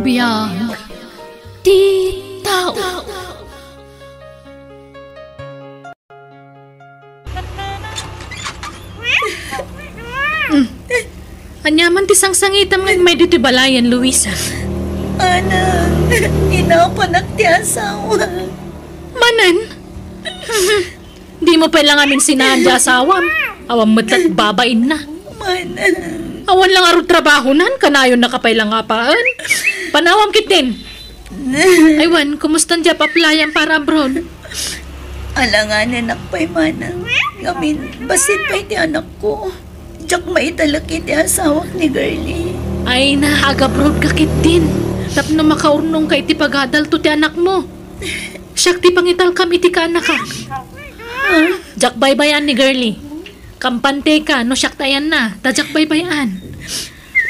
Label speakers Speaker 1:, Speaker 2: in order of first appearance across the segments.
Speaker 1: Biyag ti tao. Anyaman ti sangsangitam nga may dito balayan, Luisa.
Speaker 2: Anak, inapanak ti asawa.
Speaker 1: Manan? Di mo pala amin sinahan di asawam. Awam matlat babain na.
Speaker 2: Manan.
Speaker 1: Awan lang arot trabaho nan, kanayon nakapailang apaan. Panawam kitin. Aywan, kumustan diya paplayan para abroad?
Speaker 2: Alanganin akpay manang. Ngamin, basit pa'y ti anak ko. Diyak maitalaki ti asawak ni girlie.
Speaker 1: Ay na, aga-abroad ka kitin. Tapno makaurnong ka iti pagadal to ti anak mo. Siyak ti pangital kam iti ka anak ka. Diyak baybayan ni girlie. Kampante ka, no siyak tayan na. Tadyak baybayan.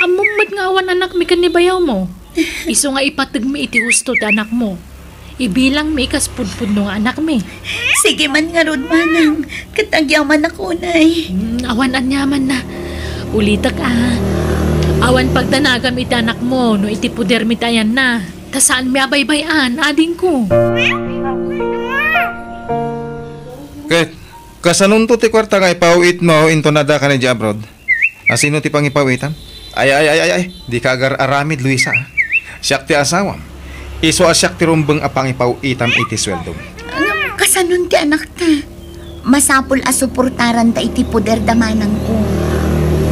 Speaker 1: Amumad nga awan anak mi kanibayaw mo. Iso nga ipatag mi iti husto ti anak mo. Ibilang mi kaspudpud no nga anak mi.
Speaker 2: Sige man nga rod manang. Katagyaman ako nay.
Speaker 1: Awan anyaman na. Ulitak Awan pagdanagam iti anak mo no iti puder mi tayan na. Tasaan mi abaybayan, ading ko.
Speaker 3: Kasanunto ti kwarta nga ipawit mo into nada ka na di abroad. Asino ti pangipawitan? Ay, di ka agar aramid, Luisa. Siyak ti asawam. Iso asyak ti rumbeng apang ipawitam iti sweldo.
Speaker 2: Kasanun ti anak ta. Masapul asuportaran ta iti puder damanang ko.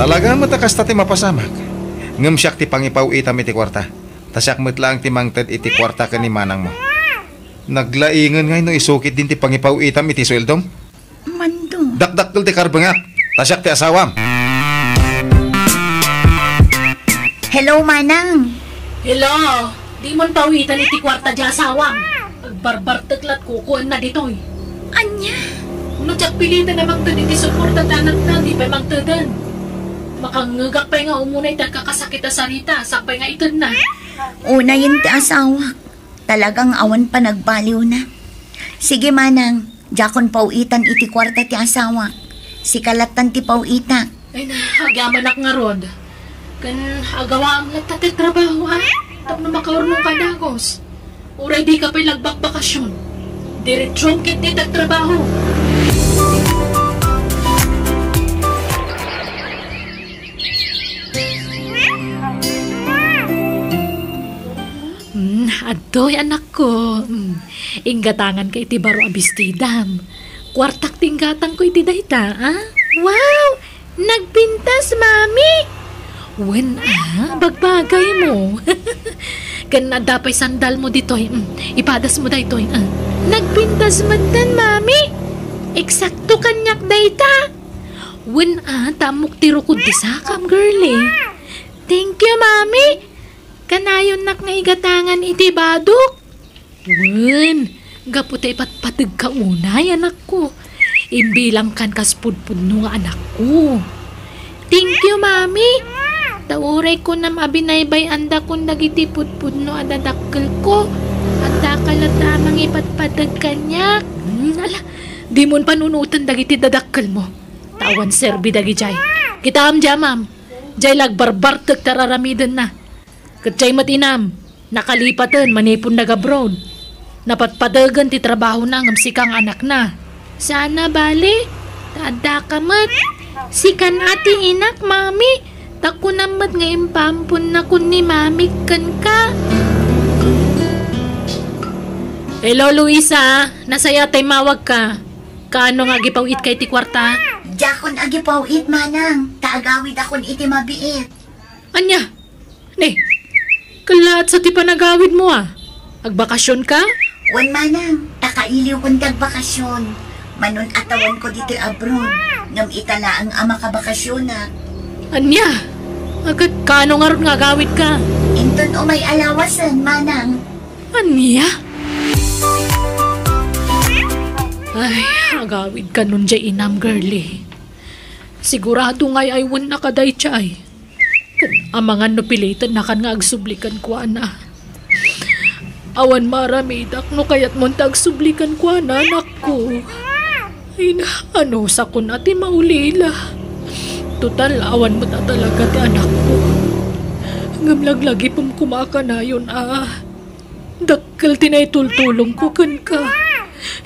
Speaker 3: Talaga matakas ta ti mapasamak. Ngem siyak ti pangipawitam iti kwarta. Tasyak metlang ti mangted iti kwarta ka ni manang mo. Naglaingan ngay no isukit din ti pangipawitam iti sweldom.
Speaker 2: Mando.
Speaker 3: Dakdakkel ti karbengak. Tasyak ti asawam.
Speaker 2: Hello, manang.
Speaker 1: Hello, di mon pawitan iti kwarta di asawam. Agbarbar teklat kukuan na ditoy.
Speaker 2: Anya?
Speaker 1: No tsak pilitan namang to iti suporta tanak na, di pa mang tadan. Makangagak pa nga umunay ta kakasakit sa sarita, sakpay nga itan na.
Speaker 2: Una yun ti asawa. Talagang awan pa nagbaliw na. Sige, manang. Jakon pawitan iti kwarta ti asawa. Si kalatan ti pawita.
Speaker 1: Ay na, agaman ak nga rod. Kan agawa ang nagtatit trabaho Tapno makaurnong ka dagos. Uray di ka pa'y lagbak-bakasyon. Diretsyon kit di tagtrabaho. Adoy anak ko. Inggatangan ka iti baro abistidam. Kwartak tinggatang ko iti dayta, Wow! Nagpintas, mami! Wen, bagbagay mo. Kan dapay sandal mo ditoy. Ipadas mo daytoy. Nagpintas man mami. Eksakto kanyak dayta. Wen, tamok tiro ko disakam, girlie. Thank you, mami. Kanayon nak nga igatangan iti badok. Wen, gaputa ipatpatag ka unay, anak ko. Imbilang kan kaspudpud no nga anak ko. Thank you, mami. Tauray ko na mabinaybay anda kung dagiti pudpud no adadakkel ko. Anda kalatamang ipatpatag kanya. Ala, di mon panunutan dagiti dadakkel mo. Tawan serbi dagi jay. Kita amja, ma'am. Jay lagbarbar tagtararamidan na. Katjay matinam, nakalipatan manipon nag-abroad. Napatpadagan ti trabaho na ngam sikang anak na. Sana bali, tada kamat. Sikan ati inak, mami. Tako namat nga impampun na kun ni mami kan ka. Hello, Luisa. Nasaya tay mawag ka. Kaano nga gipawit kay ti kwarta?
Speaker 2: Jakon agipawit, manang. Taagawid akon iti mabiit.
Speaker 1: Anya? Ne, kalat sa ti panagawid mo Agbakasyon ka?
Speaker 2: Wan, manang. Takailiw kong tagbakasyon. Manon atawan ko dito abroad. Ngam itala ang ama ka bakasyon na.
Speaker 1: Anya? Agad kano nga ron nga gawid ka?
Speaker 2: Inton o may alawasan, manang.
Speaker 1: Anya? Ay, agawid ka nun dyan inam, girlie. Sigurado nga'y aywan na kaday chay. Amangan no pilitan na kan nga agsublikan ko na. Awan maramidak no kayat montag sublikan ko na anak ko. Ay na, ano sa kun ati maulila. Total, awan mo ta talaga ti anak ko. Ngamlag-lagi pang kumaka na yun Dakkel tinaytultulong ko kan ka.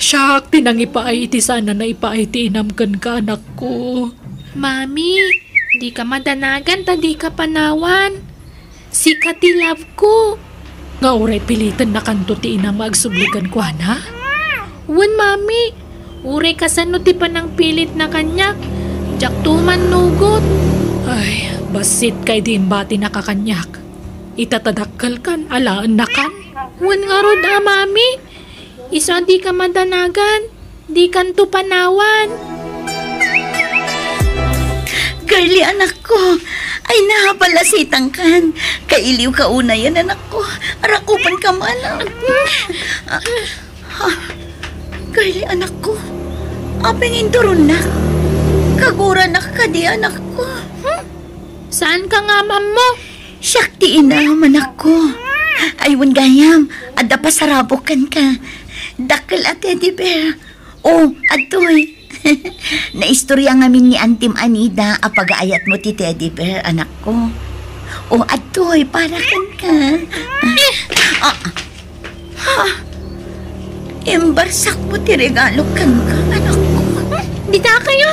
Speaker 1: Siyak tinangipa ay iti sana na ipa ay tiinam kan ka anak ko. Mami, di ka madanagan ta di ka panawan. Sika ti love ko. Nga uray pilitan na kanto ti inang magsublikan ko na. Wan mami, uray kasano ti panang pilit na kanyak. Jak tuman nugot. Ay, basit kay din bati nakakanyak. Itatadakkel kan, alaan na kan. Wan nga rod mami. Iso di ka madanagan. Di kanto panawan.
Speaker 2: Girlie, anak ko. Ay, nahapalasitang kan. Kailiw ka una yan, anak ko. Arakupan ka man. Girlie, anak ko. Apeng induron na. Kagura na ka di, anak ko.
Speaker 1: Saan ka nga, mo?
Speaker 2: Syakti inam, anak ko. Aywan gayam, adda pasarabukan ka. Dakkel at teddy bear. Oh, atoy. Naistorya ngamin ni Antim Anida apagaayat mo ti teddy bear, anak ko. Oh, atoy, para kan ka. Embarsak mo ti regalo kan ka, anak ko.
Speaker 1: Dita kayo?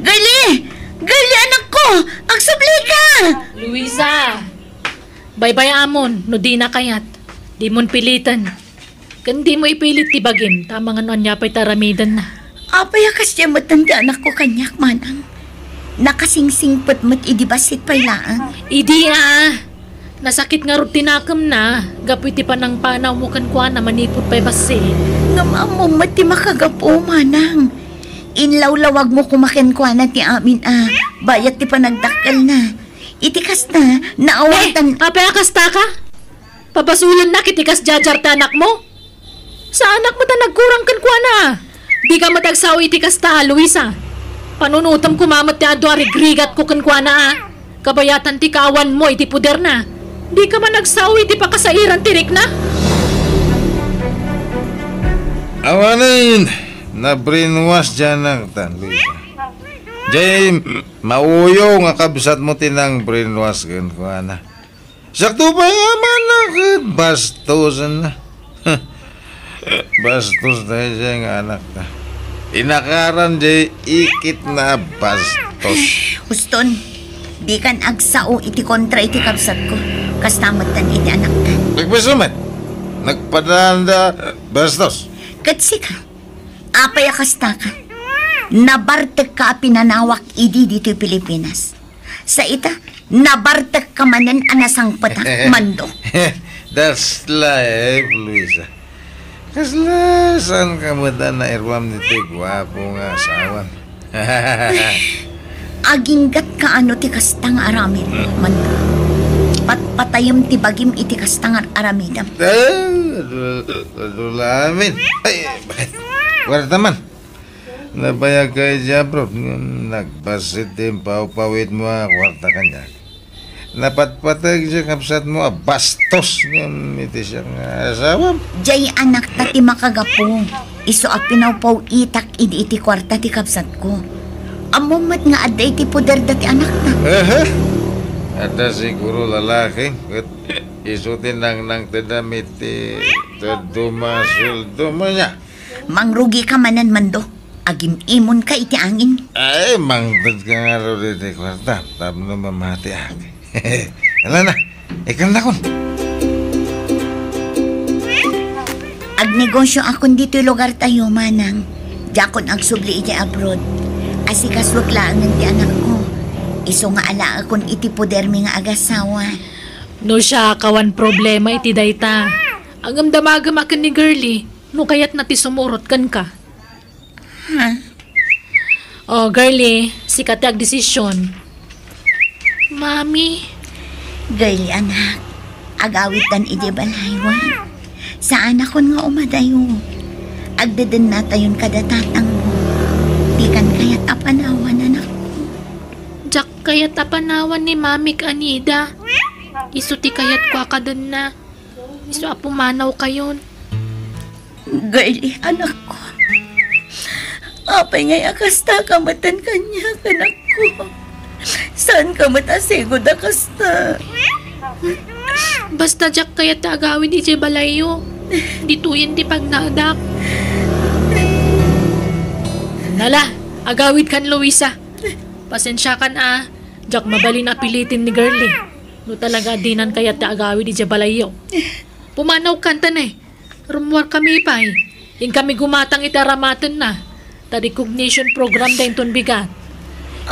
Speaker 2: Girlie! Girlie, anak ko! Agsubli ka!
Speaker 1: Luisa! Bye-bye amon, no di na kayat. Di mon pilitan. Kandi mo ipilit ti bagim, tama nga noon pa'y taramidan na.
Speaker 2: Apay akas siya matanda anak ko kanyak, manang. Nakasingsingpot mo't idibasit pa'y laan.
Speaker 1: Idi nasakit nga rin tinakam na. Gapoy ti panang panaw mo kan kwa na manipot pa'y basi.
Speaker 2: Nga mo mati makagapo, manang. Inlawlawag mo kumakin kwa na ti amin Bayat ti panagdakkel na. Itikas na, naawatan.
Speaker 1: Apay akas ta ka? Papasulan na kitikas jajar ta anak mo? Sa anak mo ta nagkurang kan kwa na. Di ka matagsaw itikas ta, Luisa. Panunutam kumamat ti adwa rigrigat ko kan kwa na Kabayatan ti kawan mo iti puder na. Di ka man nagsaw iti pakasairan tirik na.
Speaker 3: Awanin, na brainwash dyan ang tan, Luisa. Jay, mauyo nga kabsat mo tinang brainwash kan ko na. Sakto pa yaman na kat bastos na. Bastos na siya nga anak ka. Inakaran jay ikit na bastos.
Speaker 2: Huston, di kan agsao iti kontra iti kabsat ko. Kastamatan iti anak ka.
Speaker 3: Nagpasumat. Nagpadanda bastos.
Speaker 2: Katsi ka. Apay akasta ka. Nabartek ka pinanawak idi dito Pilipinas. Sa ita, nabartek ka manen anasang patak mando.
Speaker 3: That's life, Luisa. Kaslasan ka mo na irwam nito gwapo nga asawan.
Speaker 2: Aginggat ka ano ti kastang aramid mando. Patpatayam ti bagim iti kastang aramidam.
Speaker 3: Adulamin. Ay, wala naman. Nabayag kay Jabrod. Nagpasit din pawit mo kwarta kanya. Napatpatag siya kapsat mo bastos. Iti siyang asawam.
Speaker 2: Jay anak ta ti makagapo. Iso a pinawpaw itak iti kwarta ti kapsat ko. Amumat nga aday ti poder dati anak ta.
Speaker 3: Ada siguro lalaki. Isutin nang tadamit ti suldo niya.
Speaker 2: Mangrugi ka manan mando. Agim imon ka iti angin.
Speaker 3: Ay, mangtad ka nga ro dito kwarta. Tapno mamati aki. Ala na, ikan na kon.
Speaker 2: Agnegosyo akon dito lugar tayo manang. Jakon agsubli iti abroad. Asikaswag lang ti anak ko. Iso nga ala akon iti poder mi nga agasawa.
Speaker 1: No siya kawan problema iti dayta. Ang damagam akin ni girlie. No kayat na ti sumurot kan ka. Oh, girlie, sikat ag desisyon. Mami.
Speaker 2: Girlie anak, agawitan iti balaywan. Saan akon nga umadayo? Agdadan na tayon kada tatang mo. Di kan kayat apanawan anak ko.
Speaker 1: Jak kayat apanawan ni Mami Anida. Isu ti kayat kwa kadan na. Isu apumanaw kayon.
Speaker 2: Girlie anak ko. Apay ngay akasta kamatan kanya, anak ko. Saan ka matasigod akasta?
Speaker 1: Basta Jack kaya agawin iti balayo. Dituyin ti pagnadak. Nala, agawid kan Luisa. Pasensya kan Jack mabalin apilitin ni girlie. No talaga dinan kaya agawid iti balayo. Pumanaw kanta na Rumwar kami pa In kami gumatang itaramatan na. Ta recognition program da inton bigat.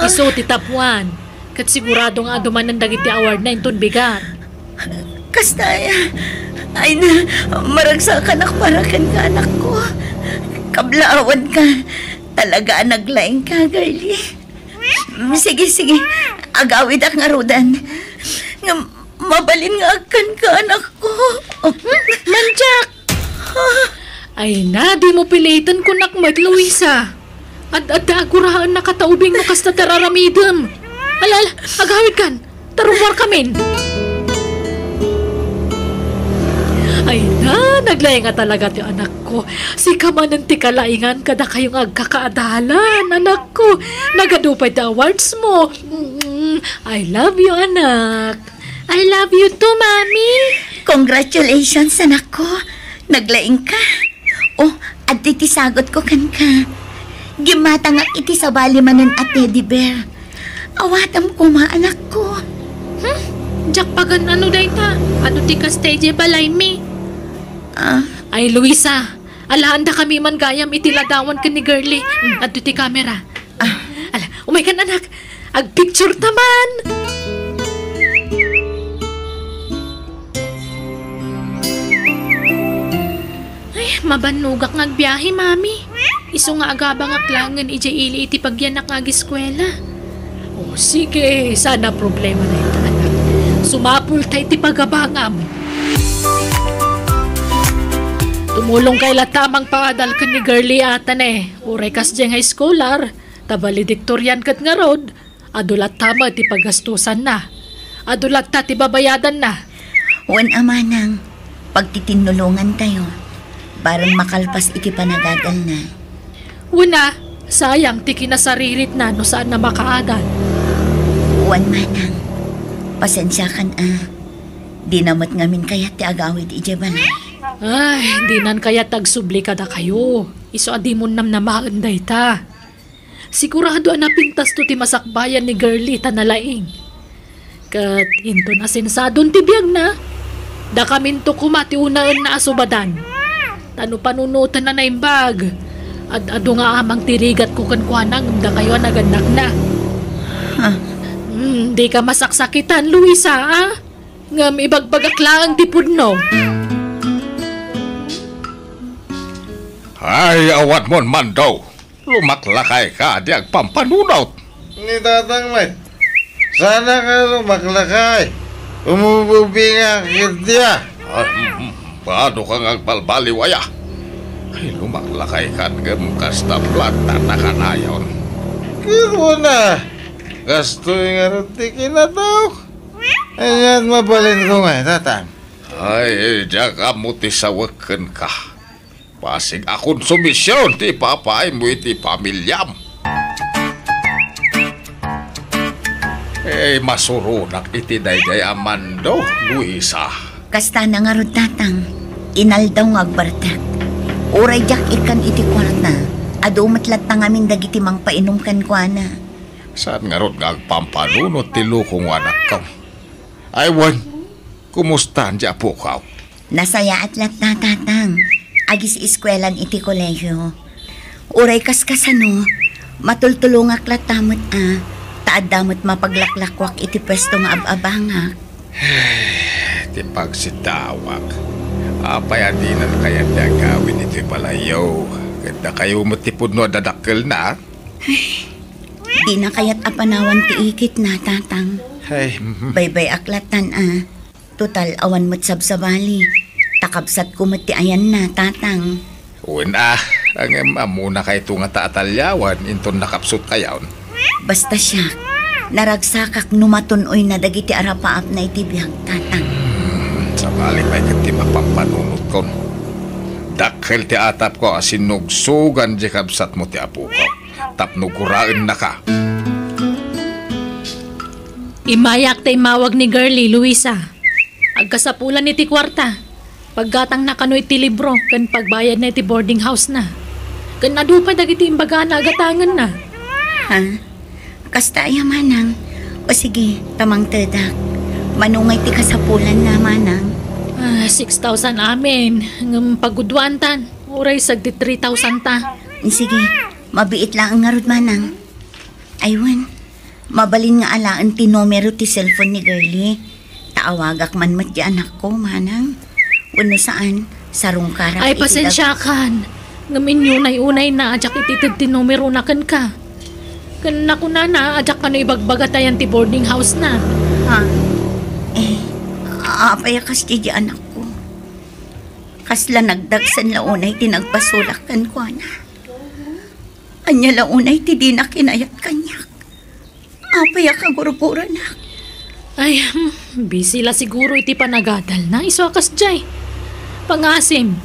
Speaker 1: Iso ti top 1. Kat sigurado nga duman ng dagiti award na inton bigat.
Speaker 2: Kastaya, ay na, maragsakan ako para kan ka anak ko. Kablaawan ka. Talaga naglaing ka, girlie. Sige, sige. Agawid ak nga rodan. Nga, mabalin nga akan ka anak ko.
Speaker 1: Manjak! Ay na, di mo pilitan ko nakmat, Luisa. At aguraan na kataubing mo kasta tararamidam. Alala, agawid kan. Tarumwar kamin. Ay na, naglaya nga talaga ti anak ko. Si kamanan ti kalaingan kada kayong agkakaadalan, anak ko. Nagadupay ti awards mo. I love you, anak. I love you too, Mami.
Speaker 2: Congratulations, anak ko. Naglaing ka. Oh, at iti sagot ko kan ka. Gimatang ak iti sabali manan at teddy bear. Awatam ko anak ko.
Speaker 1: Jack pagan ano day ta? Ano ti ka stage balay mi? Ay, Luisa. Alahanda kami man gayam itiladawan ka ni girlie. At ti camera. Ala, umay kan anak. Ag-picture taman. Mabanugak ngagbiyahe, Mami. Iso nga agabang aklangan ija ili iti pagyanak nga eskwela. O sige, sana problema na ito, anak. Sumapul tayo iti pagabangam. Tumulong kay latamang paadal ka ni girlie atan Uray kas diyang high schooler. Ta valedictorian kat nga rod. Adulat tama iti pagastusan na. Adulat ta ti babayadan na.
Speaker 2: Wan amanang, pagtitinulungan tayo. Baron makalpas iti panagagal na.
Speaker 1: Una, sayang ti kinasaririt na no saan na makaadal.
Speaker 2: Wan manang, pasensya kan Di namot ngamin kaya ti agawid iti balay.
Speaker 1: Ay, di nan kaya tagsubli kada kayo. Iso adi mo nam na maanday ta. Sigurado na pintas to ti masakbayan ni girlie ta nalaing. Kat into na sensadon ti biyag na. Da kamin to kumati unaan na asubadan. Tano panunutan na na imbag. At ado nga amang tirigat ko kankuanang da kayo naganak na. Di ka masaksakitan, Luisa, Ngam ibagbagaklaan ti pudno.
Speaker 4: Ay, awat mon man daw. Lumaklakay ka, di agpampanunot.
Speaker 3: Ni tatang may. Sana ka lumaklakay. Umububi nga kitya.
Speaker 4: Paano kang agbalbaliwaya? Ay, lumaklakay ka ng kasta planta na kanayon.
Speaker 3: Kiro na. Gastoy nga ruti kinataw. Ayan, mabalin ko nga, tatang.
Speaker 4: Ay, diya ka muti sa wakan ka. Pasig akong sumisyon, ti papay mo iti pamilyam. Eh, masurunak iti dayday amando, Luisa.
Speaker 2: Kasta na nga rod tatang, inaldaw nga agbartak. Uray jak ikan iti kwarta, ado matlat na ngamin dagiti mang painom kan kwa na.
Speaker 4: Saan nga rod nga agpampanunot ti lukong anak ka? Ay, wan, kumusta ang po ka?
Speaker 2: Nasaya at lat na tatang, agis iskwelan iti kolehyo. Uray kaskasano, matultulungak lat tamot taad damot mapaglaklakwak iti pwesto nga ababangak.
Speaker 4: Ti pagsitawak. Apayadinan kaya niya gawin iti palayaw. Ganda kayo matipod no dadakkel na.
Speaker 2: Di na kaya't apanawan ti ikit na tatang.
Speaker 3: Hey,
Speaker 2: Baybay aklatan Total awan mo't sabsabali. Takabsat kumot ti ayan na tatang.
Speaker 4: Una, ang amuna kay tunga taatalyawan inton nakapsot kayaon.
Speaker 2: Basta siya, naragsakak numatunoy na dagiti arapaap na itibiyang tatang.
Speaker 4: Sa balik may kiti mapampanunot kon. Dakkel ti atap ko asinugsugan di kabsat mo ti apo ko. Tapnuguraan na ka.
Speaker 1: Imayak tay mawag ni girlie, Luisa. Agkasapulan iti kwarta. Paggatang na kano iti libro, kan pagbayad na iti boarding house na. Kan nadupad iti imbaga na agatangan na.
Speaker 2: Ha? Kasta ay manang. O sige, tamang tedak. Manungay ti kasapulan na manang.
Speaker 1: 6,000 amin. Ng pagudwan tan. Uray sagdi 3,000 ta.
Speaker 2: Sige, mabiit lang nga rod manang. Aywan, mabalin nga alaan ti numero ti cellphone ni girlie. Taawagak man mat di anak ko, manang. Uno saan, sarong karap.
Speaker 1: Ay, pasensya kan. Ngamin unay-unay na ajak ititid ti numero na kan ka. Kan ako na ajak ka no ibagbagatayan ti boarding house na.
Speaker 2: Ha? Apayakas di anak ko. Kasla nagdagsan launay ti nagpasulak kan ko na. Anya launay ti di na kinayat kanyak. Apayak agurugura na.
Speaker 1: Ay, busy la siguro iti panagadal na. Isokas jay. Pangasim,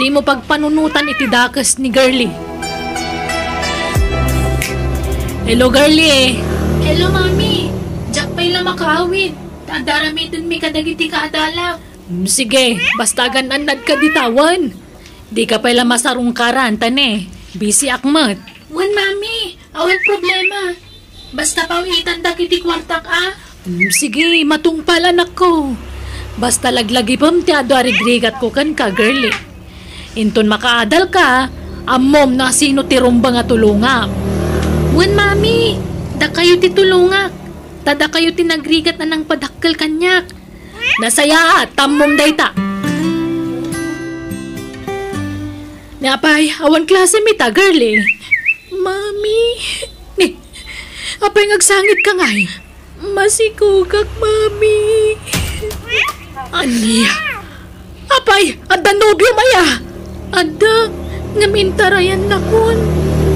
Speaker 1: di mo pagpanunutan iti dakas ni girlie. Hello, girlie. Hello, mami. Diyak pa'y la makawid. Tadaramitin mi kadagiti kaadala. Sige, basta gananad ka ditawan. Di ka pa'y la masarong karan, tane. Busy akmat. Wan, mami. Awan problema. Basta pawitan dagiti kwartak, Sige, matungpalan ako. Basta laglagi pam ti ado arigrigat ko kan ka, girlie. Inton makaadal ka, amom na sino ti rumba nga tulungak. Wan, mami, da kayo ti tulungak. Tada kayo ti nagrigat na ng padakkel kanyak. Nasaya tamom dayta. Napay, awan klase mita, girlie. Mami, apay ngagsangit ka ngay. Masikugak, mami. Aniya. Apay, adda nobyo maya. Adda, ngamintarayan na kun.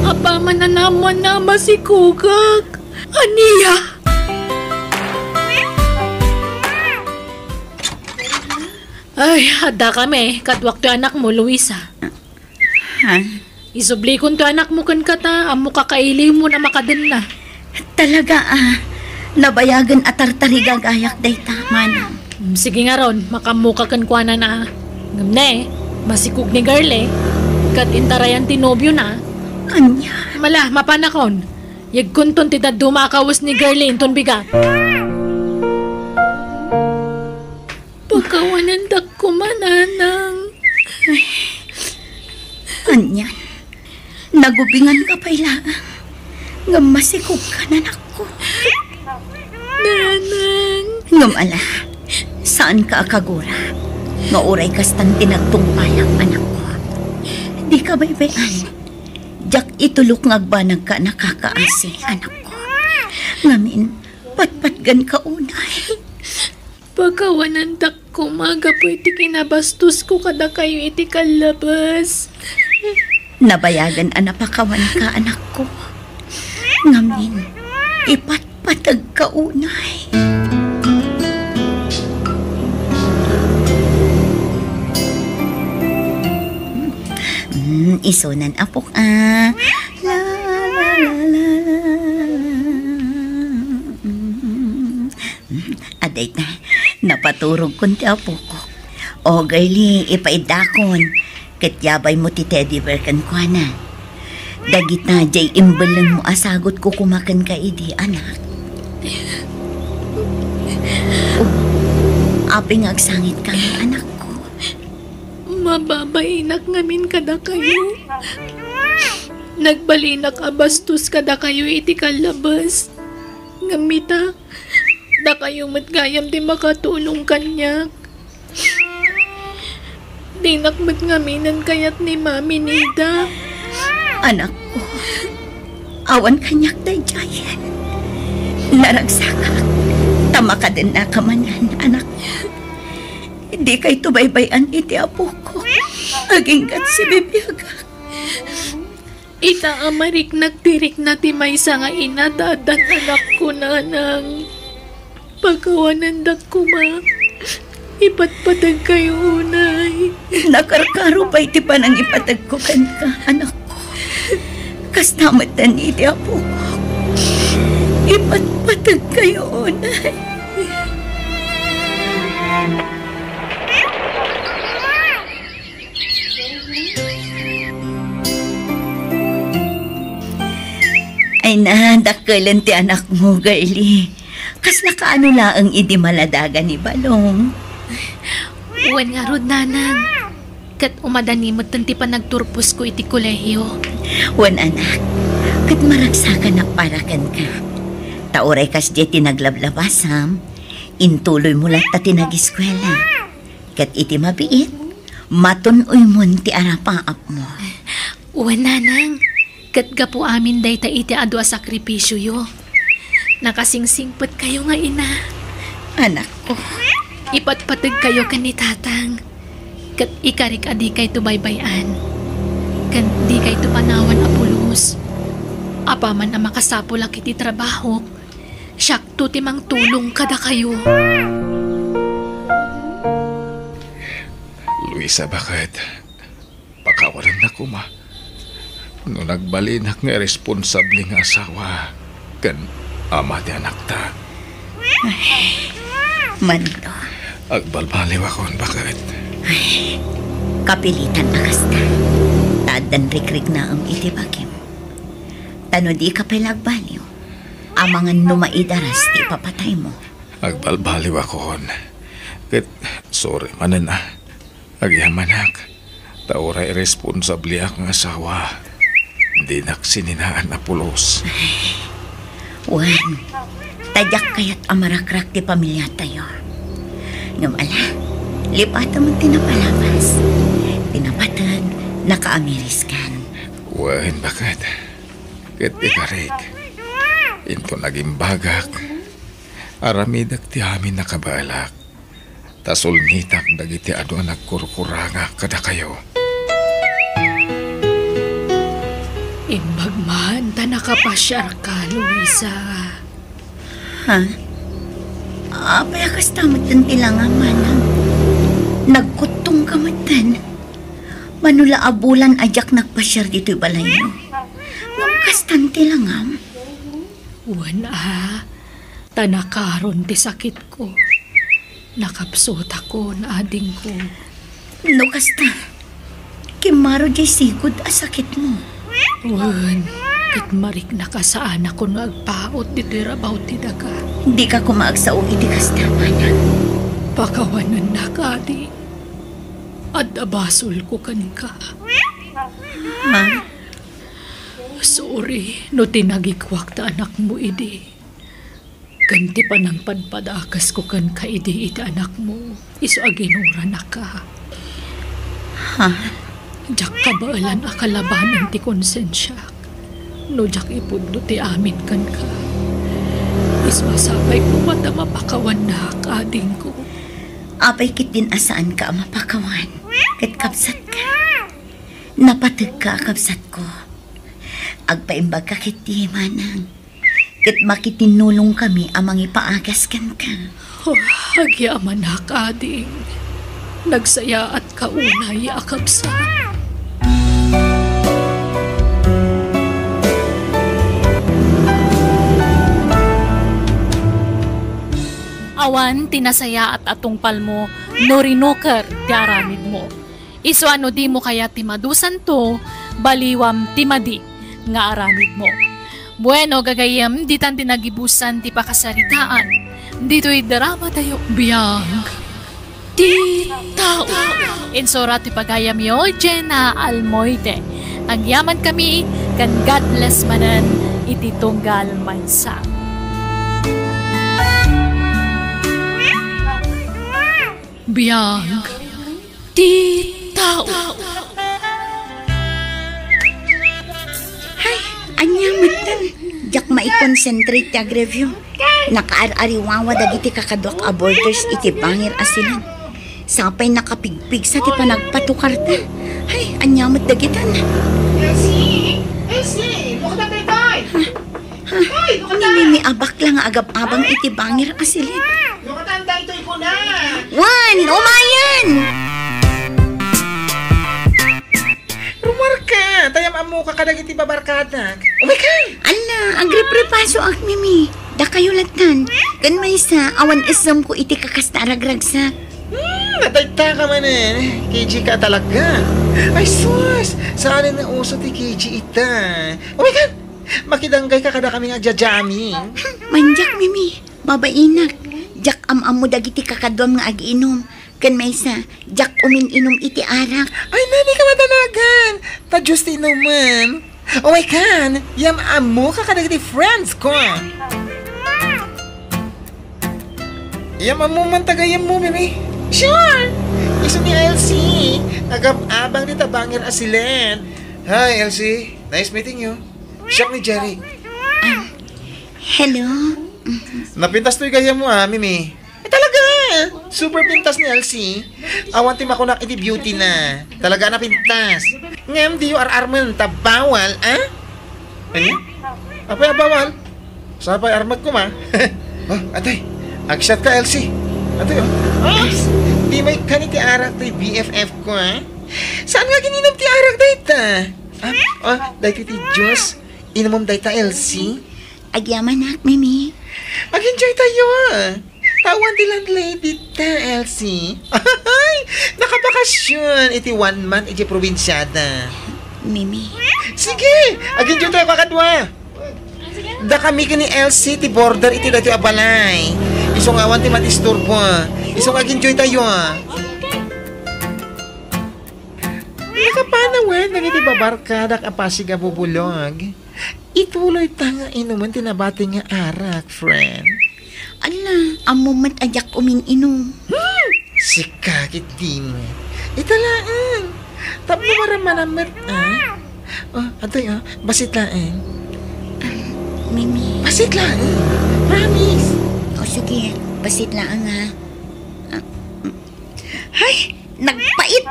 Speaker 1: Apa mananaman na masikugak. Aniya. Ay, adda kami. Katwak to anak mo, Luisa.
Speaker 2: Ha?
Speaker 1: Isubli kun to anak mo kan kata. Amo kakaili mo na makaden na.
Speaker 2: Talaga nabayagan at tartariga gayak day manang.
Speaker 1: Sige nga ron, makamuka kan kwa na. Ngamne, masikug ni girlie. Kat intarayan ti nobyo na.
Speaker 2: Anya.
Speaker 1: Mala, mapanakon. Yagkunton ti dumakawas ni girlie inton bigat. Pagkawanandak ko mananang.
Speaker 2: Anyan. Nagubingan ka pa ilang. Ngam masikog ka na nako.
Speaker 1: Nanang.
Speaker 2: Ngam ala. Saan ka akagura? Mauray kastang tinagtungpalang anak ko. Di ka baybayan. Jak itulok ngagbanag ka nakakaasi, anak ko. Ngamin, patpatgan ka unay.
Speaker 1: Pagkawanandak ko maga po iti kinabastos ko kada kayo iti kalabas.
Speaker 2: Nabayagan anapakawan ka, anak ko. Ngamin, ipatpatag ka unay. Isunan apok La la la la la. Aday na, napaturog kun ti apok ko. O girlie, ipaidakon. Katyabay mo ti teddy bear kan kwa na. Dagit na jay imbalang mo asagot ko kumakan ka idi, anak. Aping agsangit ka nga, anak ko.
Speaker 1: Mababainak ngamin kada kayo. Nagbalinak abastos kada kayo iti kalabas. Ngamita, da kayo matgayam di makatulong kanyak. Di nakmat ngaminan kayat ni Mami Nida.
Speaker 2: Anak ko, awan kanyak day jayan. Naragsak tama ka din na kamanan, anak. Hindi kay tubaybayan iti apo ko. Aginggat si Bibiaga.
Speaker 1: Ita amarik nagtirik na ti maysa nga inadadan anak ko nanang. Pagkawanandak ko ma. Ipatpatag kayo unay.
Speaker 2: Nakarkaro pa iti panang ipatag ko kan ka, anak ko. Kastamatan iti apo ko. Ipatpatag kayo unay. Ay na, dakalan ti anak mo, girlie. Kas nakaano laang idi maladaga ni Balong.
Speaker 1: Uwan nga rod, nanang. Kat umadanimot tanti pa nagturpos ko iti kolehiyo.
Speaker 2: Wan anak, kat maragsakan na parakan ka. Tauray kas di tinaglablabasam, intuloy mo lang ta tinag-eskwela. Kat iti mabiit, matunoy mo ti arapaap mo.
Speaker 1: Uwan, nanang. Kat gapo amin day ta iti adu a sakripisyo yo. Nakasingsingpot kayo nga ina.
Speaker 2: Anak ko,
Speaker 1: Ipatpatag kayo kan ni tatang. Kat ikarik adi kay tubaybayan. Kan di kay tupanawan a pulos. Apaman na makasapol ak iti trabaho. Siyak to timang tulong kada kayo.
Speaker 4: Luisa, bakit? Pakawalan na ko, ma. No nagbalinak nga responsable nga asawa. Kan ama ti anak ta.
Speaker 2: Mando,
Speaker 4: Agbalbaliw akon, bakit?
Speaker 2: kapilitan akas ta. Tadan rikrik na ang itibagim. Tano di ka palagbaliw. Amangan numaidaras ti papatay mo.
Speaker 4: Agbalbaliw akon. Kat, sorry manan na. Agyamanak. Tauray responsable akong asawa. Di naksininahan na pulos.
Speaker 2: Wan, tadyak kayat amarakrak ti pamilya tayo. Ngumala, lipata mo tinapalabas. Tinapatag, nakaamiris kan.
Speaker 4: Wan, bakit? Kat ikarik. Into naging bagak. Aramidak ti amin nakabalak. Tasol nitak dagiti ado nagkurkuranga kada kayo.
Speaker 1: Imbagman ta nakapasyar ka, Luisa.
Speaker 2: Ha? Apay akas tamatan tilangan manang. Nagkutong kamatan. Manula abulan ajak nagpasyar dito'y balayo. Ngamkastan tilangam.
Speaker 1: Uwan tanakaron ti sakit ko. Nakapsot ako na ading ko.
Speaker 2: No kasta. Kimaro jay sigod asakit mo.
Speaker 1: Uwan, kat marik na ka sa anak ko na agpaot dito'y rabaw ti daga.
Speaker 2: Hindi ka kumaag sa ugi ti kasta manang.
Speaker 1: Pakawanan na ka, di. At abasol ko ka.
Speaker 2: Ha?
Speaker 1: Sorry, no tinagikwak ta anak mo, idi. Ganti pa ng padpadakas ko kan kaidi iti anak mo. Iso aginura na ka.
Speaker 2: Ha?
Speaker 1: Jak kabaalan akalabanan ti konsensya. No jak ipudno ti amin kan ka. Iso asapay ko mata mapakawan na kading ko.
Speaker 2: Apay kit din asaan ka mapakawan. Kat kapsat ka. Napatag ka kapsat ko. Agpaimbag ka kit di manang. Kat makitinulong kami amang ipaagas kan ka.
Speaker 1: Oh, agyaman na kading. Nagsaya at kaunay akabsa. Awan, tinasaya at atungpal mo, no rinukar, ti aramid mo. Iso ano di mo kaya timadusan to, baliwam timadi, nga aramid mo. Bueno, gagayam, di tan tinagibusan ti pakasaritaan. Dito'y drama tayo, biyang. Di tao. Insora ti pagayam yo, Jenna Almoide. Agyaman kami, kan God bless manan, iti tunggal mansa. Biyang. Di tao.
Speaker 2: Hay, anyamatan. Jak mai-concentrate tag review. Nakaar-ariwawa dagiti kakadwak aborters iti bangir asilan. Sapay nakapigpig sa ti panagpatukar ta. Hay, anyamat dagitan.
Speaker 5: Elsie! Bukod na tayo! Hoy! Bukod na!
Speaker 2: Nimi abak lang agab-abang iti bangir asilin.
Speaker 5: Bukod na tayo ito'y ko na!
Speaker 2: Wan, umayan!
Speaker 5: Rumarka! Tayam amo ka kadag iti babarkada. Umay ka!
Speaker 2: Ala, agriprepaso ak mimi. Da kayo latan. Kan may sa awan isam ko iti kakastaragragsak.
Speaker 5: Natagta ka man eh. KG ka talaga. Ay sus! Saan na uso ti KG ita? Umay ka!
Speaker 3: Makidanggay ka kada kami nga jamming.
Speaker 2: Manjak, Mimi. Babainak. Jak am-am mo dagiti kakadwam nga agiinom. Kan may isa, jak umin-inom iti arak.
Speaker 3: Ay, nani ka matanagan. Ta just inuman. Oh my God, yam amo ka kada kiti friends ko. Yam amo man tagayam mo, Mimi. Sure. Iso ni Elsie. Nagab-abang ni tabangir asilen. Hi, Elsie. Nice meeting you. Siya ni Jerry.
Speaker 2: Hello?
Speaker 3: Napintas to'y gaya mo Mimi. Talaga! Super pintas ni Elsie. Awan ti makunak iti beauty na. Talaga na pintas. Ngam di yu ar-arman tabawal, Ano? Apay bawal? Sapay armat ko ma. Oh, atay. Agshot ka, Elsie. Atay, di may kaniti arak to'y BFF ko, Saan nga gininam ti arak dayta? Dayta ti Diyos. Inamom dayta, Elsie.
Speaker 2: Agyamanak, Mimi.
Speaker 3: Mag-enjoy tayo, Tawan ti landlady ta, Elsie. Ay, nakabakasyon. Iti 1 month, iti probinsyada.
Speaker 2: Mimi.
Speaker 3: Sige, mag-enjoy tayo kakadwa. Da kami ka ni Elsie, ti border iti dati abalay. Isong awan ti matisturbo. Isong mag-enjoy tayo, Nakapanawan, nangiti babarkadak apasig a bubulog. Ituloy ta nga inuman tinabati nga arak, friend.
Speaker 2: Ala, amumat ajak umin-inom.
Speaker 3: Si kakit di mo. Italaan. Tapos maramanamat, Adoy, basitlaan.
Speaker 2: Mimi.
Speaker 3: Basitlaan. Promise.
Speaker 2: O sige, basit lang ha. Ay, nagpait.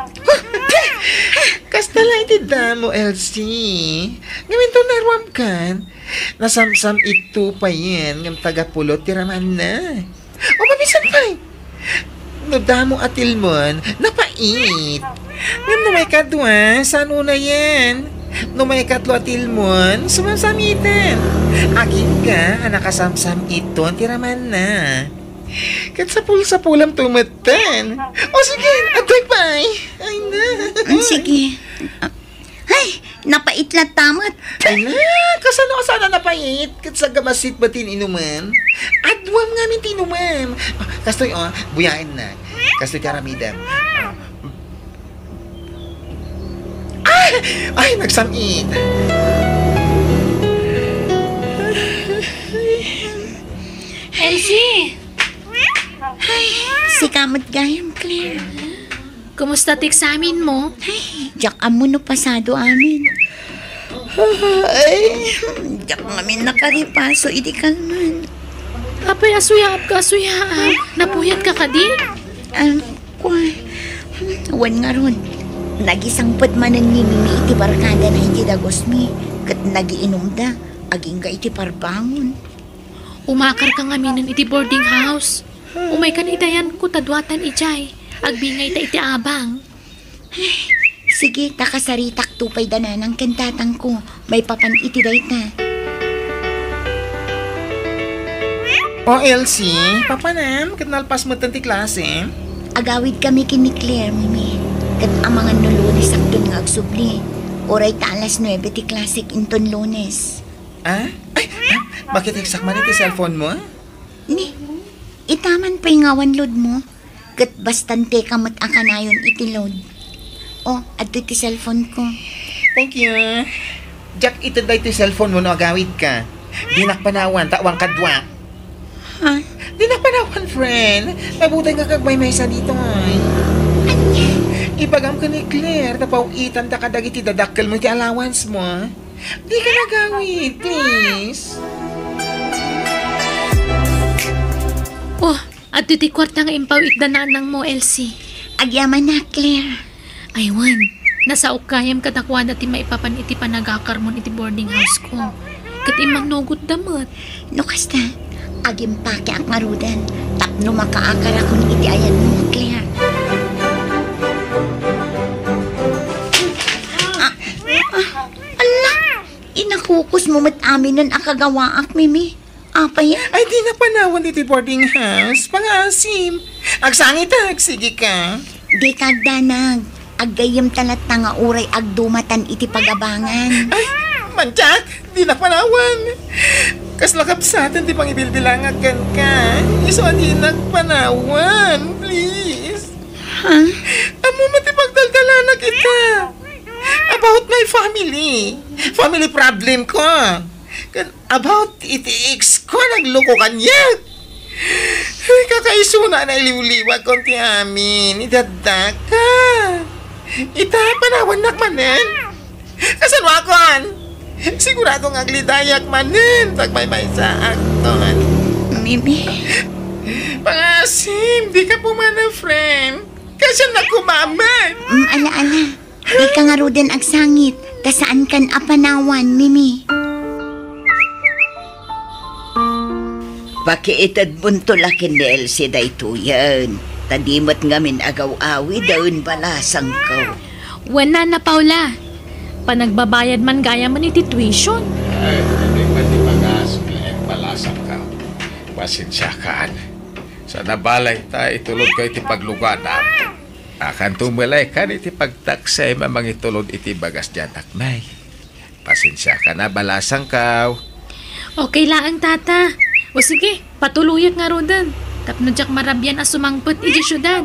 Speaker 3: Kasta lang iti damo, Elsie. Ngayon to narwam kan. Nasamsam ito pa yan. Ngam tagapulot tiraman na. O mabisan pa. No damo atilmon, napait. Ngam no may kadwa, saan na yan? No may katlo atilmon, sumasamitan. Aging ka, nakasamsam ito, tiraman na. Kat sa pulam tumatan. O sige, adoy pa. Ay na.
Speaker 2: Sige. Ay, napait na tamat.
Speaker 3: Ay na, kasano napait. Kat sa gamasit batin inuman. Adwam nga min tinuman. Kastoy, buyain na. Kastoy karamidam. Ay, nagsamit.
Speaker 1: Elsie!
Speaker 2: Si kamot gayam, Claire.
Speaker 1: Kumusta ti examen mo?
Speaker 2: Ay, jak amo no pasado amin. Ay, jak amin nakaripaso, idi kalman.
Speaker 1: Apay, asuyap ka, asuyap. Napuyat ka di?
Speaker 2: Kuy, wan nga ron. Nagisangpot manan ni Mimi iti barkada na iti dagos mi. Kat nagiinom da, aging ka iti parbangon.
Speaker 1: Umakar ka nga minan iti boarding house. Umay kan itayan ko tadwatan ijay. Agbingay ta iti abang.
Speaker 2: Sige, takasaritak tupay dananang kentatang ko. May papan iti dayta.
Speaker 3: O Elsie, papanam, kat nalpas mo tanti klase.
Speaker 2: Agawid kami kini Claire, Mimi. Kat amangan no lunes akton nga agsubli. Oray ta alas 9 ti klasik inton lunes.
Speaker 3: Bakit eksak man iti cellphone mo?
Speaker 2: Ni, itaman pa'y ngawan load mo. Kat bastante kamot akanayon iti load. Adto ti cellphone ko.
Speaker 3: Thank you. Jack, ito dahi iti cellphone mo no agawid ka. Di nakpanawan, tawang kadwa.
Speaker 2: Ha?
Speaker 3: Di nakpanawan, friend. Mabutay nga kagmay mesa dito, Ipagam ka ni Claire, tapawitan ta kadag iti dadakkel mo iti allowance mo. Di ka nagawid, please.
Speaker 1: At ti kwarta nga impaw itdananang mo, Elsie.
Speaker 2: Agyaman na, Claire.
Speaker 1: Aywan, nasa ukayam katakwa na ti maipapan iti panagakar mo iti boarding house ko. Kat imang nugot damot.
Speaker 2: No kasta, agim pake ang marudan. Tapno makaakar ako ni iti ayan mo, Claire. Ala, inakukos mo mat amin nun akagawaak, Mimi. Apa yan?
Speaker 3: Ay, di na panawan iti boarding house. Pangasim. Agsangit, sige ka.
Speaker 2: Di kagdanag. Aggayam talat nga uray agdumatan iti pagabangan.
Speaker 3: Ay, Manjak, di na panawan. Kas lakapsatan di pang ibilbilangagan ka. Iso di nagpanawan, please.
Speaker 2: Ha?
Speaker 3: Amo matipagdaldala na kita. About my family. Family problem ko. About iti-ex ko, nagloko kanya. Kakaisuna na iliwliwag konti amin. Idadda ka. Ita, panawan nakmanen. Kasan wakon? Siguradong aglidayak manen. Pagmaymay sa akton.
Speaker 2: Mimi,
Speaker 3: Pangasim, di ka pumana, friend. Kasan na kumaman.
Speaker 2: ala-ala. Di ka nga ro din agsangit. Tasaan kan apanawan, Mimi. Pakiitad bunto lakin ni Elsie dayto yan. Tadimat ngamin agaw-awi daun balasang ko.
Speaker 1: Wala na, Paula. Panagbabayad man gaya man iti tuition.
Speaker 4: Ay, hindi pa di mag-aasumilay palasap ka. Pasensya ka. Sa nabalay ta, itulod ko iti paglugana. Akan tumulay ka iti pagtaksay mamang itulod iti bagas dyan takmay. Pasensya ka na, balasang ka.
Speaker 1: Okay lang, tata. O sige, patuluyat nga rodan. Tapno jak marabyan as sumangpot iti syudad.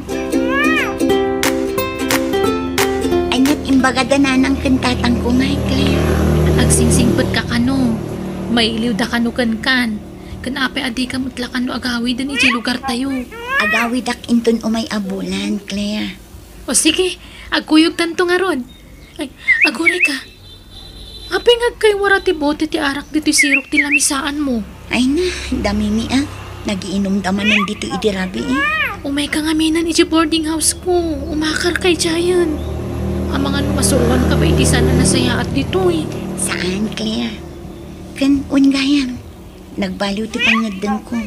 Speaker 2: Anyat imbaga dananang kantatang ko, Claire.
Speaker 1: Agsingsingpot ka kano. Mailiw da kano kan. Kanape adi ka mutla kano agawi dan iti lugar tayo.
Speaker 2: Agawi dak inton umay abulan, Claire.
Speaker 1: O sige, agkuyog tanto nga ron. Ay, aguray ka. Aping agkay warati bote ti arak dito sirok ti lamisaan mo.
Speaker 2: Ay na, dami mi Nagiinom daman ng dito idirabi
Speaker 1: Umay ka nga minan iti boarding house ko. Umakar kay Giant. Ang mga numasuruan ka ba iti sana nasaya at dito eh.
Speaker 2: Saan, Claire? Kan ungayam. Nagbaliw ti pangadang ko.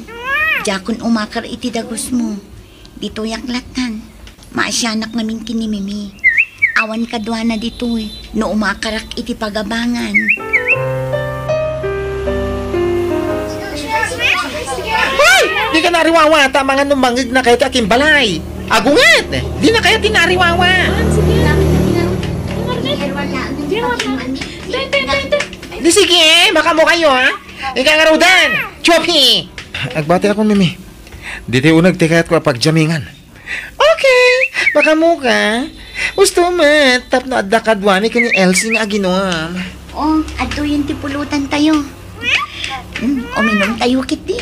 Speaker 2: Jakon umakar iti dagos mo. Dito yaklatan. Maasyanak namin kini Mimi. Awan kadwa na dito no umakarak iti pagabangan.
Speaker 3: Hoy! Di ka nariwawa, ta mga numangig na kayo ti aking balay. Agungat! Di na kayo tinariwawa. Di sige, baka mo kayo ha. Ika nga rodan, Chopi! Agbati ako, Mimi. Dito unag tikayat ko pagjamingan. Okay, baka mo ka. Gusto mo, tap na adda kadwani ka ni Elsie nga aginom.
Speaker 2: Oh, ato yung tipulutan tayo. Uminom tayo kiti.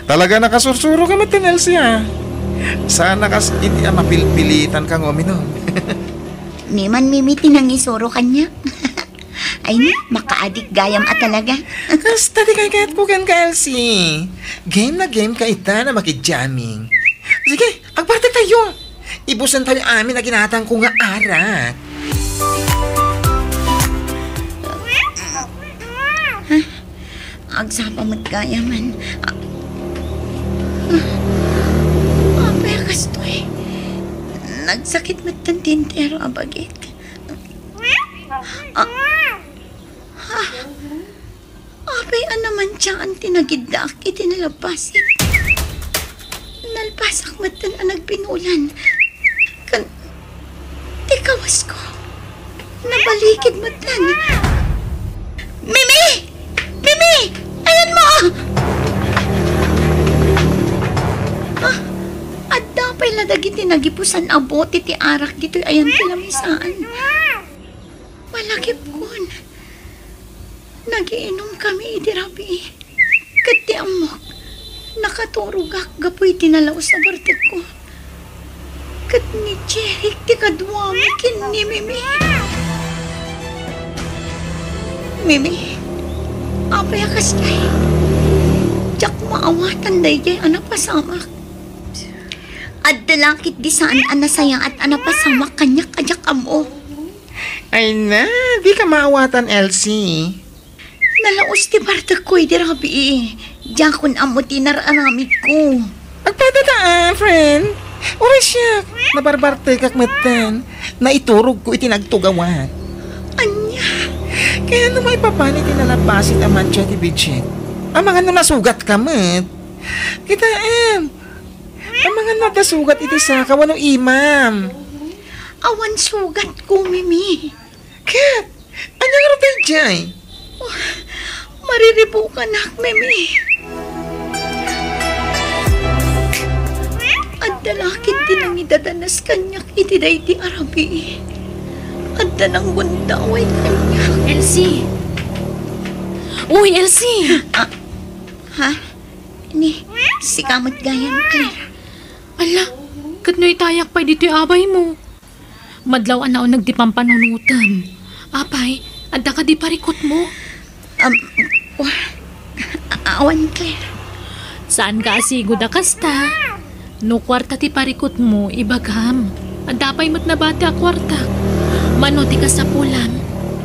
Speaker 3: Talaga nakasursuro ka matin, Elsie ha. Sana kas iti mapilpilitan kang uminom.
Speaker 2: Niman Mimi tinangisoro kanya. Ay na, makaadik gayam at talaga.
Speaker 3: Kas tadi kay kayat ko kan ka, Elsie. Game na game ka ita na makijaming. Sige, agparte tayo. Ibusan tayo amin na ginatang ko nga arak.
Speaker 2: Agsapa mo't gayaman. Apay kasto Nagsakit mo't tan tintero abagit. Apay naman siya ang tinagidak itinalapasit. Nalpasak mo't tan ang nagpinulan. Tikawas ko. Nabalikid mo't tan. Mimi! Mimi! Ayan mo! At dapay ladagiti nagipusan abot iti arak dito ayan kilamisaan. Malagip kon. Nagiinom kami iti rabi. Kati amok. Nakaturugak gapoy tinalaw sa bartek ko. Kat ni Jeric ti kadwami kin ni Mimi. Mimi. Apay akas kay. Jak maawatan day jay anak pasamak. At dalakit di saan anasayang at anapasamak kanya kajak amo.
Speaker 3: Ay na, di ka maawatan, Elsie.
Speaker 2: Nalaos ti barta ko'y di rabi. Jakon amo tinaranamit ko.
Speaker 3: Agpatataan, friend. Oras siya, nabarbarte kakmatan. Na iturog ko itinagtugawan.
Speaker 2: Anya.
Speaker 3: Kaya no may papanit tinalapasit aman siya ti Bidget. Ang mga nasugat ka, mat. Kitaan. Ang mga natasugat iti sa kawano imam.
Speaker 2: Awan sugat ko, Mimi.
Speaker 3: Kat, ano Anya nga tayo jay?
Speaker 2: Mariribo ka na, Mimi. At dalakin din ang idadanas kanyak itiday di Arabi. At danang gundaway kanyak.
Speaker 1: Elsie! Uy, Elsie!
Speaker 2: Ha? Ni, si kamot gayam, Claire.
Speaker 1: Ala, katnoy tayak pa dito abay mo. Madlaw na o nagdipang panunutan. Apay, adda ka di parikot mo.
Speaker 2: Awan, Claire.
Speaker 1: Saan ka asigo da kasta? No kwarta ti parikot mo, ibagam. Adapay mo't nabati a kwarta. Mano ti ka sa pulam.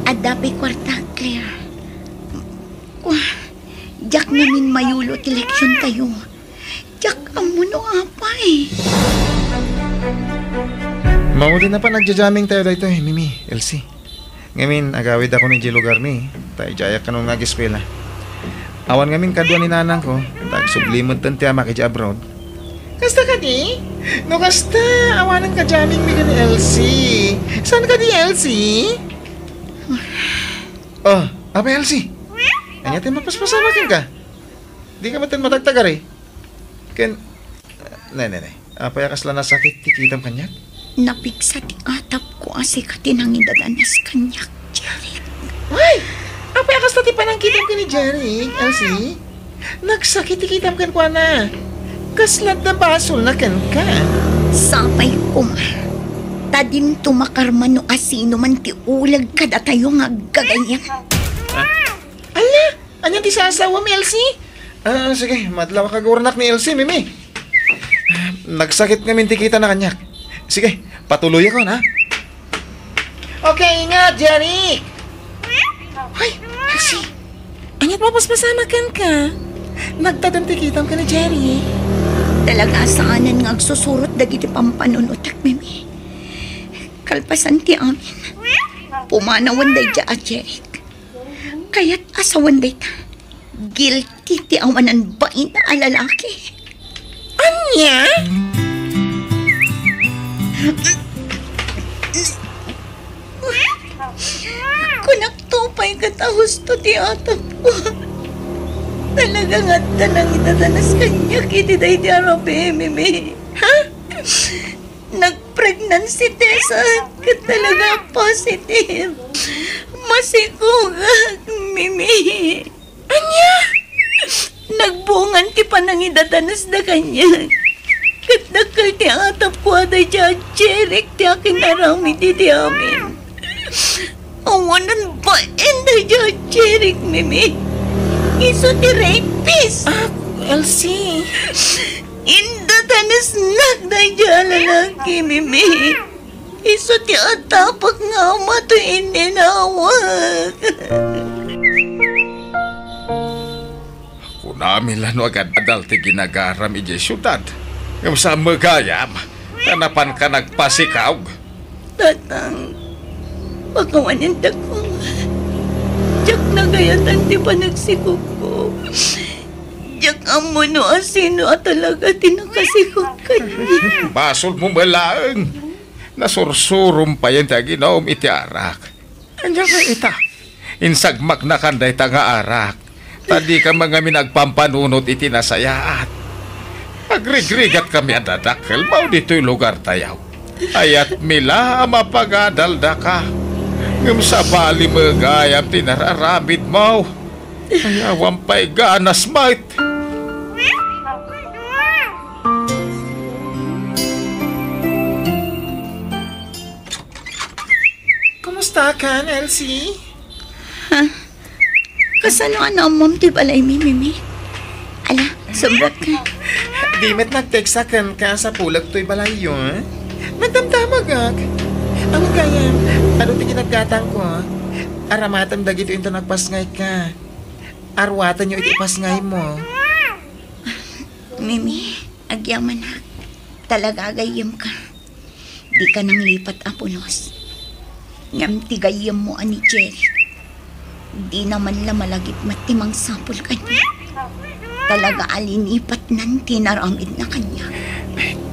Speaker 2: Adapi kwarta, Claire. Jak namin mayulo ti leksyon tayo. Jak amuno apay.
Speaker 3: Maudi na pa nagjajaming tayo dito Mimi, Elsie. Ngamin, agawid ako ni lugar ni. Tayo jayak ka nung nag-eskwela. Awan ngamin kadwa ni nanang ko. Tag-sublimod tan tiya makidya abroad. Kasta ka di? No kasta, awanan ka jaming mi ni Elsie. Saan ka di, Elsie? Oh, apa Elsie? Anya tayo mapaspasama ka. Di ka matan matagtagar eh. Ken, nay. Apa yakas lang nasakit, tikitam kanyak?
Speaker 2: Napiksa ti atap ko asi katinang idadanas kanyak, Jerry.
Speaker 3: Ay! Apa yakas tati panangkitam ka ni Jerry, Elsie? Nagsakit tikitam kan kwa na. Kaslat na basol na kan ka.
Speaker 2: Sapay ko ma. Tadin tumakarman no asino man ti ulag kada tayo nga gagayan.
Speaker 3: Ala! Anyan ti sasawa mi, Elsie? Sige, madlaw ka gurnak ni Elsie, Mimi. Nagsakit ngamin tikita na kanyak. Sige, patuloy ako na. Okay, ingat, Jerry! Ay, Elsie! Anyat mapaspasama kan ka? Nagtatantikitam ka ni Jerry.
Speaker 2: Talaga saanan nga agsusurot dagiti pampanunutak, Mimi. Kalpasan ti amin. Pumanawan day dya at Jerry. Kaya't asawan day ta. Guilty ti awanan bain na alalaki.
Speaker 3: Anya?
Speaker 2: Kunaktupay katahos to ti atap ko. Talaga nga tanang itadanas kanya kiti day di Arabi, Mimi. Ha? Nag-pregnancy test kat talaga positive. Masikugag, Mimi. Anya? Nagbungan ti panang idadanas na kanya. Kat nakal ti atap ko aday dya Jerek ti akin arami ti amin. Awanan ba enday dya Jerek, Mimi? Iso ti rapist.
Speaker 3: Elsie.
Speaker 2: Indadanas nagday dya lalaki, Mimi. Iso ti atapak nga mato ininawag.
Speaker 4: Namin lano agad adal ti ginagaram ije syudad. Ngam sa magayam, kanapan ka nagpasikaw.
Speaker 2: Tatang, pagkawanin ko. Diyak nagayatan ti panagsikog ko. Diyak amuno asino at talaga tinakasikog ka niya.
Speaker 4: Basol mo malaang. Nasursurum pa yan ta ginom iti arak. Anya ka ita. Insagmak na kanday ta nga arak. Tadi ka mga minagpampanunot iti nasayaat. Agrig-rigat kami adadakkel, mau dito'y lugar tayaw. Ayat mila mapagadalda ka. Ngam sa bali magayam tinararamid mo. Ayawang pa'y ganas mait.
Speaker 3: Kumusta ka, Elsie?
Speaker 2: Kasano ka mom ti balay mi, Mimi? Ala, sobrat ka.
Speaker 3: Di met nagteksakan ka sa pulag to'y balayo, ha? Nagdamdamag, ak. Ang kaya, ano ti ginagkatang ko, ha? Aramatan dagito into nagpasngay ka. Arwatan nyo iti pasngay mo.
Speaker 2: Mimi, agyaman na. Talaga agayam ka. Di ka nang lipat apunos. Ngam ti gayam mo ani Jerry. Di naman la malagip matimang sapol kanya. Talaga alinipat nan tinaramid na kanya.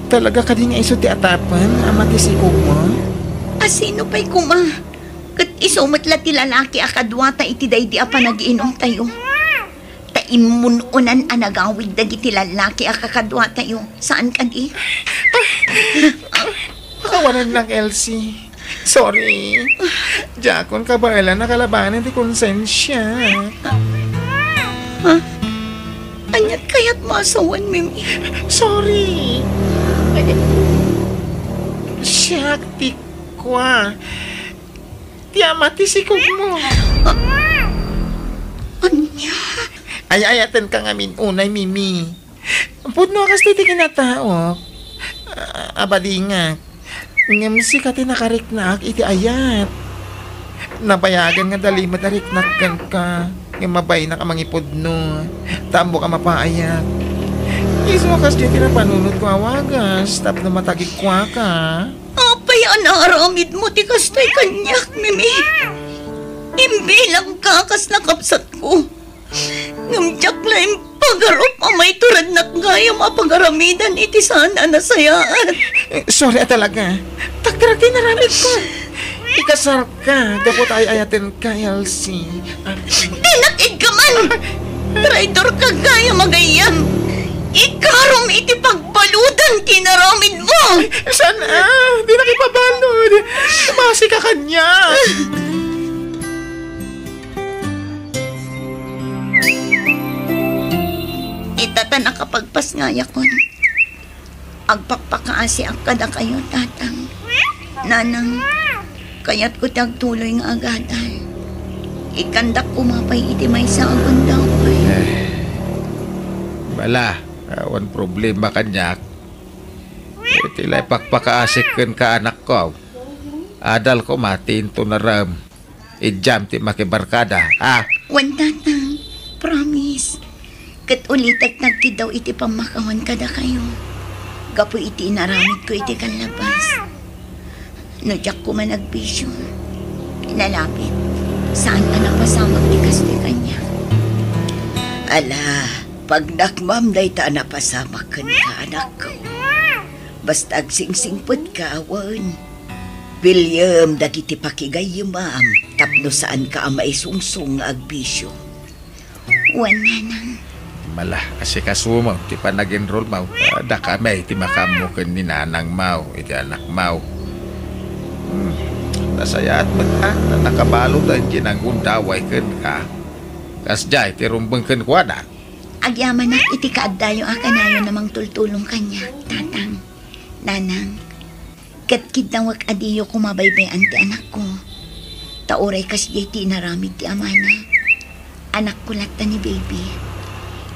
Speaker 3: Talaga ka din nga iso ti atapan, amati sikog mo?
Speaker 2: Asino pa'y kuma? Kat isumat la ti lalaki akadwa ta iti daydi a panagiinom tayo. Ta imununan a nagawid dagiti lalaki akakadwa tayo. Saan ka di?
Speaker 3: Kawanan lang, Elsie. Sorry. Jakon ka ba ilan nakalabanan ti konsensya?
Speaker 2: Anyat kaya't masawan, Mimi.
Speaker 3: Sorry. Shakti kwa. Tiamati sikog mo.
Speaker 2: Anya?
Speaker 3: Ayayatan ka ngamin unay, Mimi. Pudno kas ti kinatao. Abadinga. Ngam si kati nakariknak iti ayat. Napayagan nga dali matariknak ka. Ngam mabay na ka mangipudno. Tambo ka mapaayat. Iso kas di tinapanunod ko awagas. Tap na matagik kwa ka.
Speaker 2: Apay ang naaramid mo ti kastoy kanyak, Mimi. Imbilang kakas nakapsat ko. Ngamjak lang pagarop amay turad na kaya mapagaramidan iti sana nasayaan.
Speaker 3: Sorry talaga. Takdragay naramid ko. Ikasar ka. Dapat ay ayatin ka, Elsie.
Speaker 2: Dinakid ka man! Traitor ka kaya magayam. Ikarom iti pagbaludan kinaramid mo.
Speaker 3: Sana? Di na kipabalod. Masi ka kanya.
Speaker 2: Itata nakapagpas nga yakon. Agpakpakaasi ang kada kayo, tatang. Nanang, kaya't ko tagtuloy nga agadan. Ikandak kumapay iti may sa agundaw.
Speaker 4: Bala, awan problema kanyak. Itilay pakpakaasik ka anak ko. Adal ko matin to na ram. Ijam ti makibarkada.
Speaker 2: Wan tatang, promise. Kat ulitak nagtidaw iti pamakawan kada kayo. Gapo iti inaramid ko iti kanlabas. Nodyak ko man nagbisyo. Nalapit. Saan ka napasamag ti kastoy kanya?
Speaker 6: Ala, pag nakmam day ta napasamak ka anak ko. Basta agsingsingpot ka, awan. William, dagiti pakigay ma'am. Tapno saan ka ang maisungsong nga agbisyo.
Speaker 2: Wan nanang.
Speaker 4: Malah, kasi kasumo, ti pa nag-enroll mo. Da kami, ti makamu ken ni nanang mau, iti anak mau. Nasayaat mo ka, na nakabalo tayo ginagundaway ken ka. Kasjay, ti rumbeng ken kwa na.
Speaker 2: Agyaman na iti kaaddayo akanayo namang tultulong kanya, tatang. Nanang, katkid na wak adiyo kumabaybay ti anak ko. Tauray kas ti naramid ti amana. Anak ko lata ni baby.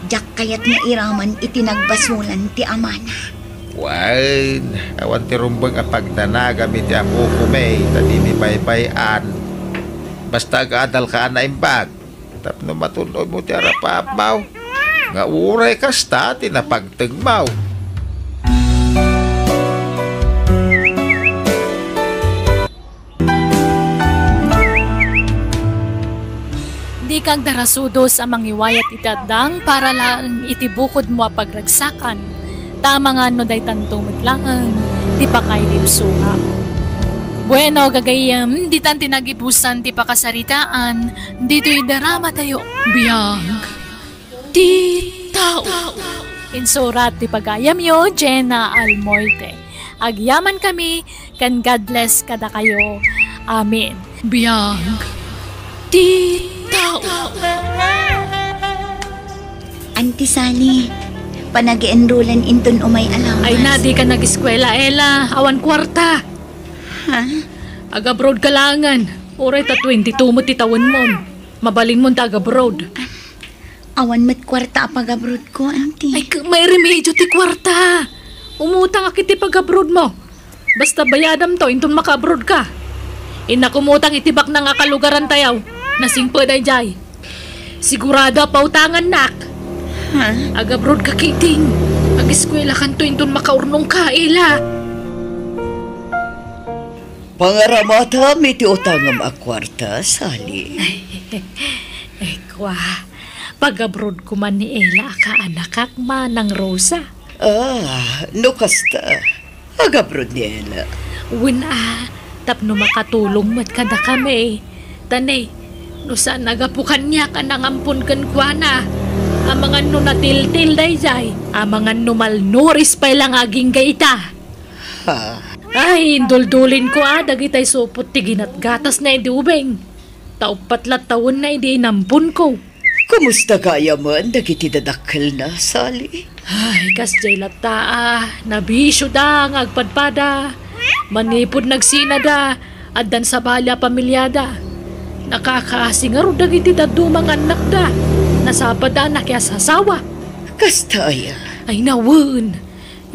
Speaker 2: Jak kayat nga iraman itinagbasulan ti amana.
Speaker 4: Wan, awan ti rumbeng apagdanaga mi ti ako kumay, tadi mi baybayan. Basta gadal ka na imbag. Tapno matunoy mo ti arapapaw. Nga uray kasta ti napagtagmaw.
Speaker 1: Di kang darasudos ang mangiwayat itadang para lang itibukod mo pagragsakan. Tama nga no day tanto matlangan, di pa kay lipsuha. Bueno, gagayam, di tan tinagipusan ti pakasaritaan, dito'y darama tayo. Biyang, di tao. Insurat ti pagayam yo, Jenna Almoite. Agyaman kami, kan God bless kada kayo. Amen. Biyang, di tao.
Speaker 2: Auntie Sally, panag-enrollan inton umay alawas.
Speaker 1: Ay na, di ka nag-eskwela, Ella. Awan kwarta.
Speaker 2: Ha?
Speaker 1: Aga-abroad kalangan. Uray ta 22 mo titawan mo. Mabalin mo taga-abroad.
Speaker 2: Awan mat kwarta pag-abroad ko, auntie.
Speaker 1: Ay, may remedyo ti kwarta. Umutang akit ti pag-abroad mo. Basta bayadam to, inton maka-abroad ka. Inakumutang itibak na nga kalugaran tayaw. Nasingpo day jay. Sigurado pautangan nak.
Speaker 2: Ha?
Speaker 1: Aga-abroad ka kiting. Ag-eskwela kanto inton makaurnong ka, Ella.
Speaker 6: Pangaramata, may tiutangam akwarta, Sally.
Speaker 1: Ay, kwa. Pag-abroad ko man ni Ella, ka anak kak manang Rosa.
Speaker 6: No kasta. Agabrod ni Ella.
Speaker 1: Win Tapno makatulong mat kada kami. Tanay, no saan nagapukan niya ka nangampun kan kwa na. Amangan no natiltil dayjay. Amangan no malnuris pa lang aging gaita.
Speaker 6: Ha?
Speaker 1: Ay, induldulin ko dagitay supot tiginat gatas na hindi ubeng. Taupatlat taon na hindi inampun ko.
Speaker 6: Kumusta kaya man? Dagiti dadakkel na, Sally.
Speaker 1: Ay, kasjay lata nabisyo da, ngagpadpada. Manipod nagsinada, addan sa balya pamilyada. Nakakaasing aro dagiti dadumang anak da. Nasapad da na kaya sasawa.
Speaker 6: Kastaya.
Speaker 1: Ay nawun.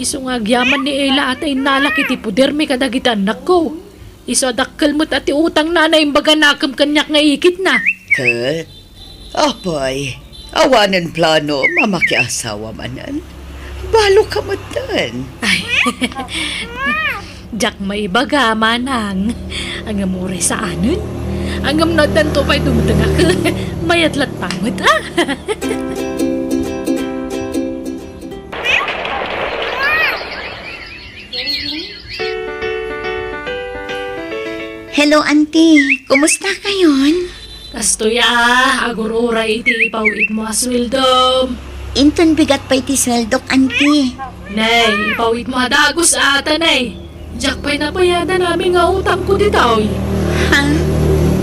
Speaker 1: Iso nga agyaman ni Ela at ay nalaki ti puder mi kadagiti anak ko. Iso adakkel mo't ati utang nanay imbaga nakam kanyak nga ikit na.
Speaker 6: Kat, apay, awanan plano, mamakiasawa manan. Balo ka matan.
Speaker 1: Ay, Jack may baga manang. Ang amore sa anon. Ang amnatan to pa'y dumutang ako. Mayatlat pamot
Speaker 2: Hello, auntie. Kumusta kayon?
Speaker 1: Kastoya, agurura iti ipawit mo aswildom.
Speaker 2: Inton bigat pa iti sweldok, auntie.
Speaker 1: Nay, ipawit mo adagos ata, nay. Jack pa'y napayada namin nga utang ko ditaw.
Speaker 2: Ha?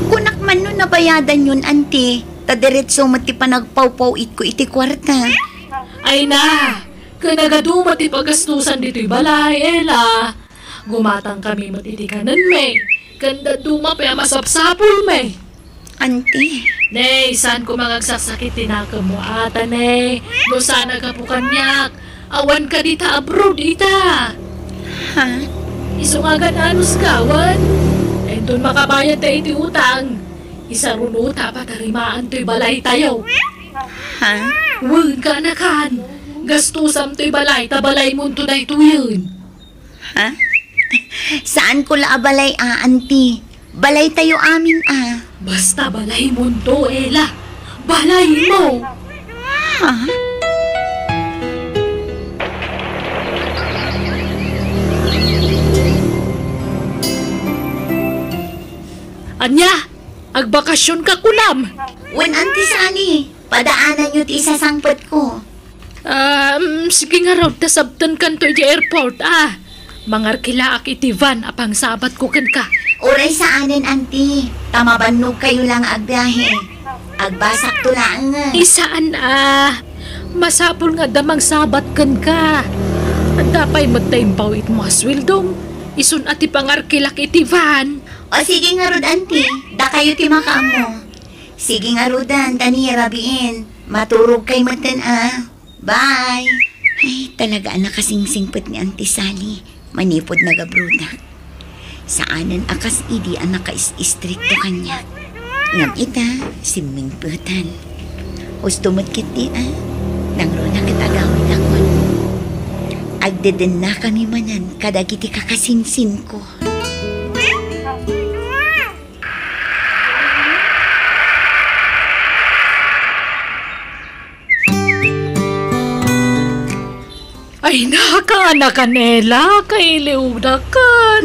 Speaker 2: Kunak man nun nabayadan yun, auntie. Tadiretso mati pa nagpaw-paw-it ko iti kwarta.
Speaker 1: Ay na, kanagadumat ipagastusan dito'y balay, Ela. Gumatang kami matitikanan, may. Kanda duma pa masapsapul, may.
Speaker 2: Auntie.
Speaker 1: Nay, saan ko magagsasakit tinaka mo ata, nay? No sana ka po kanyak. Awan ka dita abroad, ita.
Speaker 2: Ha?
Speaker 1: Iso nga gananus kawan. Eh, doon makabayad tayo iti utang. Isa runuta pa tarimaan to'y balay tayo.
Speaker 2: Ha?
Speaker 1: Huwag ka na kan. Gastusam to'y balay, tabalay mo to na ito yun.
Speaker 2: Ha? Saan ko laabalay, auntie? Balay tayo amin,
Speaker 1: Basta balay mo to, Ela. Balay mo.
Speaker 2: Ha?
Speaker 1: Anya, agbakasyon ka kulam.
Speaker 2: When auntie Sally, padaanan nyo ti isasangpot ko.
Speaker 1: Sige nga raw, tasabtan kan to di airport, Mangarkilaak iti van apang sabat ko kan ka.
Speaker 2: Uray sa anin, auntie. Tamabanog kayo lang agbiyahe. Agbasak to lang.
Speaker 1: Isaan, masapol nga damang sabat kan ka. At dapay magtaimpaw it mo aswildom. Isun ati pangarkilak iti van.
Speaker 2: O sige nga rod, auntie. Da kayo ti makaamo. Sige nga rodan, tani rabiin. Maturog kay matan, Bye. Ay, talaga nakasingsingpot ni Auntie Sally. Manipod na gabruda. Saanan akas idi ang naka-istrikto kanya. Ngam ita, siming putan. Ustumot kiti, Nangro na kitagawin akon. Agdeden na kami manan, kadagiti kakasingsin ko.
Speaker 1: Ay, nakaanak Nela, kailiw na kan.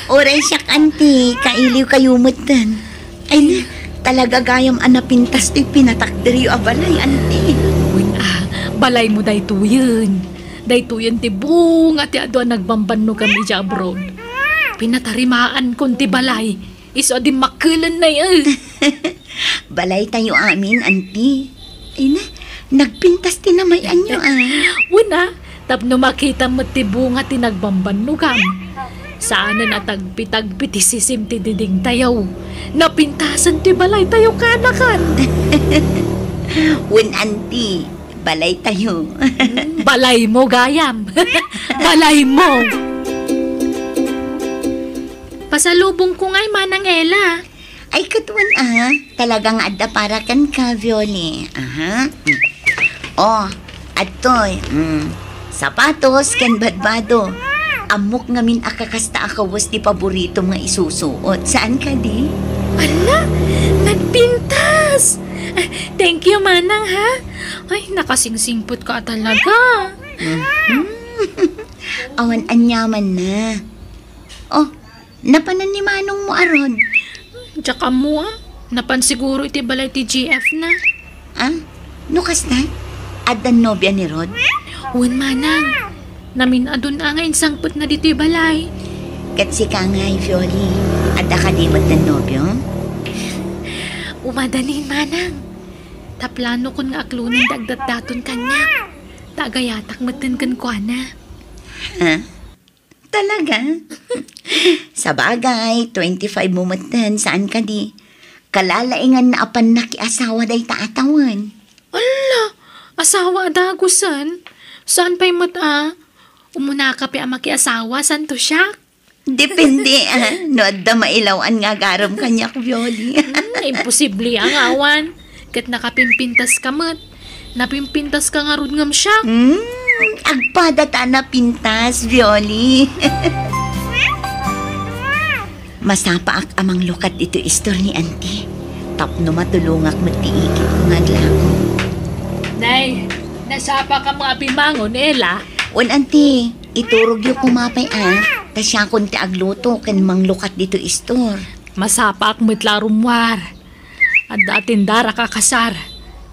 Speaker 2: Oray siya, auntie, kailiw kayo mutan. Ay na, talaga gayam anapintas to'y pinatakdiriyo abalay, auntie.
Speaker 1: Balay mo day tuyen. Day tuyen ti bung at yado nagbambanno kami dya abroad. Pinatarimaan kon ti balay. Iso di makilan na
Speaker 2: Balay tayo amin, auntie. Ay na, nagpintas tinamayan nyo,
Speaker 1: Una, tapno makita mo ti bunga ti nagbambanugam. Saanan at tagpitagpit isisim ti diding tayaw. Napintasan ti balay tayo kanakan.
Speaker 2: Win, auntie, balay tayo.
Speaker 1: Balay mo, gayam. Balay mo. Pasalubong ko nga'y manang Ela.
Speaker 2: Ay, katuan, talagang adda para kan ka, Violi. Oh, atoy, sapatos kan badbado. Amok ngamin akakasta akawas di paborito nga isusuot. Saan ka di?
Speaker 1: Ala, nagpintas! Thank you, manang, ha? Ay, nakasingsingpot ka talaga.
Speaker 2: Awan anyaman na. Oh, Napanan ni manong mo aron.
Speaker 1: Tsaka mo napansiguro iti balay ti GF na.
Speaker 2: Ah? Nukas na? Adan nobya ni Rod?
Speaker 1: Wan manang. Namin adun ngayon sangput na dito'y balay.
Speaker 2: Kat si Kangay, Fioli. Ada ka di ba't ng nobyo?
Speaker 1: Umadalin manang. Taplano kon nga aklunin dagdat-daton kanya. Tagayatak matan kan kwa na.
Speaker 2: Ha? Talaga? Sa bagay, 25 mo matan, saan ka di? Kalalaingan na apan nakiasawa day taatawan.
Speaker 1: Ala, asawa adagusan. Saan pa'y mata? Umuna ka pa makiasawa, san to siya?
Speaker 2: Depende no adda mailawan nga garam kanyak, Violi.
Speaker 1: Imposible ang awan. Kat nakapimpintas ka mat. Napimpintas ka nga ron ngam siya.
Speaker 2: Agpadata na pintas, Violi. Masapa ak amang lukat ito istor ni Auntie. Tapno matulungak magtiikit ko nga lako.
Speaker 1: Nay, nasapa ka mga pimangon, Ella.
Speaker 2: Auntie, iturog yung kumapay ta siya kunti agluto kan mang lukat dito istor.
Speaker 1: Masapa ak mitlarumwar. At datin dara ka kasar.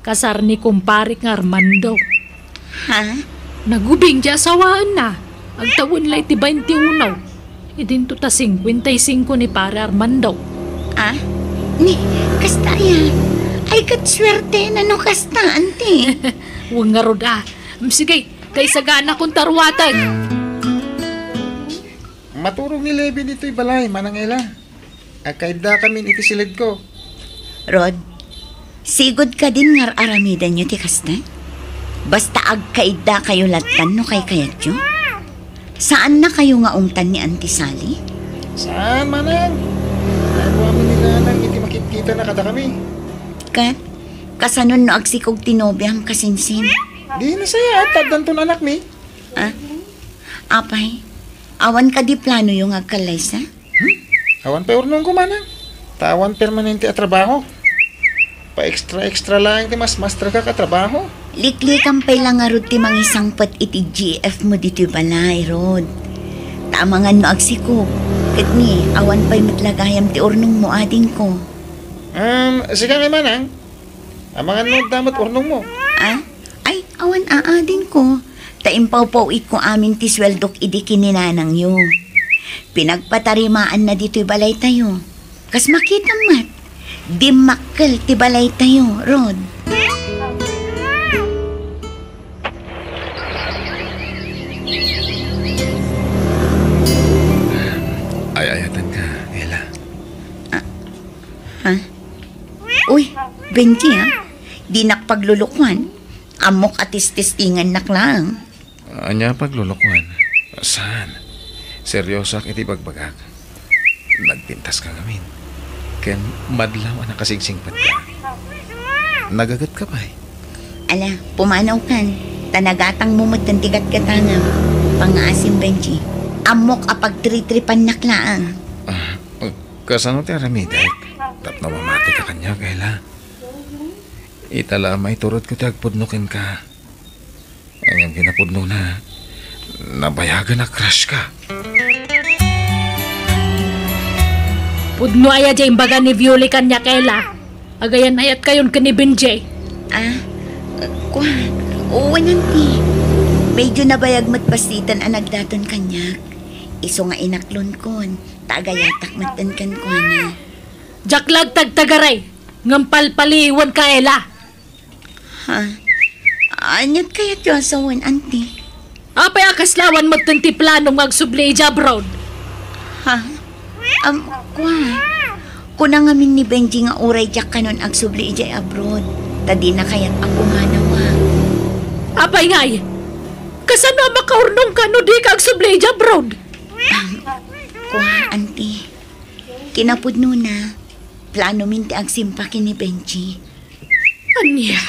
Speaker 1: Kasar ni kumparik nga Armando.
Speaker 2: Ha?
Speaker 1: Nagubing di asawaan na. Ang taon lang iti 21. Idin to ta 55 ni pare Armando.
Speaker 2: Ah? Ni, kasta ya. Ay katswerte na no kasta, Auntie.
Speaker 1: Huwag nga rod Sige, kay sagana kong tarwatag.
Speaker 3: Maturog ni Levi dito'y balay, manang Ela. Akaida kami iti silid ko.
Speaker 2: Rod, sigod ka din ngar aramidan nyo ti kasta? Basta agkaida kayo latan no kay kayat nyo? Saan na kayo nga ungtan ni Auntie Sally?
Speaker 3: Saan, manang? Ano amin nila nang iti makikita na kada kami?
Speaker 2: Kat, kasanon no agsikog tinobyam kasinsin.
Speaker 3: Di na saya, tagdan to anak mi.
Speaker 2: Ah? Apay, awan ka di plano yung agkalaysa?
Speaker 3: Awan pa urnong ko, manang. Tawan permanente at trabaho. Pa-extra lang ti mas master ka katrabaho.
Speaker 2: Liklikam pay lang nga rod ti mangisang pat iti GF mo dito balay, Rod. Tamangan no agsikog. Kat ni, awan pa'y matlagayam ti urnong mo ading ko.
Speaker 3: Sige nga, manang. Amangan mo damat urnong mo.
Speaker 2: Ah? Ay, awan aadin ko. Taimpaw-pawit ko amin ti sweldok idi kininanang yo. Pinagpatarimaan na dito'y balay tayo. Kas makita mat, di makkel ti balay tayo, Rod.
Speaker 4: Ay-ayatan ka, Ella.
Speaker 2: Ha? Uy, Benji di nakpaglulukwan. Amok at ististingan nak lang.
Speaker 4: Anya paglulukwan. Saan? Seryosak iti bagbagak. Nagpintas ka ngamin. Ken madlaw na kasingsingpat ka. Nagagat ka pa
Speaker 2: Ala, pumanaw kan. Tanagatang mumutang tigat katangam. Pangaasim, Benji. Amok apag tritripan naklaan.
Speaker 4: Kasano ti aramidak? Tapno mamati ka kanya, Kayla. Itala may turot ko tagpudnukin ka. Ang ginapudno na nabayagan na crush ka.
Speaker 1: Pudno aya dyan baga ni Violi kanya Kayla. Agayan ayat kayon ka ni Benjay.
Speaker 2: Kwa, Auntie. Medyo nabayag matpasitan ang nagdaton kanyak. Iso nga inaklon kon. Tagayatak matankan ko na.
Speaker 1: Jaklag tagtagaray. Ngampalpaliwan ka, Ella.
Speaker 2: Ha? Anyat kaya't yung asawan, Auntie?
Speaker 1: Apay akaslawan mo tanti plano magsubli abroad.
Speaker 2: Ha? Kwa. Kuna nga min ni Benji nga uray jak kanon agsubli ijay abroad. Tadi na kaya't ako nga nawa.
Speaker 1: Apay ngay. Kasano makaurnong ka no di ka agsubli abroad?
Speaker 2: Kwa, Auntie. Kinapudno na. Plano min ti agsimpakin ni Benji.
Speaker 1: Anya?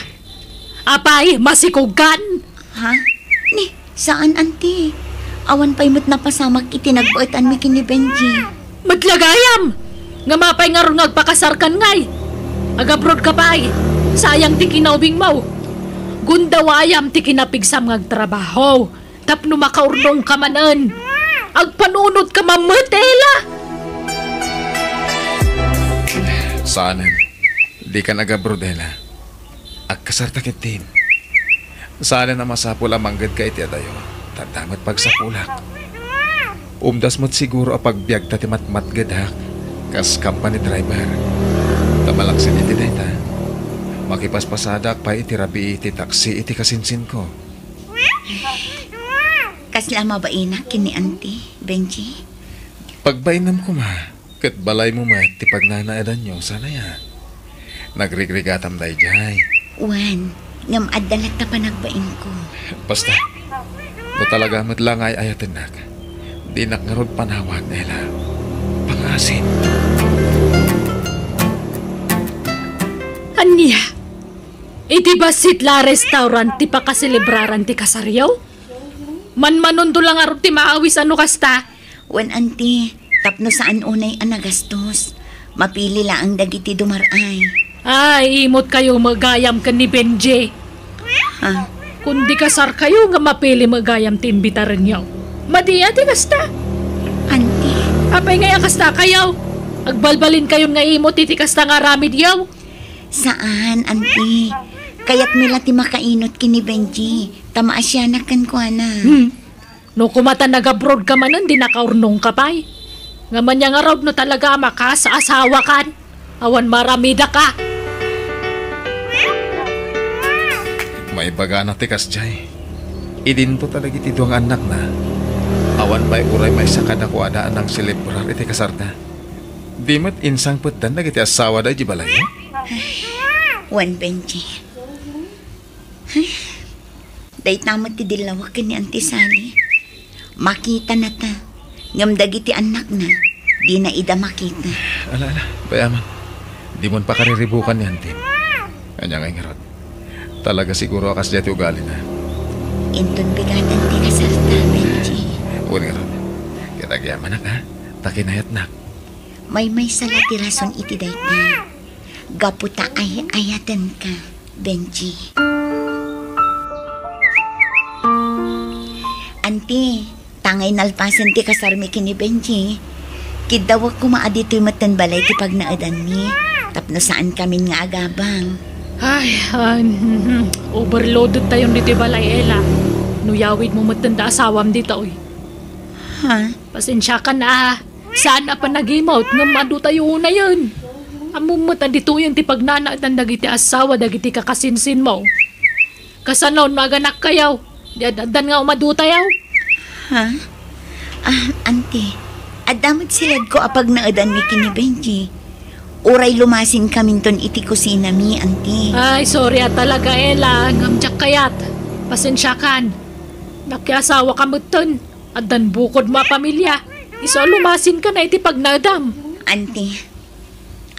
Speaker 1: Apay, masikugan.
Speaker 2: Ha? Ni, saan, Auntie? Awan pa'y mo't napasamak itinagbuetan mi kini Benji.
Speaker 1: Maglagayam! Nga mapay nga ron agpakasarkan ngay. Agabrod ka pa'y. Sayang ti kinaubing mo. Gundawayam ti kinapigsam ngagtrabaho. Tapno makaurnong ka manan. Agpanunod ka mamatela.
Speaker 4: Saanan, di ka nagabrodela. Ag kasartakit din. Saanan na masapula manggad ka iti adayo. Tandamat pagsapulak. Umdas mo't siguro a pagbiag tati matmatgad hak. Kas company driver. Tamalaksin iti dayta. Makipaspasadak pa iti rabi iti taksi iti kasinsin ko.
Speaker 2: Kasla mabainak kini Auntie, Benji.
Speaker 4: Pagbainam ko ma, kat balay mo ma, ti pagnanaadan nyo, sana ya. Nagrigrigatam day jay.
Speaker 2: Wan, ngam adalat ta pa nagbain ko.
Speaker 4: Basta, no talaga mo't lang ay ayatin nak. Di nakngarod panawag nila. Pangasin.
Speaker 1: Anya, iti basit la restaurant ti pakaselebraran ti kasaryaw? Manmanundo lang arot ti maawis ano kasta?
Speaker 2: Wan, Auntie, tapno saan unay anagastos. Mapili la ang dagiti dumaray.
Speaker 1: Ay, imot kayo magayam ka ni Benji.
Speaker 2: Ha?
Speaker 1: Kundi kasar kayo nga mapili magayam ti imbitaran niyo. Madiya ti kasta.
Speaker 2: Auntie,
Speaker 1: Apay nga kasta kayo. Agbalbalin kayo nga imot iti kasta nga ramid yaw.
Speaker 2: saan, Auntie? Kaya't nila ti makainot kini Benji. Tamaasyanak ko na.
Speaker 1: No kumata nag-abroad ka manan, di nakaurnong ka pa'y. Nga man yang araw no talaga makas asawa kan. Awan maramida ka.
Speaker 4: May baga na tikas jay. Idin to talaga iti duang anak na. Awan ba'y uray may sakad ako adaan ng selebrar iti kasarta. Di mat insang putan na iti asawa da jibalay.
Speaker 2: Wan, Benji. Day tamot ti dilawak ni Auntie Sally. Makita na ta. Ngam dagiti anak na. Di na ida makita.
Speaker 4: Ala, bayaman. Di mon pa kariribukan ni Antin. Kanya nga ingarot. Talaga siguro akas dati ugali na.
Speaker 2: Inton bigatan ti kasarta, Benji.
Speaker 4: Uwan ingarot. Kitagyaman na ka. Takinayat na.
Speaker 2: May sala ti rason iti dayta. Gaputa ay ayatan ka, Benji. Auntie, tangay nalpasan ti kasarmi kini Benji. Kidawag ko maadito'y matan balay ti pagnaadan mi. Tapno saan kami nga agabang.
Speaker 1: Ay, overloaded tayo dito balay, Ella. Nuyawid mo matanda asawam dito, oy.
Speaker 2: Ha?
Speaker 1: Pasensya ka na. Saan na pa nag-emout nga madu tayo na yun? Amumatan dito yung ti pagnanaadan dagiti asawa dagiti kakasinsin mo. Kasanon maganak kayaw. Diadan nga umadu tayo.
Speaker 2: Ha? Auntie, adamot silad ko apag naadan mi kini Benji. Uray lumasin kaminton iti kusina mi, Auntie.
Speaker 1: Ay, sorry talaga, Ella. Ngamjak kayat. Pasensya kan. Nakiasawa ka muton. Adan bukod mo pamilya. Iso lumasin ka na iti pagnadam.
Speaker 2: Auntie,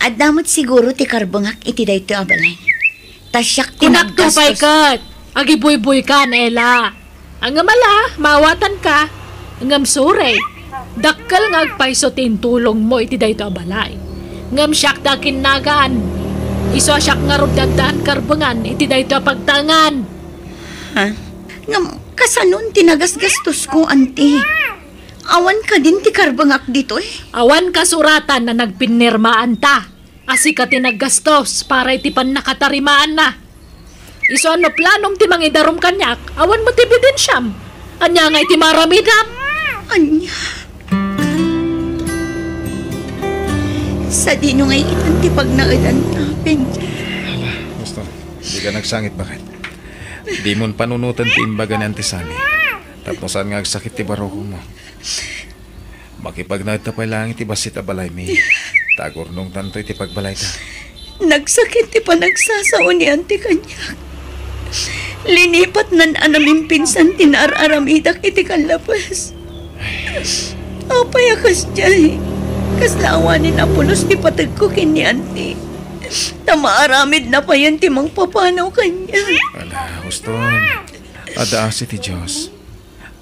Speaker 2: adamot siguro ti karbangak iti dayto abalay. Tasyak ti
Speaker 1: Kunaktupay kat. Agibuy-buy ka, Ella. Ang mala, mawatan ka. Ngam sure. Dakkel nga agpaiso tulong mo iti dayto abalay. Ngam siyak da kinagaan. Iso siyak nga rudadaan karbangan iti dayto pagtangan.
Speaker 2: Ha? Ngam, kasanon tinagasgastos ko, Auntie. Awan ka din ti karbangak dito eh.
Speaker 1: Awan kasuratan na nagpinirmaan ta. Asi ka tinaggastos para iti pan nakatarimaan na. Iso ano planong ti mangidarom kanyak, awan mo ti bidensyam. Anya nga iti maramidam.
Speaker 2: Anya. Sa dino ngay itan ti pagnaadan na, Benji.
Speaker 4: Ala, gusto. Di ka nagsangit bakit? Di mon panunutan ti imbaga ni Auntie Sally. Tapos saan nga agsakit ti baroko mo. Makipag pa lang iti basit a balay mi. Tagor nung tanto iti pagbalay ta.
Speaker 2: Nagsakit ti panagsasao ni Auntie kanyak. Linipat nan anamin pinsan tinar-aramidak iti kalabas. Apay akas jay. Kaslawanin apulos ti patag ko kini Auntie. Tamaaramid na pa yan ti mang papanaw kanya.
Speaker 4: Ala, Uston. Adaasi ti Diyos.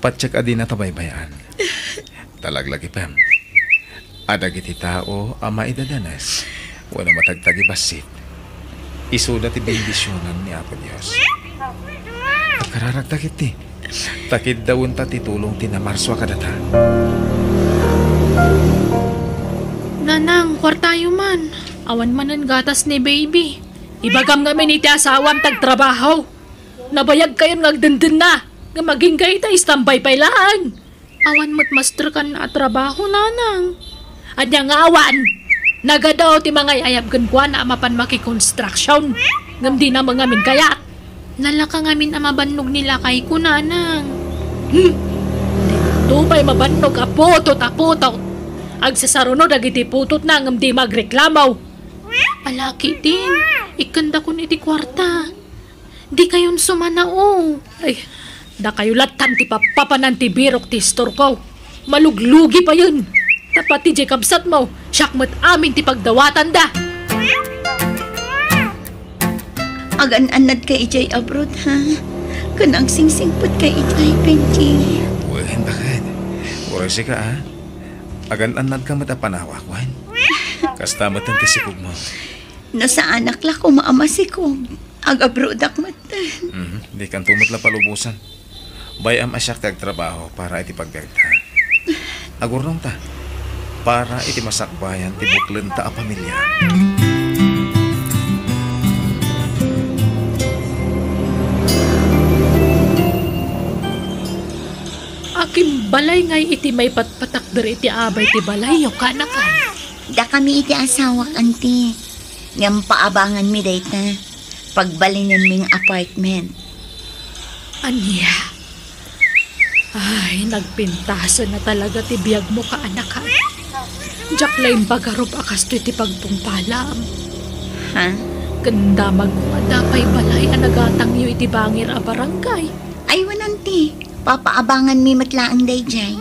Speaker 4: Patsyak adi na tabaybayan. Talaglagi pam. Adag iti tao ama idadanas. Wala matagtagi basit. Isuda ti bendisyonan ni Apo Diyos. Kararagtag iti. Takid dawon ta titulong tinamarswa kadata.
Speaker 1: Nanang, kwartayo man. Awan man ang gatas ni baby. Ibagam nga min iti asawam tagtrabaho. Nabayag kayo ngagdendin na. Nga maging kayo ta istambay pailaan. Awan mo't master ka na trabaho nanang. At yang awan. Nagadaw ti mga ayab gankwan na amapan maki-construction. Ngam di na mga min kayat. Nalaka ngamin amabannog nila kay kunanang. Dito pa'y mabannog aputot. Agsasarunod agiti putot na ngam di magreklamaw. Alaki din. Ikanda ko ni di kwarta. Di kayon sumanao. Ay, da kayo latan ti papapanan ti birok ti store ko. Maluglugi pa yun. Tapat ti Jacobsat mo. Syakmat amin ti pagdawatan da.
Speaker 2: Agan-anad ka ijay abroad, ha? Kanang singsingpot ka ijay, Benji.
Speaker 3: Wen, bakit? Urasi ka, ha? Agan-anad ka matapanawak, Wen. Kastamat ang tisikog mo.
Speaker 2: No sa anak la ko maamasikog. Ag-abroad akmata.
Speaker 3: Di kan tumot la palubusan. Bayam asyak tag trabaho para iti paggarita. Agurnong ta. Para iti masakbayan ti buklen ta a pamilya.
Speaker 1: Akim balay ngay iti may patpatak diri iti abay ti balay yo kanakan.
Speaker 2: Da kami iti asawak, anti. Ngam paabangan mi dayta. Pagbalinin ming apartment.
Speaker 1: Anya? Ay, nagpintasan na talaga ti biyag mo ka anakan. Diyak laing bagarob akas to iti pagtungpalam.
Speaker 2: Ha?
Speaker 1: Ganda magmadapay balay anagatang yu iti bangir a barangay.
Speaker 2: Ay, wananti. Papaabangan mi matlaang dayjay.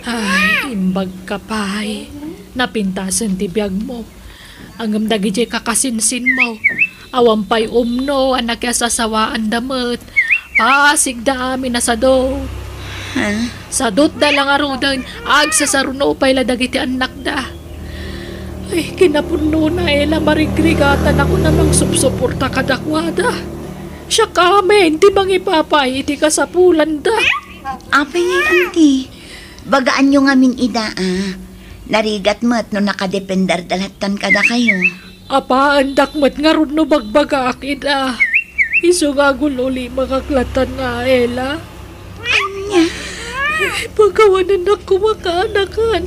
Speaker 1: Ay, imbag ka pay. Napintasan ti biyag mo. Ang dagi jay kakasinsin mo. Awampay umno, anak ya sasawaan damat. Pasig da amin na sadot.
Speaker 2: Ha?
Speaker 1: Sadot da lang arudan. Ag sasaruno pay ladagi ti anak da. Ay, kinapuno na ela marigrigatan ako namang supsuporta kadakwada. Siya kami, hindi bang ipapay iti kasapulan da.
Speaker 2: Apay ngay, anti. Bagaan nyo ngamin ida, Narigat mo't no nakadependar dalatan kada kayo.
Speaker 1: Apa, andak mo't nga ron no bagbaga akida. Iso nga gululi makaklatan nga ela.
Speaker 2: Anya?
Speaker 1: Pagkawanan ako makaanakan.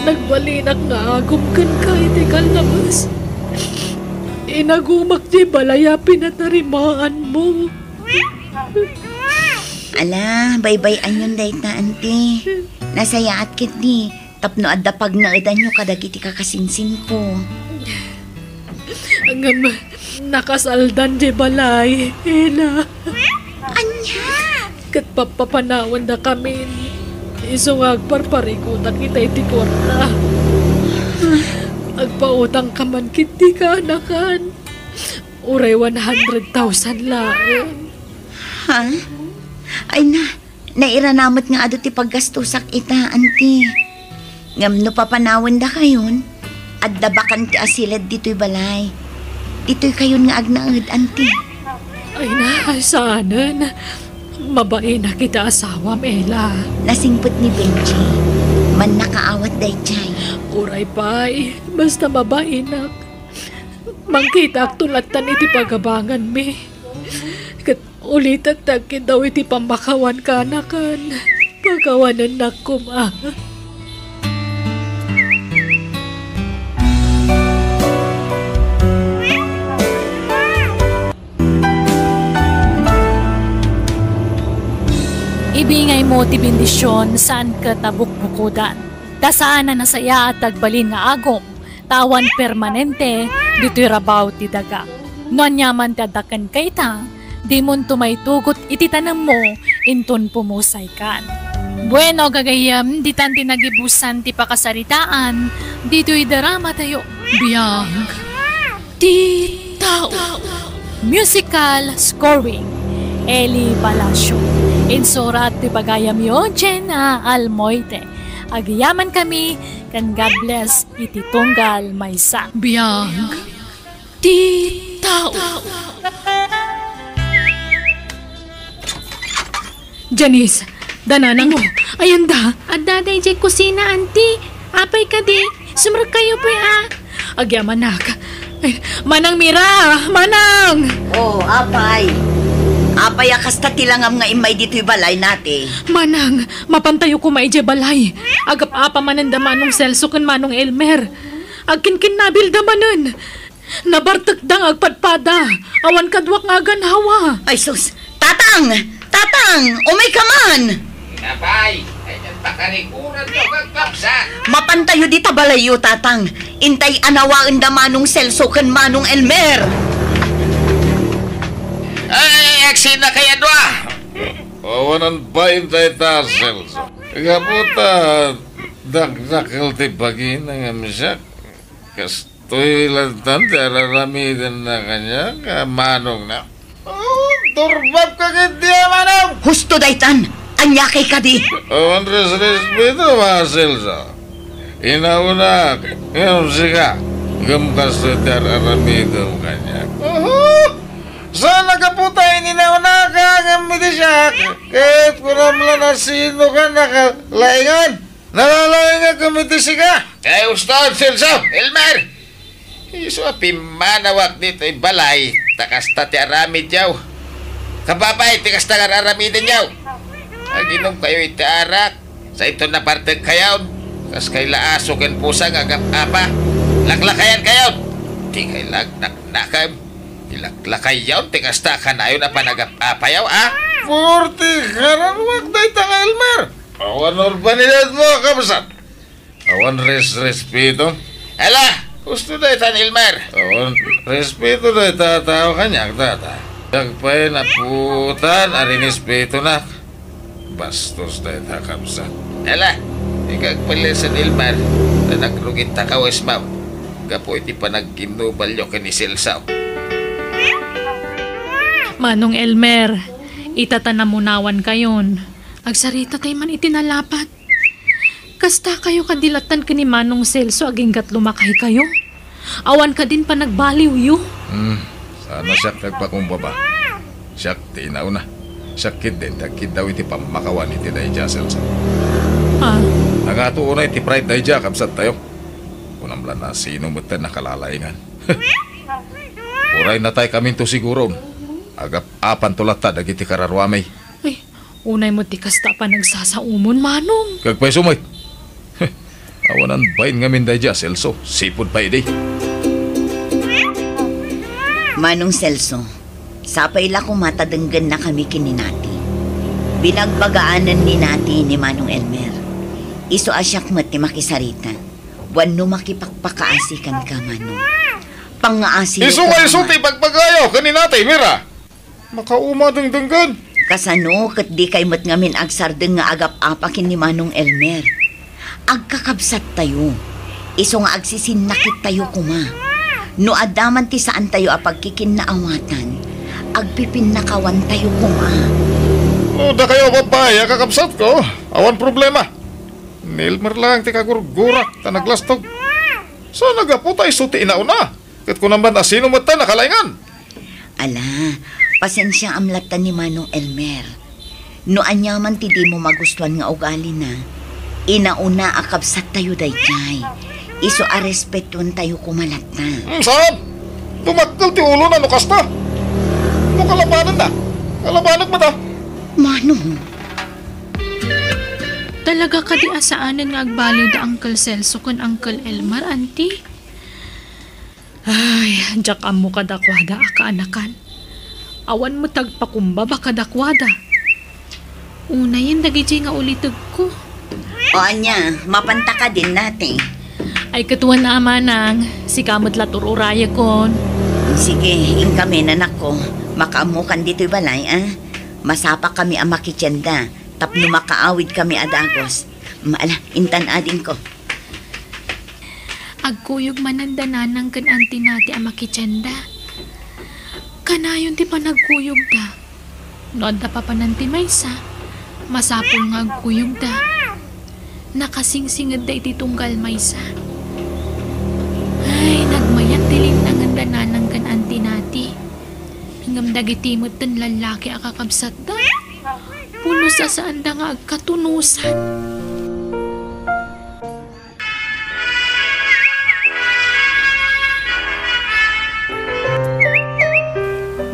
Speaker 1: Nagbalinak nga agumkan ka iti kalabas. Inagumak di balaya pinatarimaan mo.
Speaker 2: Ala, baybay-an yun dayta, anti. Nasayaat kit di. Tapno adda pag naadan nyo kadagiti kakasinsin ko.
Speaker 1: Hanggang nakasaldan di balay, ela.
Speaker 2: Anya?
Speaker 1: Kat papapanawan na kami. Iso nga agparparikutan kita iti kwarta. Agpautang ka man kiti ka anakan. Uray 100,000 lang.
Speaker 2: Ha? Ay nairanamot nga ado ti paggastusak ita, anti. Ngam no papanawan da kayon, adda bakan ti asilad dito'y balay. Dito'y kayon nga agnaad, anti.
Speaker 1: Ay sana na. Mabae na kita asawam, ela.
Speaker 2: Nasingpot ni Benji. Man nakaawat day chay.
Speaker 1: Uray pay, basta mabae na. Mangkita ak tulatan iti pagabangan mi. Kat ulitat tagkin daw iti pambakawan ka anakan. Pagawanan na kuma. Ibingay mo ti bendisyon saan ka tabuk-bukudan. Dasaan na nasaya at tagbalin nga agom. Tawan permanente, dito'y rabaw ti daga. Ngon yaman ti adakan kay ta, di mon tumaytugot iti tanam mo, inton pumusay kan. Bueno gagayam, di tan tinagibusan ti pakasaritaan, dito'y darama tayo. Biyang ti tao. Musical scoring, Eli Palacio. Insurat ti pagayam yo, Jenna Almoite. Agiyaman kami, kan God bless, iti tunggal maysa. Biyang ti tao. Janice, dananang mo. Ayan da.
Speaker 5: Adda day jay kusina, auntie. Apay ka di. Sumrag kayo pa
Speaker 1: Agya manak. Ay, Manang Mira! Manang!
Speaker 6: Oh, apay. Apay akasta tilangam nga imay dito'y balay nate.
Speaker 1: Manang, mapantayo ko maije balay. Agap apa mananda manong Celso kan manong Elmer. Agkin nabilda manan. Nabartak dang agpadpada. Awan kadwak nga ganhawa.
Speaker 6: Ay sus, tatang! Tatang! Umay ka man!
Speaker 4: Napay, ay nagpakarikuran nyo kang kapsa.
Speaker 6: Mapantayo di tabalayo, tatang. Intay anawaan da manong Celso kan manong Elmer.
Speaker 4: Ay, aksin na kaya doa.
Speaker 7: Awanan ba intay tasel? Kaputa, dakdakil ti bagin ng amsak. Kastoy lantan, dararamidan na kanya, kamanong na. Oh, turbab ka kiti, manong!
Speaker 6: Husto daytan, anyakay ka di.
Speaker 7: Awan respeto, Marcelso. Inauna, ngayon siya, gamkastoy dararamidan kanya. Sana kaputa, ininauna ka ngamiti siya. Kahit kuram lang na sino ka nakalaingan. Nakalaingan kumiti siya.
Speaker 4: Kaya ustad, Celso, Elmer. Iso pimanawak dito ay balay. Takasta ti aramid yaw. Kababay, tikasta nga aramidin yaw. Aginom kayo iti arak. Sa ito na parte kayaw. Kas kay laaso ken pusang agap apa. Laklakayan kayaw. Di kay lagnaknakam. Ilaklakay yaw, tikasta ka na yun na panagap-apa yaw, ah?
Speaker 7: Purti, karanwag day tang Elmer. Awan urbanidad mo, kapsat. Awan respeto.
Speaker 4: Ala, gusto day tan Elmer.
Speaker 7: Awan respeto day tataw kanyang tata. Dagpay na putan, arin respeto na. Bastos day ta, kapsat.
Speaker 4: Ala, ikagpalisan Elmer na nagrugit takawes maw. Gapo iti panagkinubalyo ka ni Celso.
Speaker 1: Manong Elmer, itatanamunawan kayon. Agsarita tayo man itinalapat. Kasta kayo kadilatan ka ni Manong Celso aginggat lumakay kayo. Awan ka din pa nagbaliw yu.
Speaker 7: Sana siya nagpakumbaba. Siya tinauna. Sakit din, takit daw iti pamakawan iti dahi jasel sa. Nangatuo na iti pride dahi ja, kapsat tayo. Kunamlan na sino mo't nakalalaingan. Uray na tayo kami to siguro. Agap apan tulata dagiti kararwamay.
Speaker 1: Ay, unay mo ti kasta pa nagsasaumon, Manong.
Speaker 7: Kagpay sumoy. Awanan bain ngamin dahi ja, Celso. Sipod pa iday.
Speaker 6: Manong Celso, sapay la kumatadenggan na kami kininati. Binagbagaanan ni nati ni Manong Elmer. Iso asyak mat ni makisarita. Buwan no makipagpakaasikan ka, Manong. Pangaasi
Speaker 7: Iso kayo suti pagpagayo, kaninatay, Mira. Makauma dengdenggan.
Speaker 6: Kasano kat di kay mat ngamin agsardeng nga agap-apakin ni Manong Elmer. Agkakabsat tayo. Iso nga agsisinakit tayo kuma. No adaman ti saan tayo apagkikin na awatan. Agpipin nakawan tayo kuma.
Speaker 7: O, da kayo babaya, kakabsat ko. Awan problema. Nilmer lang ti kagurgurak, tanaglastog. So nagaputa isuti inauna. Kat ko naman asino mo ta nakalaingan.
Speaker 6: Ala, pasensya amlatan ni Manong Elmer. No anyaman ti di mo magustuhan nga ugali na. Inauna akabsat tayo dayjay. Iso a respetuan tayo kumalat na.
Speaker 7: Saan? Tumakal ti ulo na nukasta. No kalabanan na. Kalabanan ba ta?
Speaker 6: Manong,
Speaker 1: Talaga ka di asaanan nga agbaliw da Uncle Celso kun Uncle Elmer, auntie? Ay, jak amo kadakwada akaanakan. Awan mo tagpakumba baka dakwada. Una yun dagiti nga ulitog ko.
Speaker 6: o anya, mapanta ka din natin.
Speaker 1: Ay katuwan na amanang, si kamot latururaya kon.
Speaker 6: Sige, ing kami nanak ko. Makaamukan dito'y balay, ah? Masapa kami ang makityenda. Tapno makaawid kami adagos. Maala, intan ading ko.
Speaker 1: Agkuyog manandananang kan auntie nati ang makitsenda. Kanayon ti pa nagkuyog da. Nood da pa pananti maysa. Masapol nga agkuyog da. Nakasingsingad da iti tunggal maysa. Ay, nagmayat tiling nangandananang kan auntie nati. Hingam dagitimot tan lalaki akakabsat da. Puno sa saan da nga agkatunusan.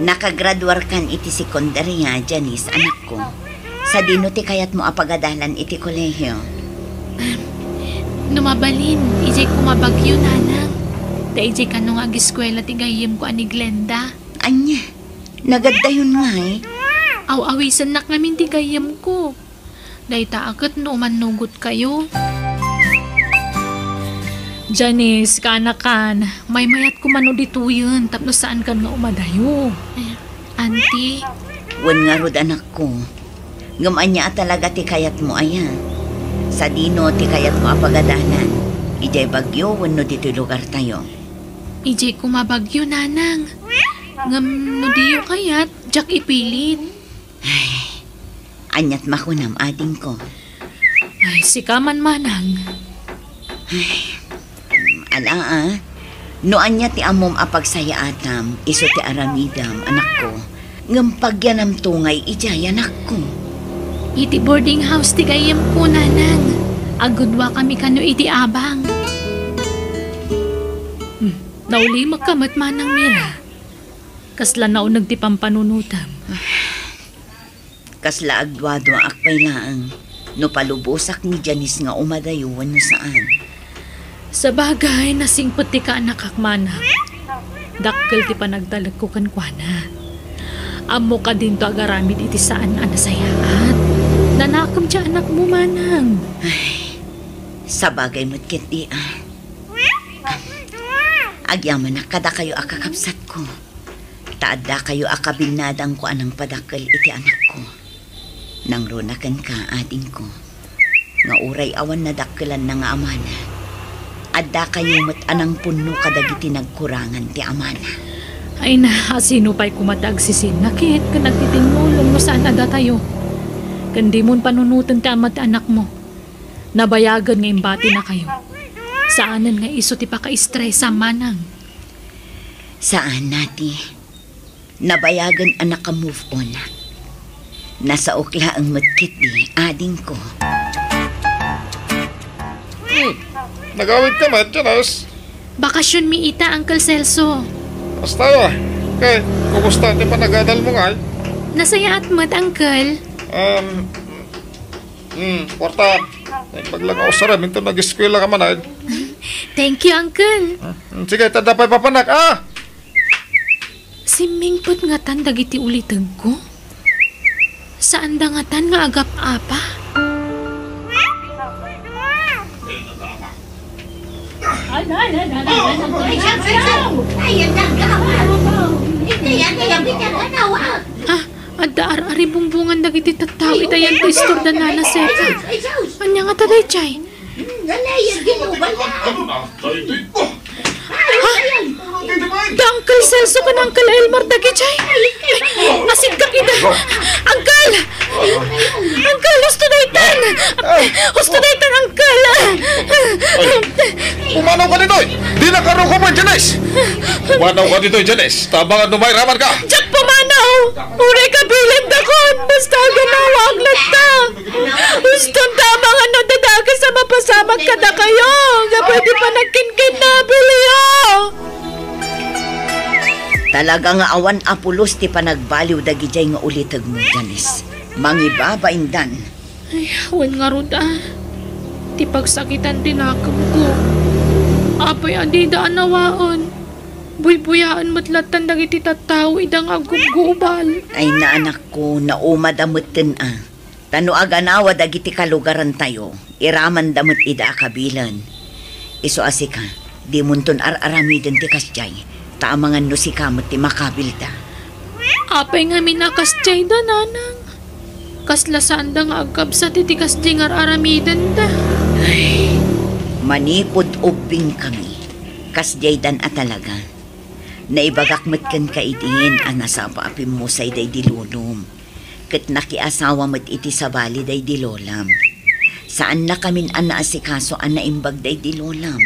Speaker 2: Nakagraduar kan iti sekundarya, Janice, anak ko. Sa dino ti kayat mo apagadalan iti kolehiyo.
Speaker 1: Numabalin, ijay kumabagyo, nanang. Da ijay kanong ag-eskwela ti gayem ko ani Glenda.
Speaker 2: Anya, nagadayon nga eh.
Speaker 1: Aw-awisan nak namin ti gayem ko. Day taakot no manugot kayo. Janice, kanakan, may mayat ko mano dito yun, tapos saan kan nga umadayo. Auntie,
Speaker 2: Wan nga rod anak ko. Ngamanya talaga ti kayat mo aya. Sa dino ti kayat mo apagadalan. Ijay bagyo wano dito lugar tayo.
Speaker 1: ijay kumabagyo, nanang. Ngam no diyo kayat, jak ipilit.
Speaker 2: Anyat makunam ading ko.
Speaker 1: Ay, si kaman manang.
Speaker 2: Ala no anya ti amom apagsaya atam, iso ti aramidam, anak ko. Ngam pagyanam tungay ijay anak ko.
Speaker 1: Iti boarding house ti gayem ko, nanang. Agudwa kami kano iti abang. Nauli magkamat manang mira. Kasla naunag ti pampanunutam.
Speaker 2: Kasla agdwado akpay laang. No palubosak ni Janice nga umadayuan no saan.
Speaker 1: Sa bagay, nasingpot ti ka anak akmana. Dakkel ti panagdalag ko kankwana. Amo ka din to agaramid iti saan anasayaat. Nanakam ti anak mo, manang.
Speaker 2: Sa bagay mo't kiti Agyaman na kada kayo akakapsat ko. Taada kayo akabinadang ko anang padakkel iti anak ko. Nang runakan ka ading ko. Nga uray awan na dakkelan na nga amana. Adda kayo mo't anang puno kadagiti nagkurangan ti amana.
Speaker 1: Ay na, sino pa'y kumatag si sinakit ka nagtitingulong no saan ada tayo. Kandi mo'n panunutan ti amat anak mo. Nabayagan nga imbati na kayo. Saanan nga iso ti paka-stressa, manang?
Speaker 2: Saan nati? Nabayagan anak ka move on. Nasa ukla ang matkit di ading ko.
Speaker 7: Nagawid ka man, Janice.
Speaker 1: Bakasyon mi ita, Uncle Celso.
Speaker 7: Basta yun. Okay, kumusta? Di pa nagadal mo nga eh.
Speaker 1: Nasayaat mo't, Uncle.
Speaker 7: Kwarta. Paglang ako sa ramin to, nag-eskwela ka man eh.
Speaker 1: Thank you, Uncle.
Speaker 7: Sige, tada pa'y papanak,
Speaker 1: Si Mingpot nga tan dagiti ulitag ko? Saan da nga tan nga agap apa? Adda ar-ari bumbungan dagiti tattaw itayan to istor da nana seka. Anya nga taday chay? Da Uncle Celso ka na Uncle Elmar dagi chay? Nasid ka kita. Uncle! Uncle, gusto na itan! Gusto na itan, Uncle!
Speaker 7: Umanaw ka dito eh! Di na karoon ko man, Janice! Umanaw ka dito, Janice! Tabangan numay raman ka!
Speaker 1: Diyak pumanaw! Uray ka bilang dakon! Basta ganawa ang lata! Gustong tama nga no dadaga sa mapasamag ka na kayo! Nga pwede pa nagkinkin na biliyo!
Speaker 2: Talaga nga awan apulos ti panagbaliw dagijay nga ulitag mo, Janice. Mangibabaindan.
Speaker 1: Ay, awan nga ron Ti pagsakitan tinakam ko. Apay adi daan nawaon. Buy-buyaan matlatan dagiti tattao idang agugubal.
Speaker 2: Ay na anak ko, naumad amutin Tano aganawa dagiti kalugaran tayo. Iraman damot ida akabilan. Iso asika, di munton ar-aramidin ti kasjay. Taamangan no si kamot ti makabilda.
Speaker 1: Apay nga minakas chay da, nanang. Kaslasaan da nga agkab sa titikas di nga aramidan da.
Speaker 2: Ay, manipod ubing kami. Kasjay dan talaga. Naibagak matkan kaitingin ang nasapa apim mo say day dilulom. Kat nakiasawa mat iti sabali day dilolam. Saan na kamin anaasikaso ang naimbag day dilolam.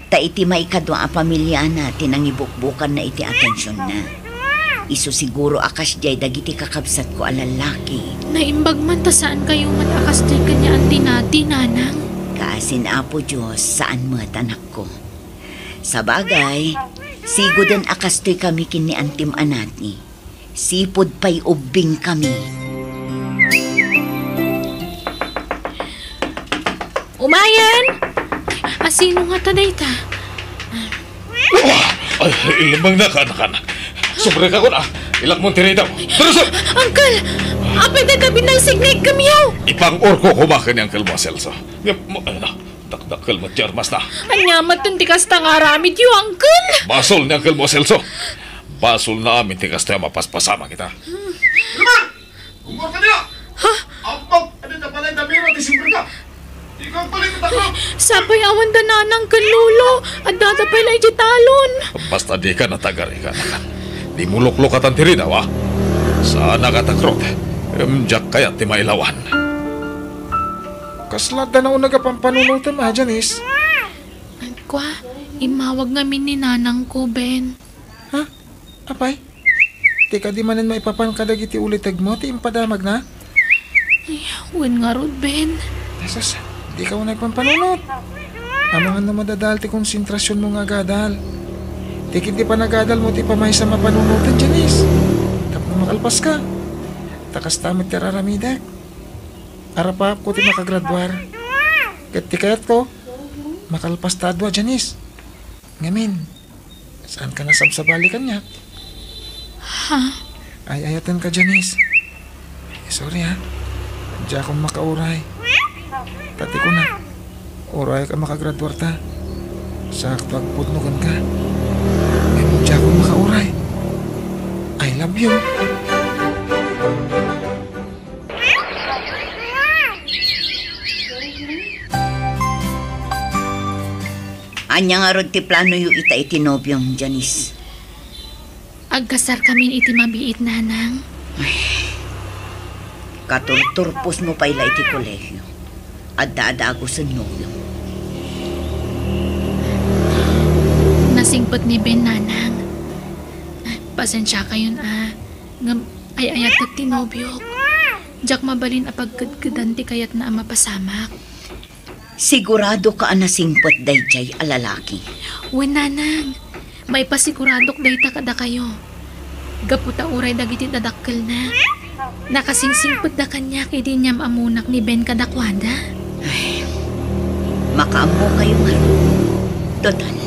Speaker 2: Ta iti maikadwa a pamilya natin ang ibukbukan na iti atensyon na. Iso siguro akas jay dagiti kakabsat ko alalaki.
Speaker 1: Naimbag man ta saan kayo matakas di kanya antinati, nanang?
Speaker 2: Kaasin apo Diyos saan mo anak ko. Sa bagay, sigo din akas to'y kami kini antim anat ni.
Speaker 6: Sipod pa'y ubing kami.
Speaker 1: Umayan! Asino nga taday ta?
Speaker 7: Ay, ilamang na ka. Sobre ka ko na. Ilak mong tirida mo. Terus!
Speaker 1: Uncle! Apay na gabi ng signate kamiyaw!
Speaker 7: Ipang orko ko ba kanyang kalmo, Celso? Dakdakal mo, Jarmas na.
Speaker 1: Anyamat ng tikas na nga ramit yu, Uncle!
Speaker 7: Basol niyang kalmo, Celso. Basol na amin tikas tayo mapaspasama kita.
Speaker 4: Lamang! Kumor ka niya! Ha? Ampag! Ano na pala yung damiro? Disimbre ka! Ikaw pala yung taklo!
Speaker 1: Sabay awan da nanang kalulo at datapay na ijitalon.
Speaker 7: Basta di ka natagari ka nakan. Di mulok-lok at ang tirida, wa? Sana ka takrot. Jack kaya ti mailawan.
Speaker 3: Kaslat na nauna ka pampanunutan ma, Janice.
Speaker 1: Kwa, imawag ngamin ni nanang ko, Ben.
Speaker 3: Ha? Apay? Di ka di manan maipapan kadagiti ulitag mo, ti impadamag na?
Speaker 1: Wen nga rod, Ben.
Speaker 3: Sus, di ka unay pampanunot. Amangan na madadal ti konsentrasyon mo nga gadal. Tikit di pa nagadal mo ti pamay sa mapanunutan, Janice. Tapos makalpas ka. Takas tamit ti raramidak. Arapap ko ti makagraduar. Kat ti kayat ko, makalpas tadwa, Janice. Ngamin, saan ka nasabsabali kanya?
Speaker 1: Ha?
Speaker 3: Ay, ayatan ka, Janice. Sorry ha. Diyan akong makauray. Tati ko na. Uray ka makagraduar ta. Sakto agputnukan ka. Ngayon diyan akong makauray. I love you.
Speaker 6: Anya nga rod ti plano yu ita itinobyong, Janice.
Speaker 1: Agkasar kami iti mabiit, nanang.
Speaker 6: Katurturpos mo pa'y iti kolehyo. At daadago sa nobyong.
Speaker 1: Nasingpot ni Ben, nanang. Pasensya kayon, ngam ay ayat at tinobyok. Jack mabalin apagkadkadan ti kayat na mapasamak.
Speaker 6: Sigurado ka nasingpot dayjay alalaki.
Speaker 1: Wen, nanang. May pasiguradok dayta kada kayo. Gaputa uray dagiti dadakkel na. Nakasingsingpot da kanya kay di niyam amunak ni Ben kadakwada.
Speaker 6: Ay, makaammo kayo nga. Total,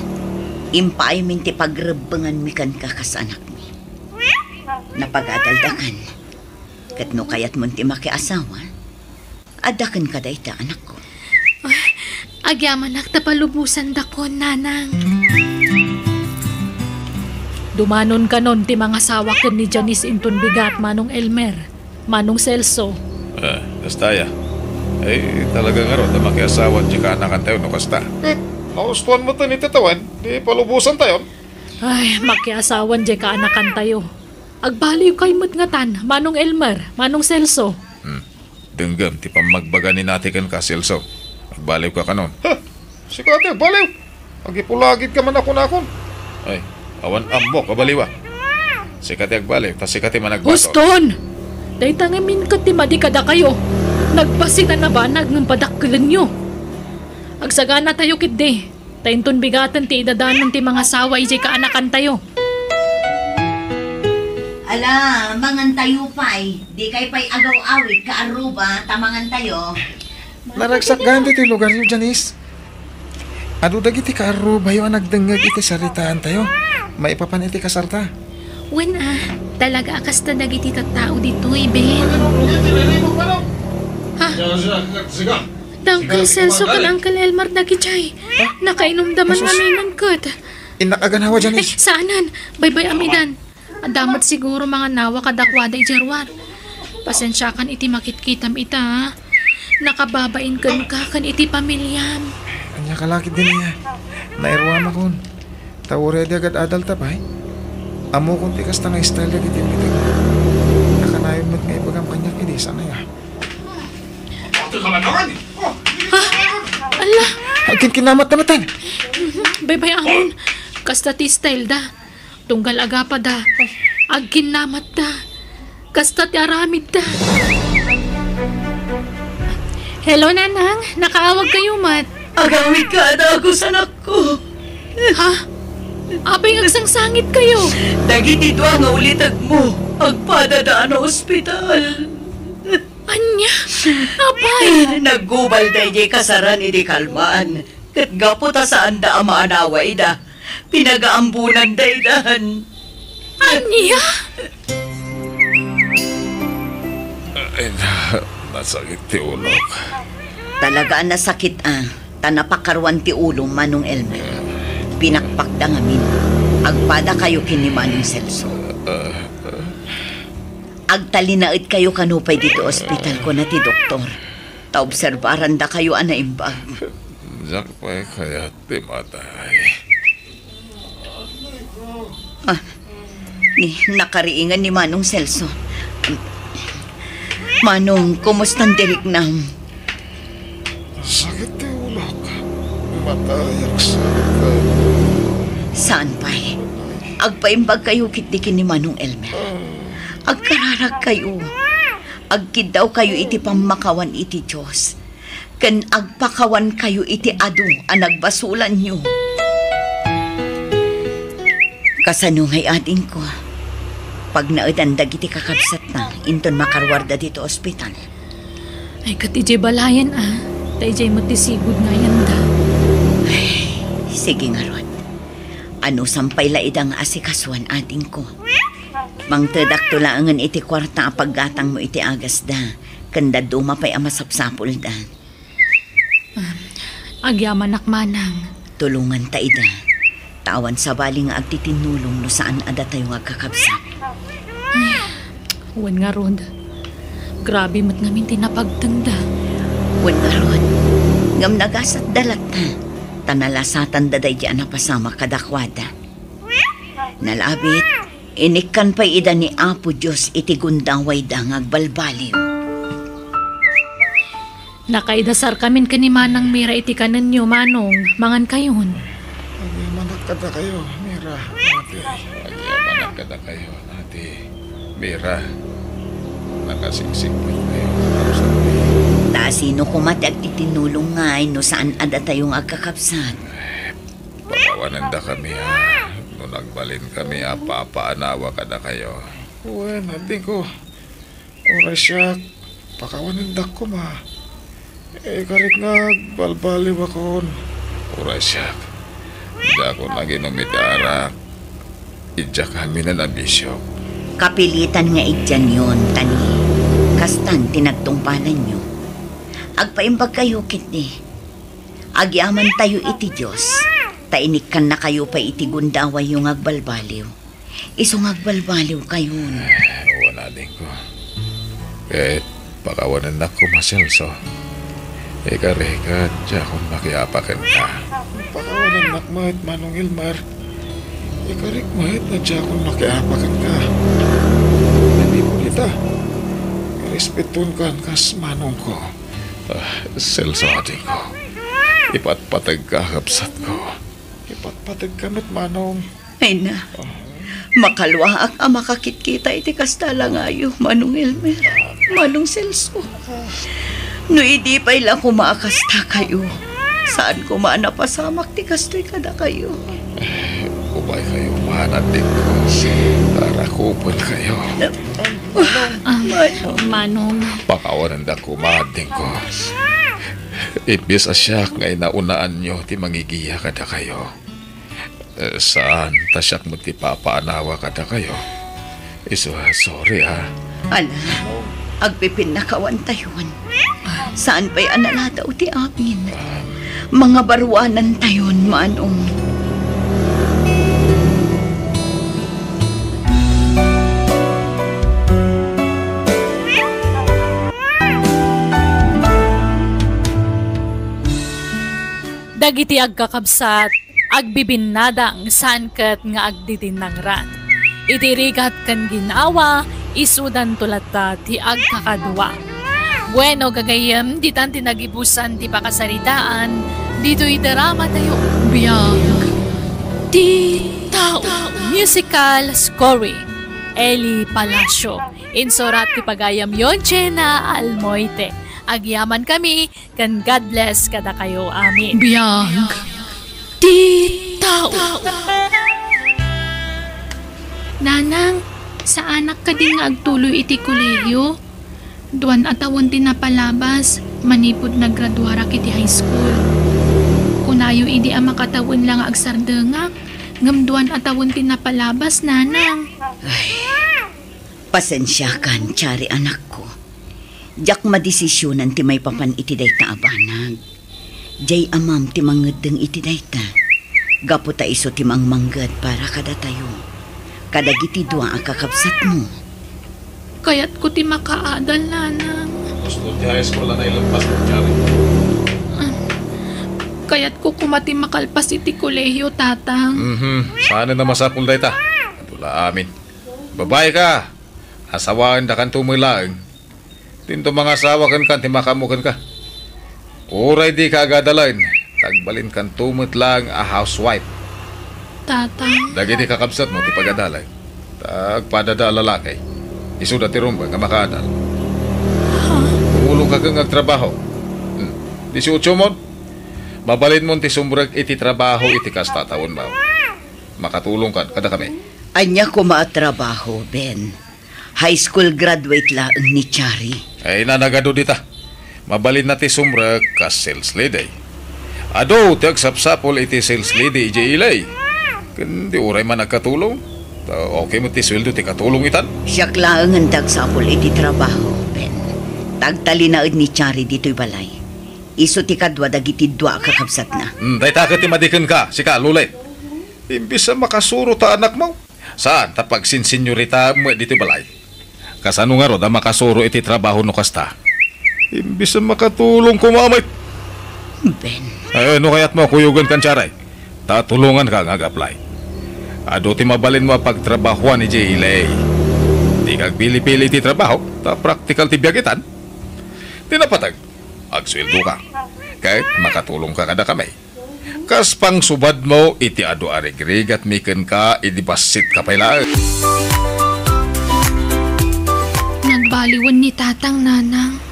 Speaker 6: impay min ti pagrebengan mi kan kakasanak mi. Napagadaldakan. Katno kayat mo ti makiasawa. Adakan ka dayta anak ko.
Speaker 1: Agyaman tapalubusan dakon, nanang. Dumanon kanon ti mga sawaken ni Janice inton bigat manong Elmer, manong Celso.
Speaker 7: Kastaya. Ay, talaga nga ro, na makiasawan di ka anakan tayo, no kasta. Naustuan mo to ni titawan, di palubusan tayo.
Speaker 1: Ay, makiasawan di ka anakan tayo. Agbaliw kay mutngatan, manong Elmer, manong Celso.
Speaker 7: Denggam, ti pamagbaga ni natikan ka, Celso. Agbaliw ka kanon. Ha? Sikate, agbaliw. Agipulagid ka man ako. Ay, awan ambo, kabaliwa. Sikate agbaliw, tas sikate man agbato.
Speaker 1: Huston! Day tangamin ka ti madikada kayo. Nagpasina na ba nagngumpadakkilan nyo? Agsagana tayo kitde. Tainton bigatan ti idadanon ti mga sawa ijay kaanakan tayo.
Speaker 2: Ala, mangan tayo pa'y. Di kay pa'y agaw-awit ka aruba, tamangan tayo.
Speaker 3: Naragsak ganti ti lugar niyo, Janice. Ado dagiti karo bayo ang nagdengag iti saritaan tayo. Maipapan iti kasarta.
Speaker 1: Wen talaga akasta dagiti tattao dito, Ben. Ha? Dangkal Celso kan Uncle Elmer dagichay. Nakainom daman aminan kat.
Speaker 3: Inakaganawa,
Speaker 1: Ay,
Speaker 3: Janice.
Speaker 1: saanan? Baybay amidan. Adamat siguro mga nawa kadakwada ijerwar. Pasensya kan iti makitkitam ita, ha? Nakababain kan iti pamilyam.
Speaker 3: Anya kalakit din niya. Nairwama kon. Tawure di agad adal tapay. Amo kung tikas na nga style agad yung mitag. Nakanayon mo't nga ibagam kanya kini sana ya.
Speaker 1: Ala,
Speaker 3: Agin kinamat na matan.
Speaker 1: baybay ahon. Kasta ti style da. Tunggal aga pa da. Agkin namat da. Kasta ti aramid da. Hello, nanang. Nakaawag kayo, mat.
Speaker 6: Agawit ka na ako sa anak ko.
Speaker 1: Ha? Apay ngagsangsangit kayo.
Speaker 6: Dagiti dua nga ulitag mo, agpadadaan na ospital.
Speaker 1: Anya? Apay.
Speaker 6: Naggubal da iti kasaran iti kalmaan. Kat gapo ta saan da ama anaway da. Pinagaambunan da idahan.
Speaker 1: Anya?
Speaker 4: Ay na, nasakit ti ulok.
Speaker 2: Talaga nasakit Tanapakarwan ti ulo Manong Elmer. Pinakpakda ngamin. Agpada kayo kini Manong Celso. Agtalinaid kayo kanupay dito ospital ko na ti doktor. Taobserbaran da kayo imbag.
Speaker 4: Jakpay kaya ti matay.
Speaker 2: Nakariingan ni Manong Celso. Manong, kumusta dirik na?
Speaker 4: Sakit ti ulok. Matayak sakit.
Speaker 2: Saan pa'y? Agpaimbag kayo kitdikin ni Manong Elmer. Agkararag kayo. Agkidaw kayo iti pamakawan iti Diyos. Ken agpakawan kayo iti adu anagbasulan nyo. Kasanungay ading ko. Pag naudandag iti kakabsat na, inton makarwarda dito ospital.
Speaker 1: Ay kat ijay balayan Taijay matisigod nga yan da.
Speaker 2: Sige nga Rod. Ano sampay laidang asikaswan ating ko. Mangtedak tulaangan iti kwarta paggatang mo iti agas da. Kanda dumapay amasapsapol da.
Speaker 1: Agyaman akmanang.
Speaker 2: Tulungan ta ida. Tawan sa bali nga agtitinulong no saan ada tayo nga kakabsat.
Speaker 1: Wan nga Rod. Grabe mat namin tinapagtanda.
Speaker 2: Wan nga Rod. Ngam nagasat dalat na. Tanalasatan daday di anapasama kadakwada. Nalabit, inikan pa'y ida ni Apo Diyos iti gundaway da ngagbalbaliw.
Speaker 1: Nakaidasar kamin kanimanang mira iti kanan nyo, Manong. Mangan kayon.
Speaker 4: Agyaman kada kayo, Mira. Ate. Agyaman kada kayo, ate. Mira. Nakasiksik po kayo.
Speaker 2: Ta sino kumati agtitinulong ngay no saan ada tayong agkakapsat.
Speaker 4: Pakawanan da kami Nung nagbalin kami papaanawa kada kayo. Uwan, natin ko. Oras siya. Pakawanan da ko karit nga balbaliw ako. Oras siya. Hindi ako naginom itarak. Idya kami na nabisyo.
Speaker 2: Kapilitan nga idyan yun, tani. Kastan tinagtungpalan nyo. Agpaimbag kayo kitni. Agyaman tayo iti Diyos. Tainikan na kayo pa iti gundaway yung agbalbaliw. Isong agbalbaliw kayon.
Speaker 4: Wala din ko. Kahit pakawanan na ko maselso. Eka-reka, diya kung makiapakan ka. Pakawanan na mahit Manong Elmer. Eka-rek mahit na diya kung makiapakan ka. Hindi mo kita. Respetun ka kas Manong ko. Selso ating ko. Ipatpatag ka kapsat ko. Ipatpatag kamit Manong.
Speaker 2: Ay na. Makalwaak ang makakitkita iti kastala ngayo, Manong Elmer. Manong Celso. No hindi pa ilang kumaakasta kayo. Saan ko maanapasamak ti kastoy kada kayo?
Speaker 4: Kubay kayo mahanap din ko. Para kupon kayo.
Speaker 1: Manong.
Speaker 4: Pakawanan da kumahad din ko. Ibis asyak ngay naunaan nyo ti mangigiya kada kayo. Saan tasyak mo ti papaanawa kada kayo? Sorry
Speaker 2: Ala, agpipin na kawan tayon. Saan pa'y analadaw ti amin? Mga baruanan tayon, Manong.
Speaker 1: Dagiti agkakabsat, agbibinadang sankat nga agdidinangran. Itirigat kan ginawa, isudan tulata ti agkakadwa. Bueno, gagayam, ditan tinagibusan ti pakasaritaan, dito'y drama tayo. Biyag. Ti tao. Musical scoring. Eli Palacio. Insurat ti pagayam yon Chena Almoite. Agyaman kami, kan God bless kada kayo. Amin. Biyag. Ti tao. Nanang, sa anak ka din nga agtuloy iti kolehiyo. Duan atawon ti napalabas, manipod naggraduara kiti high school. Kunayo idi ang makatawon lang agsardengak, ngam duan atawon ti napalabas, nanang.
Speaker 6: Pasensya kan, Chari anak ko. Jak madesisyonan ti may papan iti dayta abanag. Jay amam ti mangedeng iti dayta. Gapo ta iso ti mangmanggad para kada tayo. Kadagiti dua ang kakabsat mo.
Speaker 1: Kaya't ko ti makaadal, nanang.
Speaker 7: Gusto ti high school na ilampas mo, Chari.
Speaker 1: Kaya't ko kumati makalpas iti kolehiyo, tatang.
Speaker 7: Sana na masapul day ta. Adula amin. Babae ka. Asawaan da kan tumilaang. Tinto mga asawa kan ti makamukan ka. Uray di ka agadalain. Tagbalin kan tumit lang a housewife.
Speaker 1: Tatang.
Speaker 7: Dagi di kakabsat mo ti pagadalay. Tagpadada lalaki. Isuda ti rumba nga makaadal. Umulong ka kang agtrabaho. 18 mo. Mabalin mo ti sumbrag iti trabaho iti kastatawon ba. Makatulong ka kada kami.
Speaker 6: Anya ko maatrabaho, Ben. High school graduate lang ni Chari.
Speaker 7: Ay nanagado dita. Mabalin na ti sumbrag ka sales lady. Ado, ti agsapsapol iti sales lady iji ilay. Kundi uray man nagkatulong. Okay mo ti sweldo ti katulong itan.
Speaker 6: Siyak lang ang dagsapol iti trabaho, Ben. Tagtalinaad ni Chari dito'y balay. Iso ti kadwa dagiti dua kakabsat na.
Speaker 7: Dahita ka ti madikan ka, sika lulit. Imbis na makasuro ta anak mo. Saan tapag sinsenyorita mo dito'y balay? Kasano nga ro da makasuro iti trabaho no kasta. Imbis na makatulong kumamay.
Speaker 6: Ben.
Speaker 7: Ay, ano kaya't mo kuyugan kan Charay? Tatulungan ka nga apply. Ado ti mabalin mo pagtrabahuan ni J.L.A. Di kag pili-pili ti trabaho, ta practical ti biyagitan. Tinapatag, agsweldo ka. Kahit makatulong ka kada kamay. Kas pang subad mo, iti ado arigrig at miken ka, idibasit ka pailaan.
Speaker 1: Nagbaliwan ni tatang, nanang.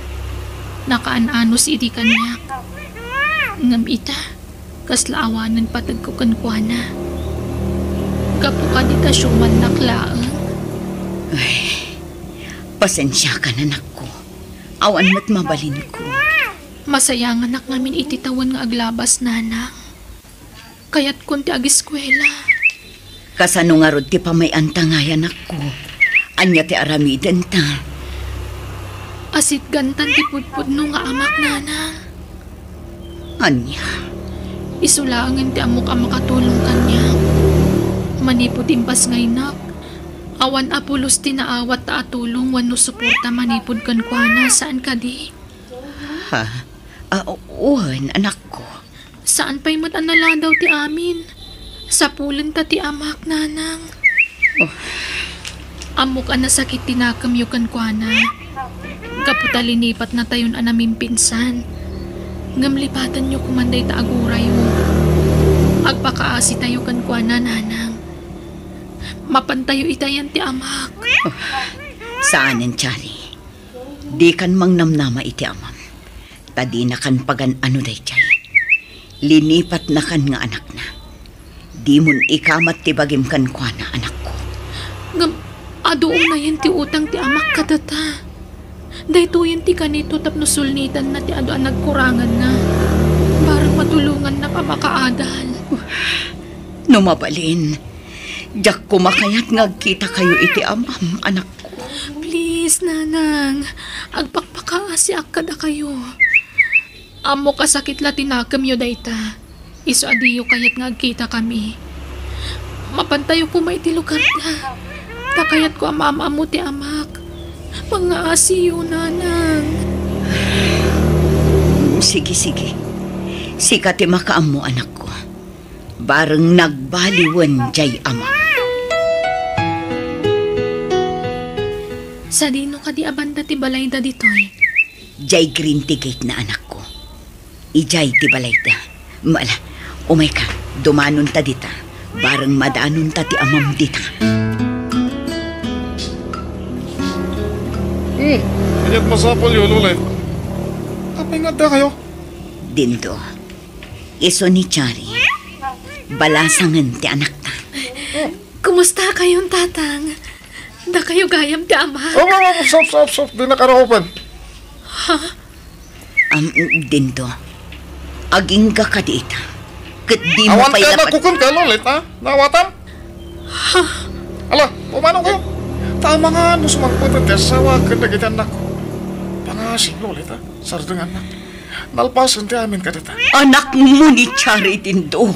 Speaker 1: Nakaanos iti kanyak. Ngam ita, kaslaawanan patag ko kankwana. Kapo ka di ka syuman naklaang.
Speaker 6: Pasensya ka na, anak ko. Awan mo't mabalin ko.
Speaker 1: Masayang anak namin ititawan nga aglabas, nanang. Kaya't kunti ag-eskwela.
Speaker 6: Kasano nga rod ti pamayan tangayan ako. Anya ti aramiden ta.
Speaker 1: Asit gantan ti pudpudno nga amak, nanang.
Speaker 6: Anya.
Speaker 1: Isulangan ti amok ang makatulong kanya. Manipod impas ngaynak. Awan apulos tinaawat ta atulong wano suporta manipod kankwana. Saan ka di?
Speaker 6: Ha? Uwan, anak ko.
Speaker 1: Saan pa'y matanala daw ti amin? Sa pulen ta ti amak, nanang. Amok ang nasakit tinakam yu kankwana. Kaputa linipat na tayon anamin pinsan. Ngamlipatan nyo kumanday ta aguray mo. Agpakaasi tayo kankwana, nanang. Mapantayo itayan ti amak.
Speaker 6: Saanin, Chari? Di kan mang namnama iti amam. Tadi na kan pagan ano day chay. Linipat na kan nga anak na. Di mun ikamat ti bagim kan kwa na anak ko.
Speaker 1: Ngam, adoong na yan ti utang ti amak katata. Dahito yan ti kanito tapno sulnitan na ti ado ang nagkurangan na. Barang matulungan na ka makaadal.
Speaker 6: Numabalin. Diyak kumakayat ngagkita kayo iti amam, anak ko.
Speaker 1: Please, nanang. Agpakpakaasi akkada kayo. Amo kasakit la tinakam yo dayta. Iso adiyo kayat ngagkita kami. Mapantayo ko may ti lugar ta. Takayat ko amam-amo ti amak. Pangaasi yo, nanang.
Speaker 6: Sige. Sika ti makaamo, anak ko. Bareng nagbaliwan jay ama.
Speaker 1: Sa dino ka di abanda ti balay da ditoy?
Speaker 6: Jay green ticket na anak ko. Ijay ti balay da. Mala, umay ka, dumanon ta dita. Bareng madanon ta ti amam dita.
Speaker 7: Kanyat masapol yun ulit. Apay nga da kayo?
Speaker 6: Dindo, iso ni Chari. Balasangan ti anak ta.
Speaker 1: Kumusta kayong tatang? Da kayo gayam ti ama?
Speaker 7: Stop. Di na karaopan.
Speaker 6: Dindo. Aging ka ka dito. Kat di mo
Speaker 7: Awan
Speaker 6: pa'y
Speaker 7: ka na
Speaker 6: lapat.
Speaker 7: kukun ka, Lolit, ha? Nawatan? Ala, pumano ko? Tama nga, no sumangputan ti asawa ka na kita anak ko. Pangasing, Lolit, ha? Sardengan na. Nalpasan ti amin ka dita.
Speaker 6: Anak mo ni Chari Dindo.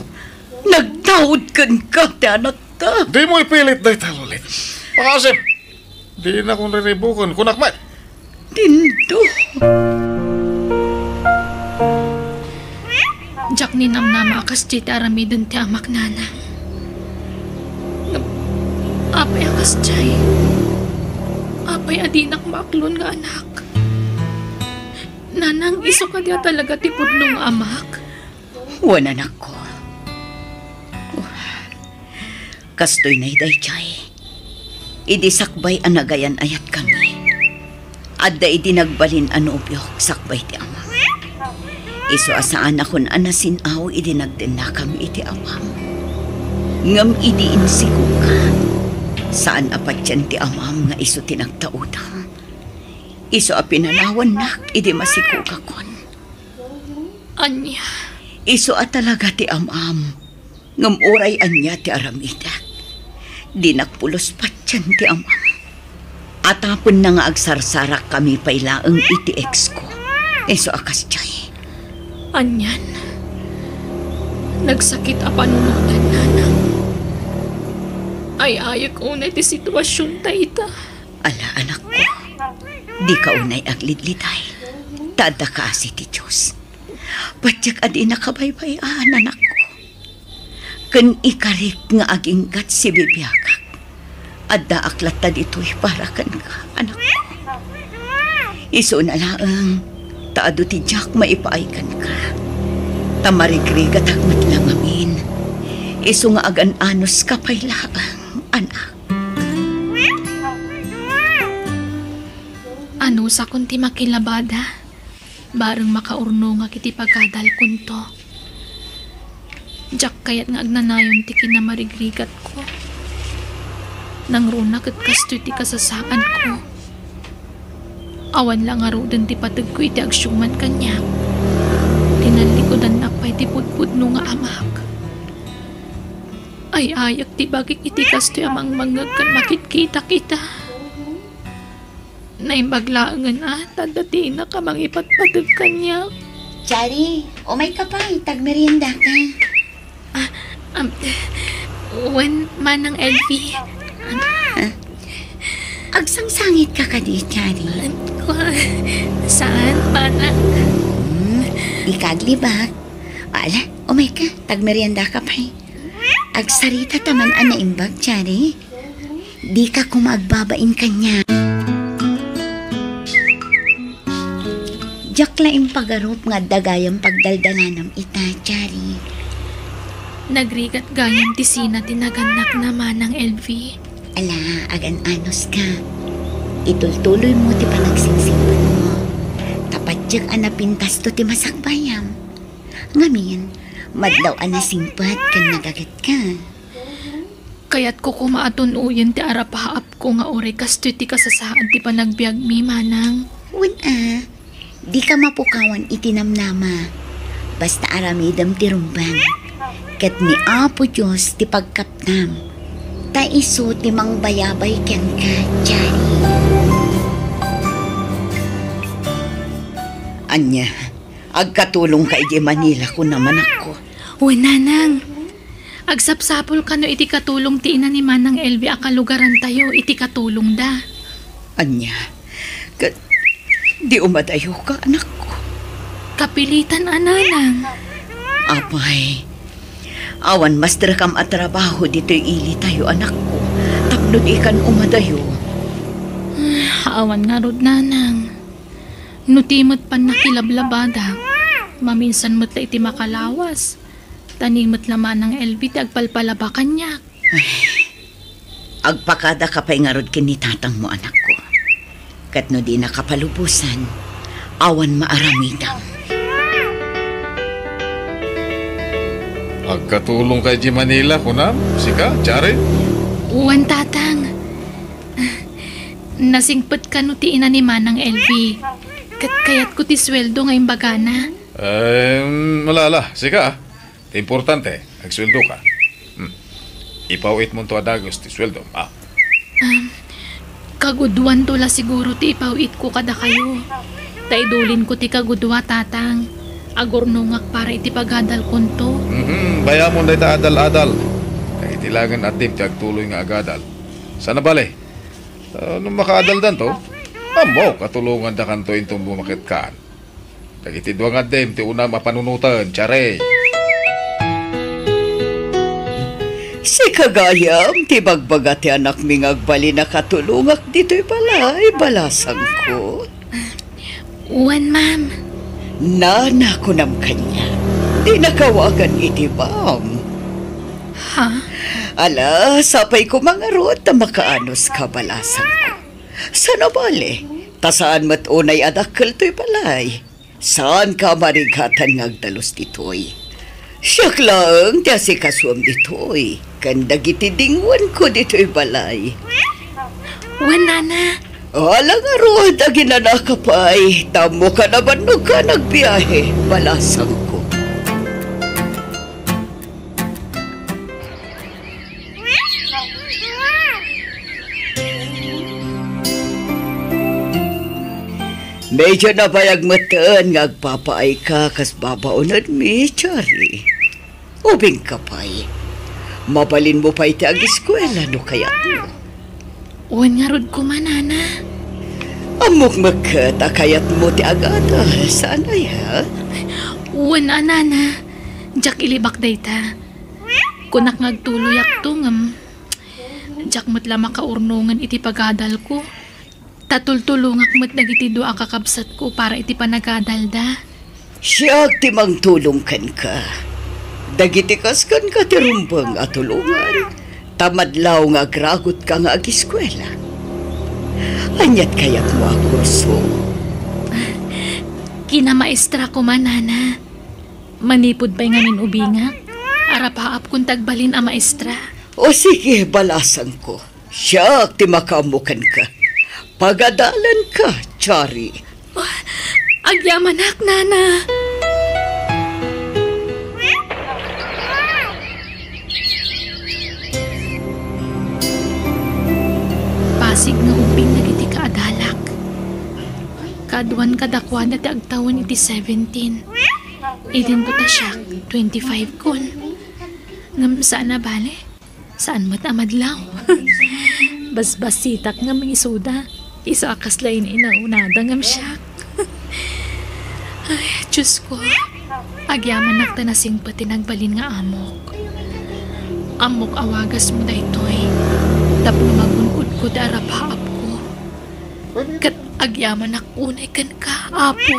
Speaker 6: Nagtawad kan ka ti anak ka.
Speaker 7: Di mo ipilit na ita, Lolit. Pangasim. Di na kong riribukan. Kunak man.
Speaker 6: Dindo.
Speaker 1: Jak ni namnama akas ti aramidon ti amak nana. Apay akas jay. Apay adinak maklon nga anak. Nanang iso ka diya talaga ti pudnong amak.
Speaker 6: Wan anak ko. Kastoy na iday jay. Idi sakbay anagayan ayat kami. Adda idi nagbalin anobyo sakbay ti ama. Iso asaan akon anasin aw idi nagdena kami iti amam. Ngam idi insigo ka. Saan apat yan ti amam nga iso tinagtauda. Iso apinanawan nak idi masiko ka kon.
Speaker 1: Anya.
Speaker 6: Iso at talaga ti amam. Ngam oray anya ti aramida. Di nakpulos patyan ti amam. Atapon na nga agsarsarak kami pailaang iti ex ko. Iso akas jay.
Speaker 1: Anyan. Nagsakit a panunutan nanang. Ay ayak unay ti sitwasyon ta ita.
Speaker 6: Ala anak ko. Di ka unay aglidliday. Tada ka si ti Diyos. Patyak adi nakabaybayan anak ko. Kan ikarik nga aging gat si bibiyagak. Adda aklat ta dito'y para kan ka anak ko. Iso na laang. Taado ti Jack maipaikan ka. Tamarigrigat hagmat lang amin. Iso nga agan-anos ka pailaang, anak.
Speaker 1: Ano sa kunti makilabada? Bareng makaurno nga kiti pagkadal kunto. Jack kayat nga agnanayon ti kinamarigrigat ko. Nang runa kat kasto ti kasasaan ko. Awan lang aro din ti patag ko iti agsyuman kanya. Tinalikodan na pa'y ti pudpudno nga amak. Ay ayak ti bagik iti kasto amang mangag kan makikita kita. Naimbaglaangan tadati na ka mang ipatpatag kanya.
Speaker 2: Chari, umay ka pa, tagmerienda ka.
Speaker 1: When manang Elfie.
Speaker 2: Agsangsangit ka ka di, Chari.
Speaker 1: Saan, manang?
Speaker 2: Ikaglibak. Wala, umay ka, tagmerienda ka pa. Agsarita taman ana imbag, Chari. Di ka kumagbabain kanya. Diyak laing pagarup nga dagayang pagdaldalanam ita, Chari.
Speaker 1: Nagrigat gayam ti sina tinaganak na manang Elfie.
Speaker 2: Ala, agan-anos ka. Itultuloy mo ti panagsingsingpan mo. Tapat diyak anapintas to ti masakbayam. Ngamin, madlaw anasingpat kan nagagat ka.
Speaker 1: Kaya't ko kumaaton uyan ti arapaap ko nga ore kasto ti kasasaan ti panagbiag mi manang.
Speaker 2: Wala, di ka mapukawan itinamnama. Basta aramidam ti rumban. Kat ni Apo Diyos ti pagkapnam. Ta iso ti mangbayabay ken ka, Chari.
Speaker 6: Anya, agkatulong ka iti Manila ko naman ako.
Speaker 1: Nanang. Agsapsapol ka no iti katulong ti ina ni manang Elvie akalugaran tayo iti katulong da.
Speaker 6: Anya, di umadayo ka anak ko.
Speaker 1: Kapilitan ananang.
Speaker 6: Apay, awan mas drakam at trabaho dito'y ili tayo anak ko. Tapno di kan umadayo.
Speaker 1: Awan nga rod nanang. Nutimot pan nakilablabada. Maminsan mo't iti makalawas. Tanimot laman ng Elvie ti agpalpalabakan niya.
Speaker 6: Agpakada ka pa'y nga rod kinitatang mo anak ko. Katno di nakapalubusan, awan maaramidang.
Speaker 7: Agkatulong kay di Manila, kunam? Sika, Chari?
Speaker 1: Uwan, tatang. Nasingpet ka no ti ina ni Manang LV. Kayat ko ti sweldo ngayong bagana.
Speaker 7: Malala. Sika, importante, nagsweldo ka. Ipawit mo to adagos ti sweldo.
Speaker 1: Kagudwan to la siguro ti ipawit ko kada kayo. Taidulin ko ti kagudwa, tatang. Agornongak para iti pagadal konto.
Speaker 7: Baya mo na ita adal-adal. Kaya itilangan atim ti agtuloy nga agadal. Sana bale? Nung makaadal dan to, amo, katulungan da kanto yung bumakit kaan. Tagitidwa nga dem, ti una mapanunutan, tsare.
Speaker 6: Si kagayam, ti bagbaga ti anak ming agbali na katulungak dito'y balay, balasang ko.
Speaker 1: Uwan, ma'am.
Speaker 6: Nana ko nam kanya. Di nakawagan iti bam.
Speaker 1: Ha?
Speaker 6: Ala, sapay ko mga rot na makaanos ka balasan ko. Sana bale, tasaan mat unay adakkel to'y balay. Saan ka marigatan ngagdalos dito'y? Siyak lang, ti asikasuam dito'y. Kandag itidingwan ko dito'y balay.
Speaker 1: Uwan, nana.
Speaker 6: Ala nga rot, aginana ka pa'y. Tamo ka naman no ka nagbiyahe, balasang ko. Medyo nabayag matan nga agpapaay ka kas babaunad mi, Chari. Ubing ka pa'y. Mabalin mo pa'y ti ag-eskwela no kaya mo.
Speaker 1: Uwan nga rod ko man, nana.
Speaker 6: Amok magkata kayat mo ti agada. Sanay ha?
Speaker 1: Uwan, nana. Jak ilibak dayta. Kunak ngagtuloyak to ngam. Jak matla makaurnungan iti pagadal ko. Tatultulungak mat nagiti doa kakabsat ko para iti panagadal da.
Speaker 6: Siya timang tulungkan ka. Dagiti kaskan ka ti rumbang at tulungan. Tamadlaw nga agragot ka nga ag-eskwela. Anyat kayat mo ang kurso.
Speaker 1: Kinamaestra ko man, nana. Manipod pa'y ngamin ubingak. Arapaap kung tagbalin ang maestra.
Speaker 6: O sige, balasan ko. Siya ti makamukan ka. Pagadalan ka, Chari.
Speaker 1: Agyamanak, nana. Pasig nga ubing nagiti kaadalak. Kaduan kadakwan na ti agtawan iti 17. Idin ko ta siya, 25 kon. Ngam saan na bale? Saan mo't amadlaw? Basbasitak nga mga isuda. Iso akas lain inaunada ngam siya. Ay, Diyos ko. Agyaman nakta na singpati nagbalin nga amok. Amok awagas mo da ito'y. Tapno magunod ko da arapaap ko. Kat agyaman nakunay kan ka, apo.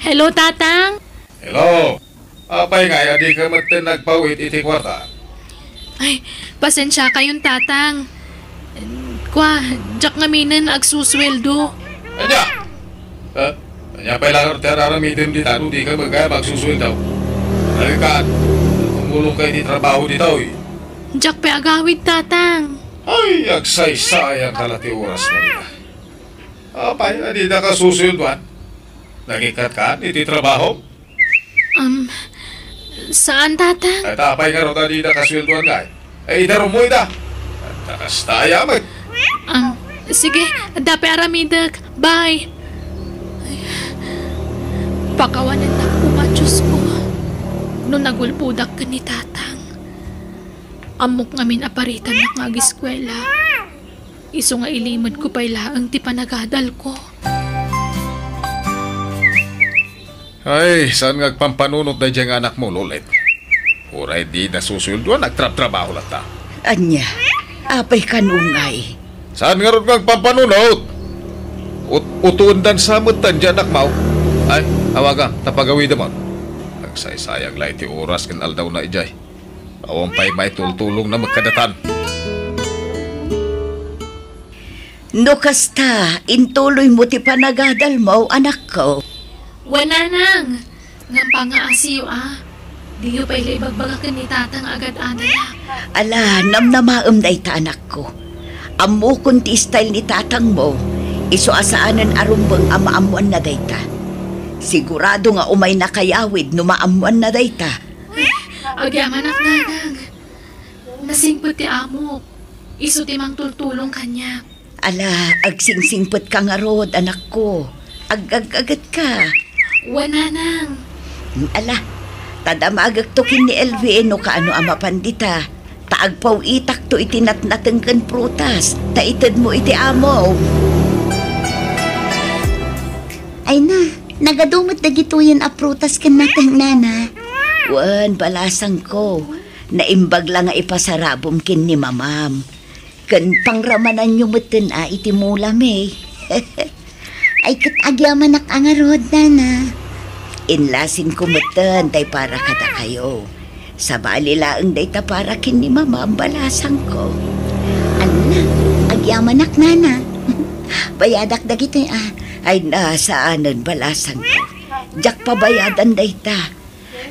Speaker 1: Hello, tatang?
Speaker 7: Hello! Apay nga, di ka matin nagpawit iti kwarta.
Speaker 1: Ay, pasensya kayong tatang. Kwa, jak ngaminan agsusweldo.
Speaker 7: Anya! Anya pa'y lang teraramitin di tano, di ka magsusuil daw. Nalikaan, tumulong kayo di trabaho di daw eh.
Speaker 1: Jak pa agawid, tatang.
Speaker 7: Ay, agsaysayang kalati oras mo nila. Apay, di na ka susuilduan. Nagikat ka, di trabaho.
Speaker 1: Saan, tatang?
Speaker 7: Ay, tapay nga rin di na kaswilduan ka eh. Ay, darumoy da. At nakastaya mag.
Speaker 1: Sige, dapat aramidag. Bye. Ay, pakawanan na kumachos ko. Nung nagulpudak ka ni tatang. Amok ngamin aparitan na mag-eskwela. Iso nga ilimod ko pa'y laang ti panagadal ko.
Speaker 7: Ay, saan ngagpampanunot na diyang anak mo, Lolet? Uray di nasusulduan, nagtrabaho lang ta.
Speaker 6: Anya, apay kanungay.
Speaker 7: Saan nga rin ngagpampanunot? Utuundan sa mutan dyan, anak mo. Ay, awaga, tapagawi naman. Nagsaysayang lahat ti oras kan aldaw na ijay. Awang pa'y may tultulong na magkadatan.
Speaker 6: No kasta, intuloy mo ti panagadal mo, anak ko.
Speaker 1: Wala nang. Nga pangaasiyo Di nyo pa ibagbaga ni tatang agad anak.
Speaker 6: Ala, namnamaam day ta anak ko. Amo kunti style ni tatang mo, iso asaanan arumbang amaamuan na day ta. Sigurado nga umay nakayawid no maamuan na day ta.
Speaker 1: Agyaman nanang. Nasingpot ti amo. Iso timang tultulong kanya.
Speaker 6: Ala, agsingsingpot ka nga rod, anak ko. Agad ka.
Speaker 1: Wananang.
Speaker 6: Ala, tadamagag to kin ni LV no kaano ama pandita. Taagpaw itak to itinatnateng kan prutas. Taitad mo iti amo.
Speaker 2: Ay na, nagadumot na gituyan a prutas kan natang nana.
Speaker 6: Wan, balasang ko. Naimbag lang nga ipasarabom kin ni mamam. Kan pangramanan nyo mutin iti mulam eh.
Speaker 2: Ay kat agyaman angarod, nana.
Speaker 6: Inlasin ko mutin, tay para kata kayo. Sa bali laang day ta para kin ni mamam, balasang ko.
Speaker 2: Ala, agyaman nana.
Speaker 6: Bayadak da gito ay nasaanan balasang ko. Jak pabayadan day ta.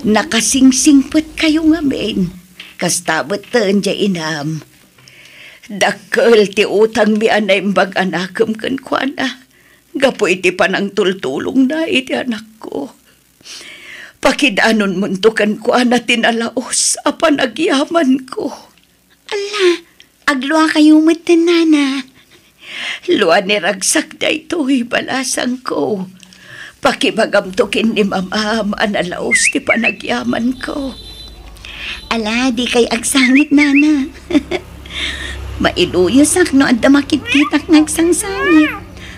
Speaker 6: Nakasingsingpot kayo nga men. Kastabot tan dya inam. Dakkel ti utang mi anay mbag anakam kan kuana. Gapo iti panang tultulong na iti anak ko. Pakidanon muntukan kuana tinalaos apan agyaman ko.
Speaker 2: Ala, agluwa kayo mutin, nana.
Speaker 6: Luan ni ragsak da ito'y balasang ko. Pakibagamtukin ni mamam analaos ti panagyaman ko.
Speaker 2: Ala, di kay agsangit, nana. Mailuyos no at makit-kitak nagsangsangit.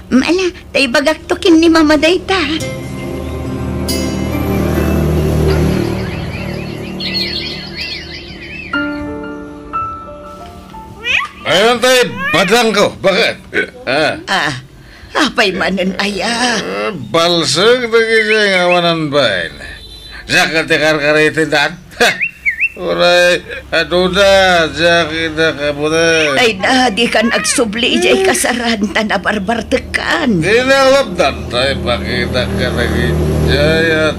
Speaker 2: Ala, tay bagaktukin ni mama dayta.
Speaker 4: Ayun tayo, badang ko. Bakit?
Speaker 6: Apay manan aya.
Speaker 4: Balsag na kisya nga wanan bain. Saka te karkaritin daan. Uray, aduda, saka na kamuda.
Speaker 6: Ay na, di kan agsubli jay kasaranta na barbartekan.
Speaker 4: Dinalabdan tayo pakita ka lagi. Jaya,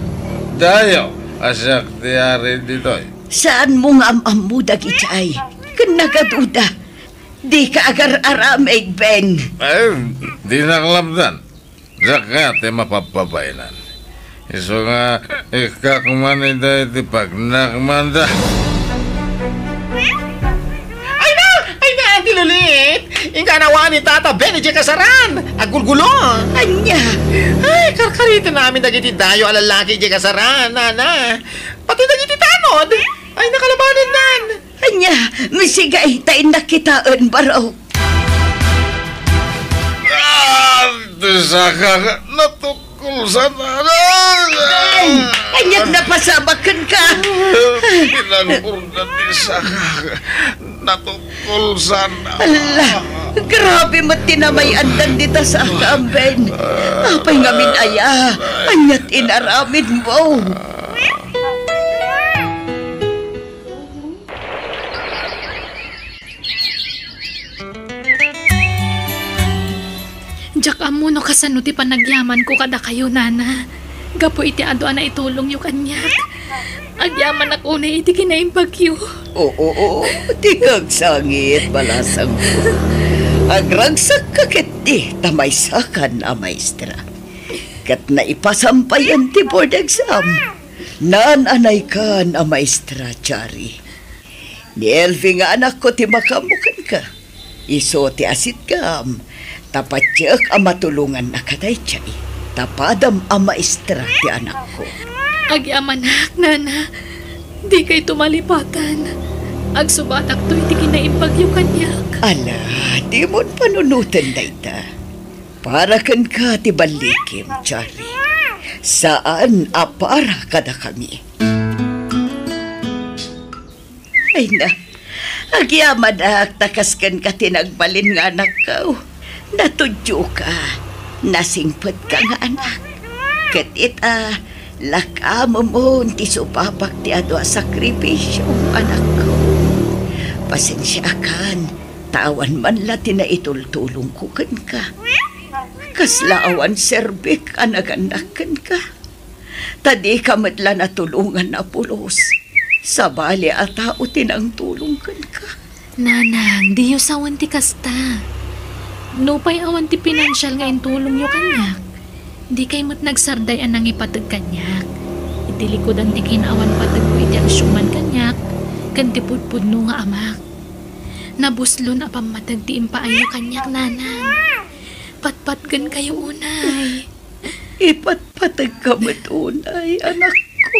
Speaker 4: dayo, asak tiyarin dito.
Speaker 6: Saan mo nga amuda gichay? Kan nagaduda. Di ka agar aramig, Ben.
Speaker 4: Ay, di nakalabdan. Saka te mapapabainan. Iso nga, ikakmanay dahil ti pagnakmanda.
Speaker 5: Ay na, Auntie Lulit. Ingka nawa ni Tata Ben, ije kasaran. Agulgulo.
Speaker 6: Anya.
Speaker 5: Ay, karkarito namin dagiti dayo alalaki ije kasaran, nana. Pati dagiti tanod. Ay, nakalabanan nan.
Speaker 6: Anya, misigay tayo nakitaan baraw.
Speaker 4: Saka ka, natukul sa nanay.
Speaker 6: Anyat napasabakan ka.
Speaker 4: Pinagurda ni Saka ka, natukul sa nanay.
Speaker 6: Ala, grabe mo tinamayandan dita sa akamben. Apay ngamin aya, anyat inaramin mo.
Speaker 1: Jak amo no kasano ti panagyaman ko kada kayo, nana. Gapo iti ado na itulong yung kanyak. Agyaman ako na iti kinaimbagyo.
Speaker 6: Oo, di kagsangit, balasang ko. Agragsak ka kiti, tamaysakan a maestra. Kat na ipasampayan ti board exam. Nananay kan a maestra, Chari. Ni Elvi nga anak ko ti makamukan ka. Iso ti asit kam. Tapatyak ang matulungan na kaday chay. Tapadam ang maestra ti anak ko.
Speaker 1: Agyamanak, nana. Di kay tumalipatan. Agsubatak to iti kinaimbag yung kanyak.
Speaker 6: Ala, di mo'n panunutan na ita. Para kan ka ti balikim, Charlie. Saan apara kada kami? Ay na, agyamanak takaskan ka tinagbalin nga anak ko. Natudyo ka, nasingpot ka nga anak. Katit lakamo mo ti supapak ti adwa sakripisyo anak ko. Pasensya kan, tawan man la tinaitultulong ko kan ka. Kaslaawan serbik anaganakan ka. Tadi ka matla natulungan na pulos. Sa bali at tao tinang tulong kan ka.
Speaker 1: Nanang, di yung sawan ti kasta. No pa'y awan ti pinansyal nga intulong yung kanyak. Di kay mo't nagsarday anang ipatag kanyak. Itilikodan ti kinawan patag ko iti asyuman kanyak. Kan ti pudpudno nga amak. Nabuslon a pamatag ti impaayo kanyak, nanang. Patpatgan kayo unay.
Speaker 6: Ipatpatag ka matunay, anak ko.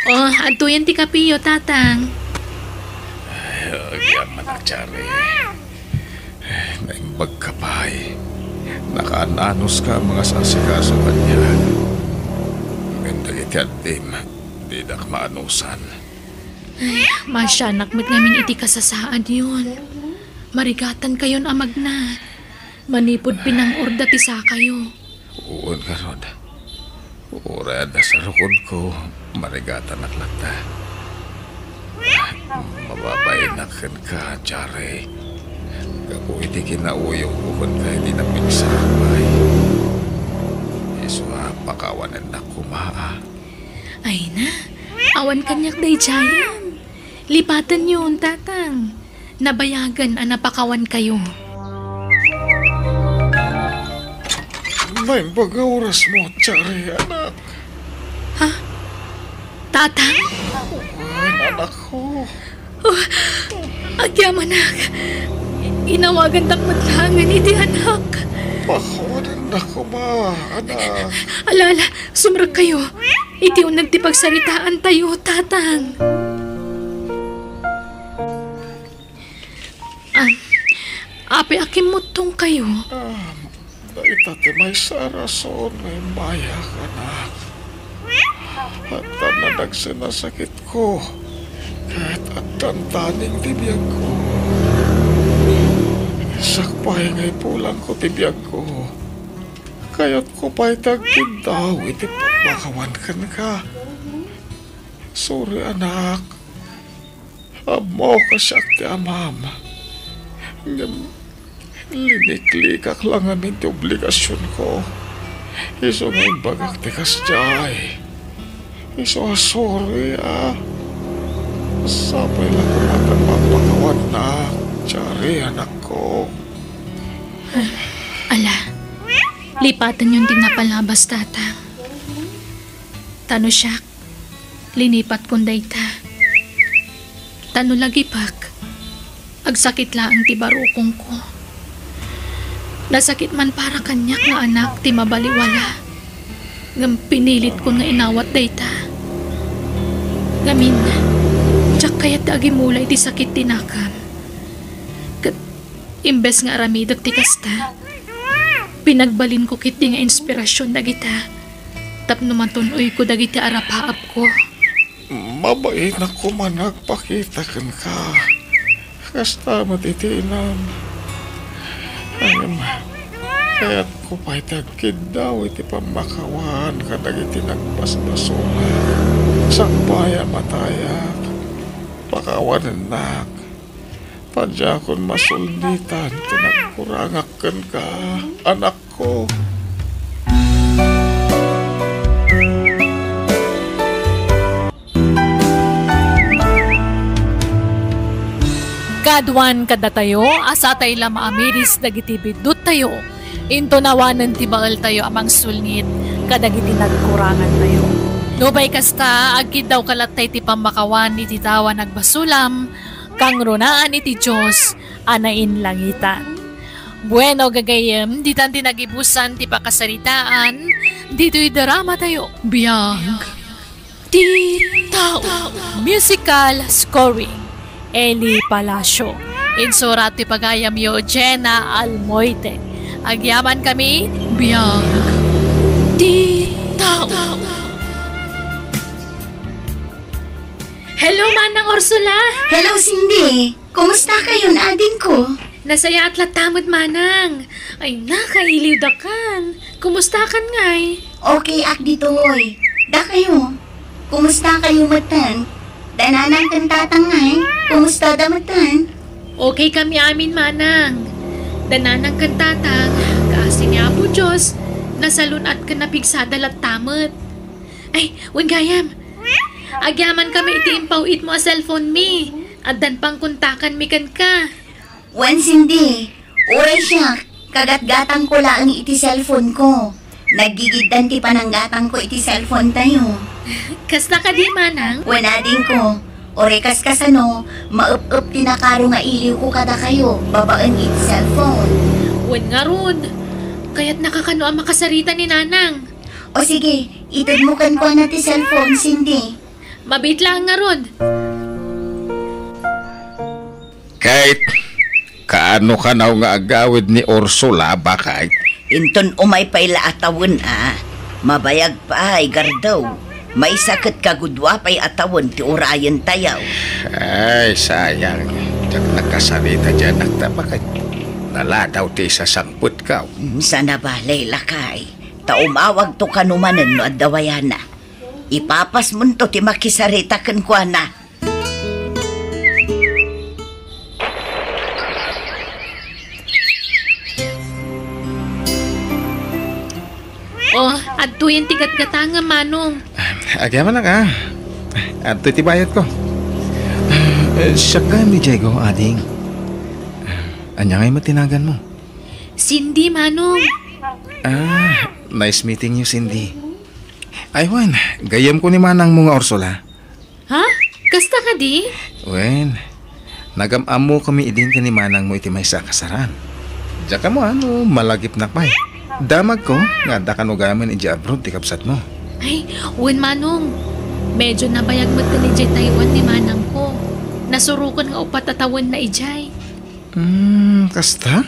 Speaker 1: Oh, adto yan ti kapiyo, tatang.
Speaker 4: Agyan managtsari. Naimbag ka pa eh. Nakaananos ka mga sasikaso kanya. Ganda iti adim. Di na maanusan.
Speaker 1: Ay, masyanak mo't ngamin iti kasasaan yun. Marigatan kayon amag na. Manipod pinang orda ti sa kayo.
Speaker 4: Uwan ka ron. Urad na sa rukod ko. Marigatan at lata. Mababaynakan ka, Jare. Kaku iti kinauyong uwan ka hindi na pinisabay. Iswa pakawanan na kumaa.
Speaker 1: Ay na, awan kanyak day jayan. Lipatan yun, tatang. Nabayagan ang napakawan kayo.
Speaker 4: May baga oras mo, Jare, anak.
Speaker 1: Ha? Tatang?
Speaker 4: Uwan, anak ko.
Speaker 1: Agyamanak. Inawagan takmat langan iti anak.
Speaker 4: Pakawanan na kuma, anak.
Speaker 1: Alala, sumrag kayo. Iti unag ti pagsaritaan tayo, tatang. Api akim mutong kayo.
Speaker 4: Daitate may sarason, may maya ka na. At na nagsinasakit ko. Kahit at tantaning tibiyag ko. Sakpay ngay pulang ko tibiyag ko. Kaya't ko pa'y tagpid daw, iti pagmakawan ka. Sorry, anak. Amo ka siya ti amam. Liniklikak lang amin ti obligasyon ko. Iso ngayon bagak ti kasjay. Iso sorry, Sabay lang ko matapapakawan na. Jare, anak ko.
Speaker 1: Ala, lipatan yung tinapalabas, tatang. Tano siyak, linipat kong dayta. Tano lagipak, agsakit laang ti barukong ko. Nasakit man para kanyak nga anak ti mabaliwala. Ngam pinilit ko nga inawat dayta. Gamin, tsak kaya't agi mulay ti sakit tinakam. Kat imbes nga aramidag ti kasta, pinagbalin ko kit nga inspirasyon dagita. Tapno matunoy ko dagiti arapaap ko.
Speaker 4: Mabait na ko man nagpakita kan ka. Kasta matitinam. Kaya't ko pa'y tagkid daw iti pamakawan kadag iti nagbasbasuhan. Sakbaya matayak, pakawanan nak. Padya kon masulnitan, tinagkurangakan ka, anak ko.
Speaker 1: Kadwan kada tayo, asatay la maamiris dagiti bidut tayo. Into nawanan ti baal tayo amang sulnit, kadagiti nagkurangan tayo. Nubay kasta, agkid daw kalatay ti pamakawan iti tawa nagbasulam, kang runaan iti Diyos, anain langitan. Bueno gagayem, ditan ti nagibusan ti pakasaritaan, dito'y drama tayo. Biyag, ti tao, musical scoring. Eli Palacio. Insurat ti pagayam yo Jenna Almoite. Agyaman kami, biyag, di tao. Hello, Manang Ursula.
Speaker 2: Hello, Cindy. Kumusta kayo na ading ko?
Speaker 1: Nasaya at latamod, Manang. Ay, nakailiw da kan. Kumusta kan ngay?
Speaker 2: Okay, ak dito, hoy. Da kayo. Kumusta kayo matan? Dananang kan tatangay. Kumusta da matan?
Speaker 1: Okay kami amin, Manang. Dananang kan tatang, kaasin niya po Diyos, nasalun at kanapigsada lat tamot. Ay, wen gayam. Agyaman kami iti impawit mo a cellphone mi. Addan pang kuntakan mi kan ka.
Speaker 2: Wan Cindy, uray siya, kagatgatang ko lang iti cellphone ko. Nagigidan ti pananggatang ko iti cellphone tayo.
Speaker 1: Kasta ka di manang?
Speaker 2: Wala din ko. Ore kasano, maup-up tinakaro nga iliw ko kada kayo, babaan iti cellphone.
Speaker 1: Wen nga rod. Kaya't nakakano ang makasarita ni nanang.
Speaker 2: O sige, itad mo kan ko na ti cellphone, Cindy.
Speaker 1: Mabit lang nga rod.
Speaker 4: Kahit kaano ka na nga agawid ni Ursula ba kahit?
Speaker 6: Inton umay pa ila atawon mabayag pa ay gardaw. May sakit kagudwa pa'y atawon ti urayan tayaw.
Speaker 4: Ay, sayang. Diyak nagkasalita dyan nagtabakit. Nala daw ti sasangput ka.
Speaker 6: Sana balay lakay. Taumawag to kanumanan no adawayana. Ipapas mo to ti makisarita kan kwa na.
Speaker 1: Oh, adto yung tigat-gatanga manong.
Speaker 3: Agyaman na ka. At iti bayad ko. Siya ka ni Diego, ading. Anya ngay matinagan mo?
Speaker 1: Cindy manong.
Speaker 3: Nice meeting you, Cindy. Ay, Juan, gayam ko ni manang mga Ursula.
Speaker 1: Ha? Kasta ka di?
Speaker 3: Wen, nagam-am mo kami idin ka ni manang mo iti may sakasaran. Diya ka mo malagip na pa'y. Damag ko, nga da kanugaman iti abroad ti kapsat mo.
Speaker 1: Ay, wen manong. Medyo nabayag mo ni Jay Taiwan ni manang ko. Nasurukan nga upatatawan na ijay.
Speaker 3: Kasta?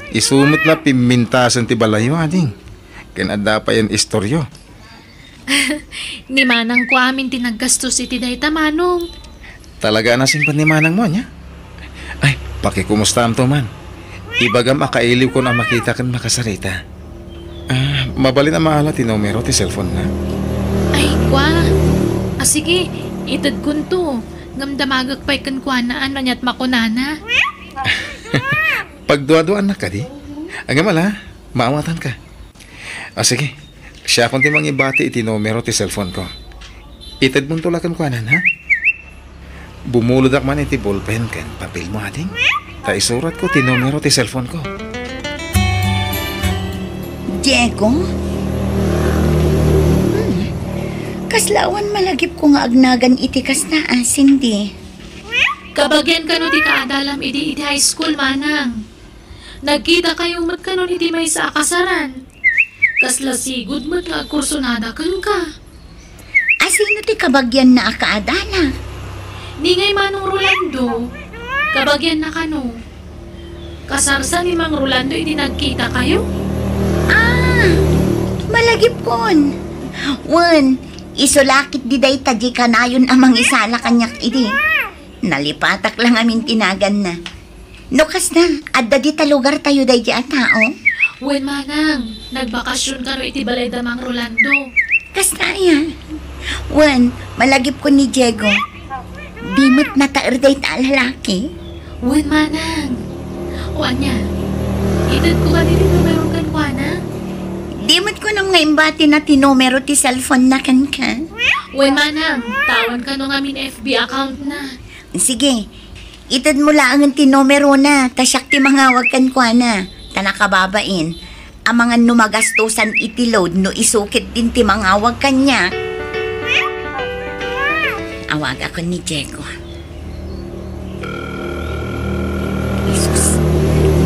Speaker 3: Isumot na pimintasan ti balayo, ading. Kinada pa yan istoryo.
Speaker 1: Ni manang ko amin tinaggastos iti dayta manong.
Speaker 3: Talaga nasing pa ni manang mo, niya? Ay, pakikumustahan to man. Ibagam akailiw ko na makita kan makasarita. Mabali na mahala ti numero ti cellphone na.
Speaker 1: Ay, kwa. Sige, itad kun to. Ngamdamagag pa'y kan kwa naan manyat makunana.
Speaker 3: Pagduwa-duan na ka di? Agamala, maawatan ka. Sige, siya kung ti mangibati iti numero ti cellphone ko. Itad mong tulakan kwa nan, ha? Bumulod ak man iti ballpen kan papel mo, ading. Ta isurat ko ti numero ti cellphone ko.
Speaker 2: Diego? Kaslawan malagip ko nga agnagan iti kasna, Cindy.
Speaker 1: Kabagyan ka no di kaadalam iti high school manang. Nagkita kayong magkanon iti may sa akasaran. Kasla sigud mat nga kursunada kan ka.
Speaker 2: Sino ti kabagyan na akaadala?
Speaker 1: Ni ngay manong Rolando. Kabagyan na kano. Kasarsa ni Mang Rolando iti nagkita kayo?
Speaker 2: Malagip kon. Wan, isulakit di day tadi kanayon amang isala kanyak idi. Nalipatak lang amin tinagan na. Nukas na, adda di ta lugar tayo day di tao.
Speaker 1: Wen manang, nagbakasyon ka no iti balay da Mang Rolando.
Speaker 2: Kastaya. Wan, malagip ko ni Diego. Dimot na taer day ta lalaki.
Speaker 1: Wen manang. O anya, itad ko ka dito meron kan kwa na?
Speaker 2: Dimot ko nung ngaimbati na tinumero ti cellphone na kan ka.
Speaker 1: Wen manang, tawan ka no ngamin FB account na.
Speaker 2: Sige, itad mo lang ang tinumero na, tasyak ti mangawag kan kwa na. Tanakababain, ang mga numagastusan iti load no isukit din ti mangawag kanya. Awag ako ni Diego. Jesus,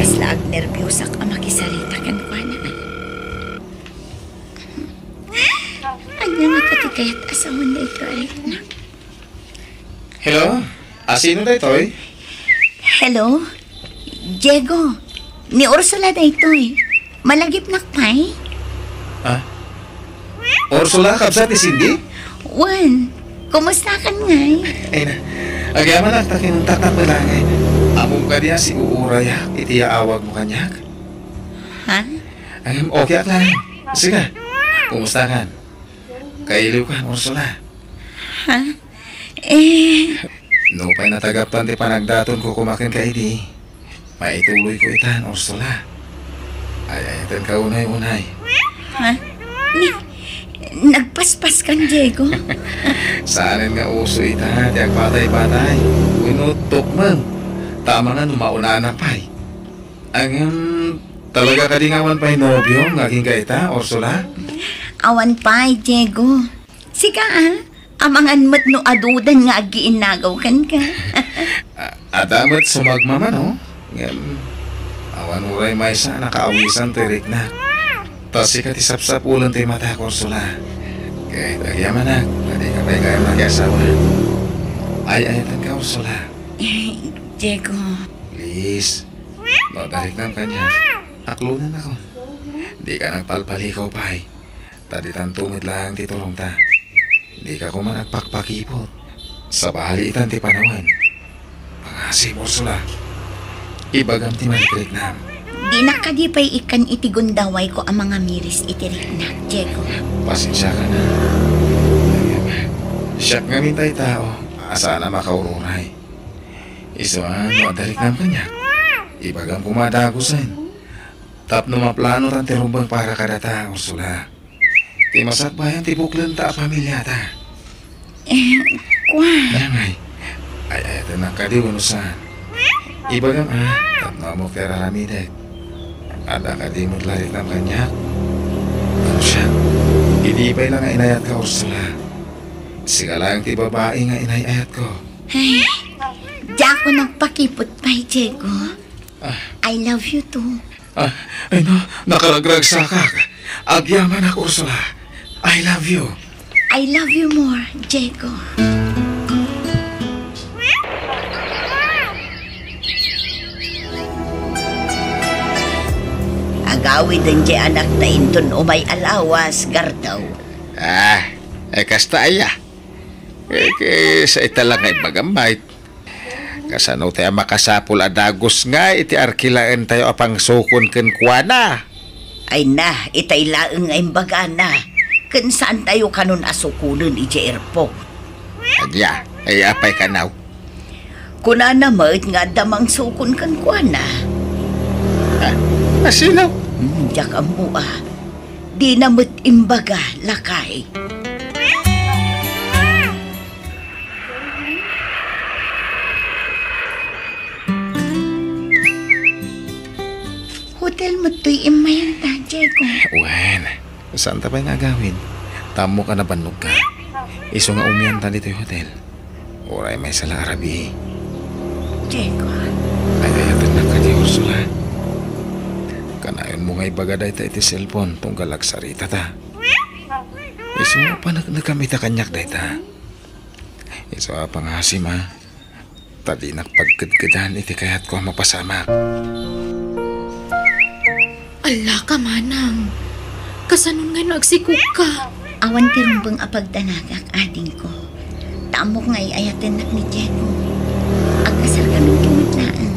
Speaker 2: kaslag nervyosak ang makisarita kan kwa na. Anya nga katikayat asawan na ito ay na.
Speaker 3: Hello? Sino na ito'y?
Speaker 2: Hello? Diego, ni Ursula na ito eh. Malagip nakpay?
Speaker 3: Ursula, kabsa ti Cindy?
Speaker 2: Juan, kumusta ka nga eh?
Speaker 3: Ay na, agyaman na takin tatak na lang eh. Among ka niya si Uuraya, iti aawag mo kanyak.
Speaker 2: Ha?
Speaker 3: Okay at lang. Sige, kumusta ka? Kailiw ka, Ursula.
Speaker 2: Ha?
Speaker 3: No pa'y natagaptan ti panagdaton ko kumakin ka idi. Maituloy ko itan, Ursula. Ay, itan ka unay-unay.
Speaker 2: Ha? Nagpaspas kan, Diego.
Speaker 3: Saanin nga uso ita, di agpatay-patay. Winutok man. Tama nga mauna na pa'y. Talaga kadingawan pa'y nobyo, ngaging kaita, Ursula?
Speaker 2: Awan pa, Diego. Sika, amangan mat no adudan nga agiinagaw kan ka.
Speaker 3: Adamat sumagmama, no? Awan uray may sa nakaawisan tirik na. Tas sikat isap-sap ulan tayo mata, Ursula. Kahit agyaman na, pwede ka pa'y kayo mag-asawa. Ay-ayatan ka, Ursula.
Speaker 2: Diego.
Speaker 3: Please, madarik ng kanya. Aklunan ako. Di ka nagpalpalikaw pa'y. Taditan tumid lang titulong ta. Di ka kuman nagpakpakipot. Sa bahalitan ti panawan. Pangasip, Ursula. Ibagam ti malikrik na.
Speaker 2: Di nakadipay ikan itigundaway ko ang mga miris itirik na, Diego.
Speaker 3: Pasensya ka na. Siyak nga mintay tao. Asa na makaururay. Isuan, madarik ng kanya. Ibagam pumadagusan. Tapno maplano tan tirumbang para kadata, Ursula. Ti masakbayan ti buklan ta pamilya ta.
Speaker 2: Kwan.
Speaker 3: Damay. Ay, na kadiunusan. Ibagam tapno mo kera ramidek. Ada kadimot larit ng kanya. Ano siya? Idibay lang nga inayat ka, Ursula. Sigala ang ti babae nga inayat ko.
Speaker 2: Ay, di ako nagpakipot pa, Diego. I love you too.
Speaker 3: Ay no, nakaragrag sa kak. Agyaman ako, Ursula. I love you.
Speaker 2: I love you more, Diego.
Speaker 6: Agawid din di anak na inton umay alawas, gardaw.
Speaker 4: Kasta aya. Sa italang ay bagamait. Kasano tayo makasapul adagos nga, iti arkilaan tayo apang sukon ken kuana.
Speaker 6: Ay na, itay laeng ay bagana. Kan saan tayo kanon asukunan iti erpo.
Speaker 4: Adya, ay apay kanaw.
Speaker 6: Kuna na ma't nga damang sukon kan kuana.
Speaker 4: Masinaw?
Speaker 6: Diyak ang mua. Di na mo't imbaga, lakay.
Speaker 2: Hotel mo to'y imayan ta, Diego.
Speaker 3: Wen, saan ta pa'y nagawin? Tamo ka na banlog ka. Iso nga umiyan ta dito'y hotel. Oray may sala arabi.
Speaker 2: Diego.
Speaker 3: Ay, ayatan na ka di, Ursula. Kanayon mo nga ibagaday ta iti cellphone tunggal agsarita ta. Iso nga pa nagkamita kanyak day ta. Iso nga pangasim ha. Tadi nakpagkadkadan iti kayat ko mapasamak.
Speaker 1: Ala ka, manang. Kasanon nga nagsikuk ka.
Speaker 2: Awan tirumbang apagdanagak ading ko. Tamok nga'y ayatin nak ni Diego. Agasar kaming kimatlaan.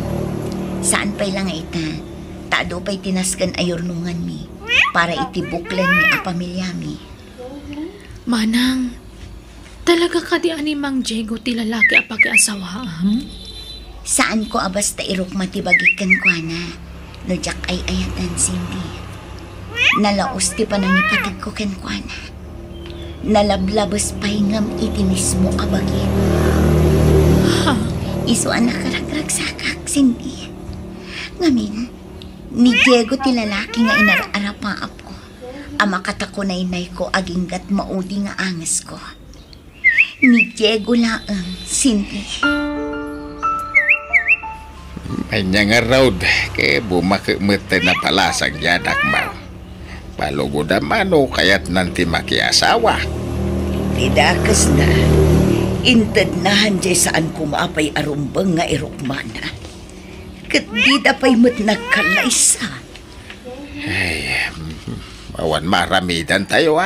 Speaker 2: Saan pa'y lang ita? Tado pa'y tinaskan ayornungan mi. Para itibuklan mi a pamilya mi.
Speaker 1: Manang, talaga ka di animang Diego ti lalaki a pag-asawaan?
Speaker 2: Saan ko abasta irok matibagikan ko na? No jak ay ayatan Cindy. Nalaos ti pa nang ipatag ko ken ko na. Nalablabas pa'y ngam iti mismo abagin.
Speaker 1: Ha?
Speaker 2: Iso ang nakaragrag sakak, Cindy. Ngamin, ni Diego ti lalaki nga inararapaap ko. Ama katakunay-nay ko aginggat maudi nga angas ko. Ni Diego laang, Cindy.
Speaker 4: May nga road, kaya bumakimete na pala sa yadak mo. Palugod naman o kaya't nanti makiasawa.
Speaker 6: Tidakas na. Intad na hanjay saan kumapay arumbang nga irukmana. Kat di dapay mo't nagkalaysa.
Speaker 4: Ay, awan maramidan tayo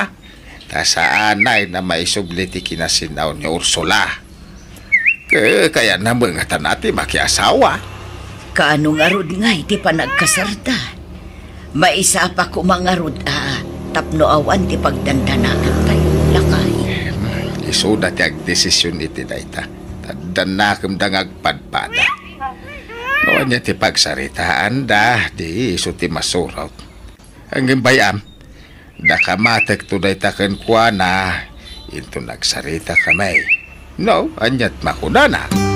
Speaker 4: Ta saanay na maisubliti kinasinaw ni Ursula. Kaya naman nga tanati makiasawa.
Speaker 6: Kaano nga rod nga iti pa nagkasarta. Maisa pa ko mga rod tapno awan ti pagdandanaan tayo lakay.
Speaker 4: Isuda ti agdesisyon iti dayta. Taddanakam dangag padpada. Noon niya ti pagsaritaan di iso ti masurat. Ang bayam, Nakamatek tunay taken kwa na. Into nagsarita kami. No, anyat makunana.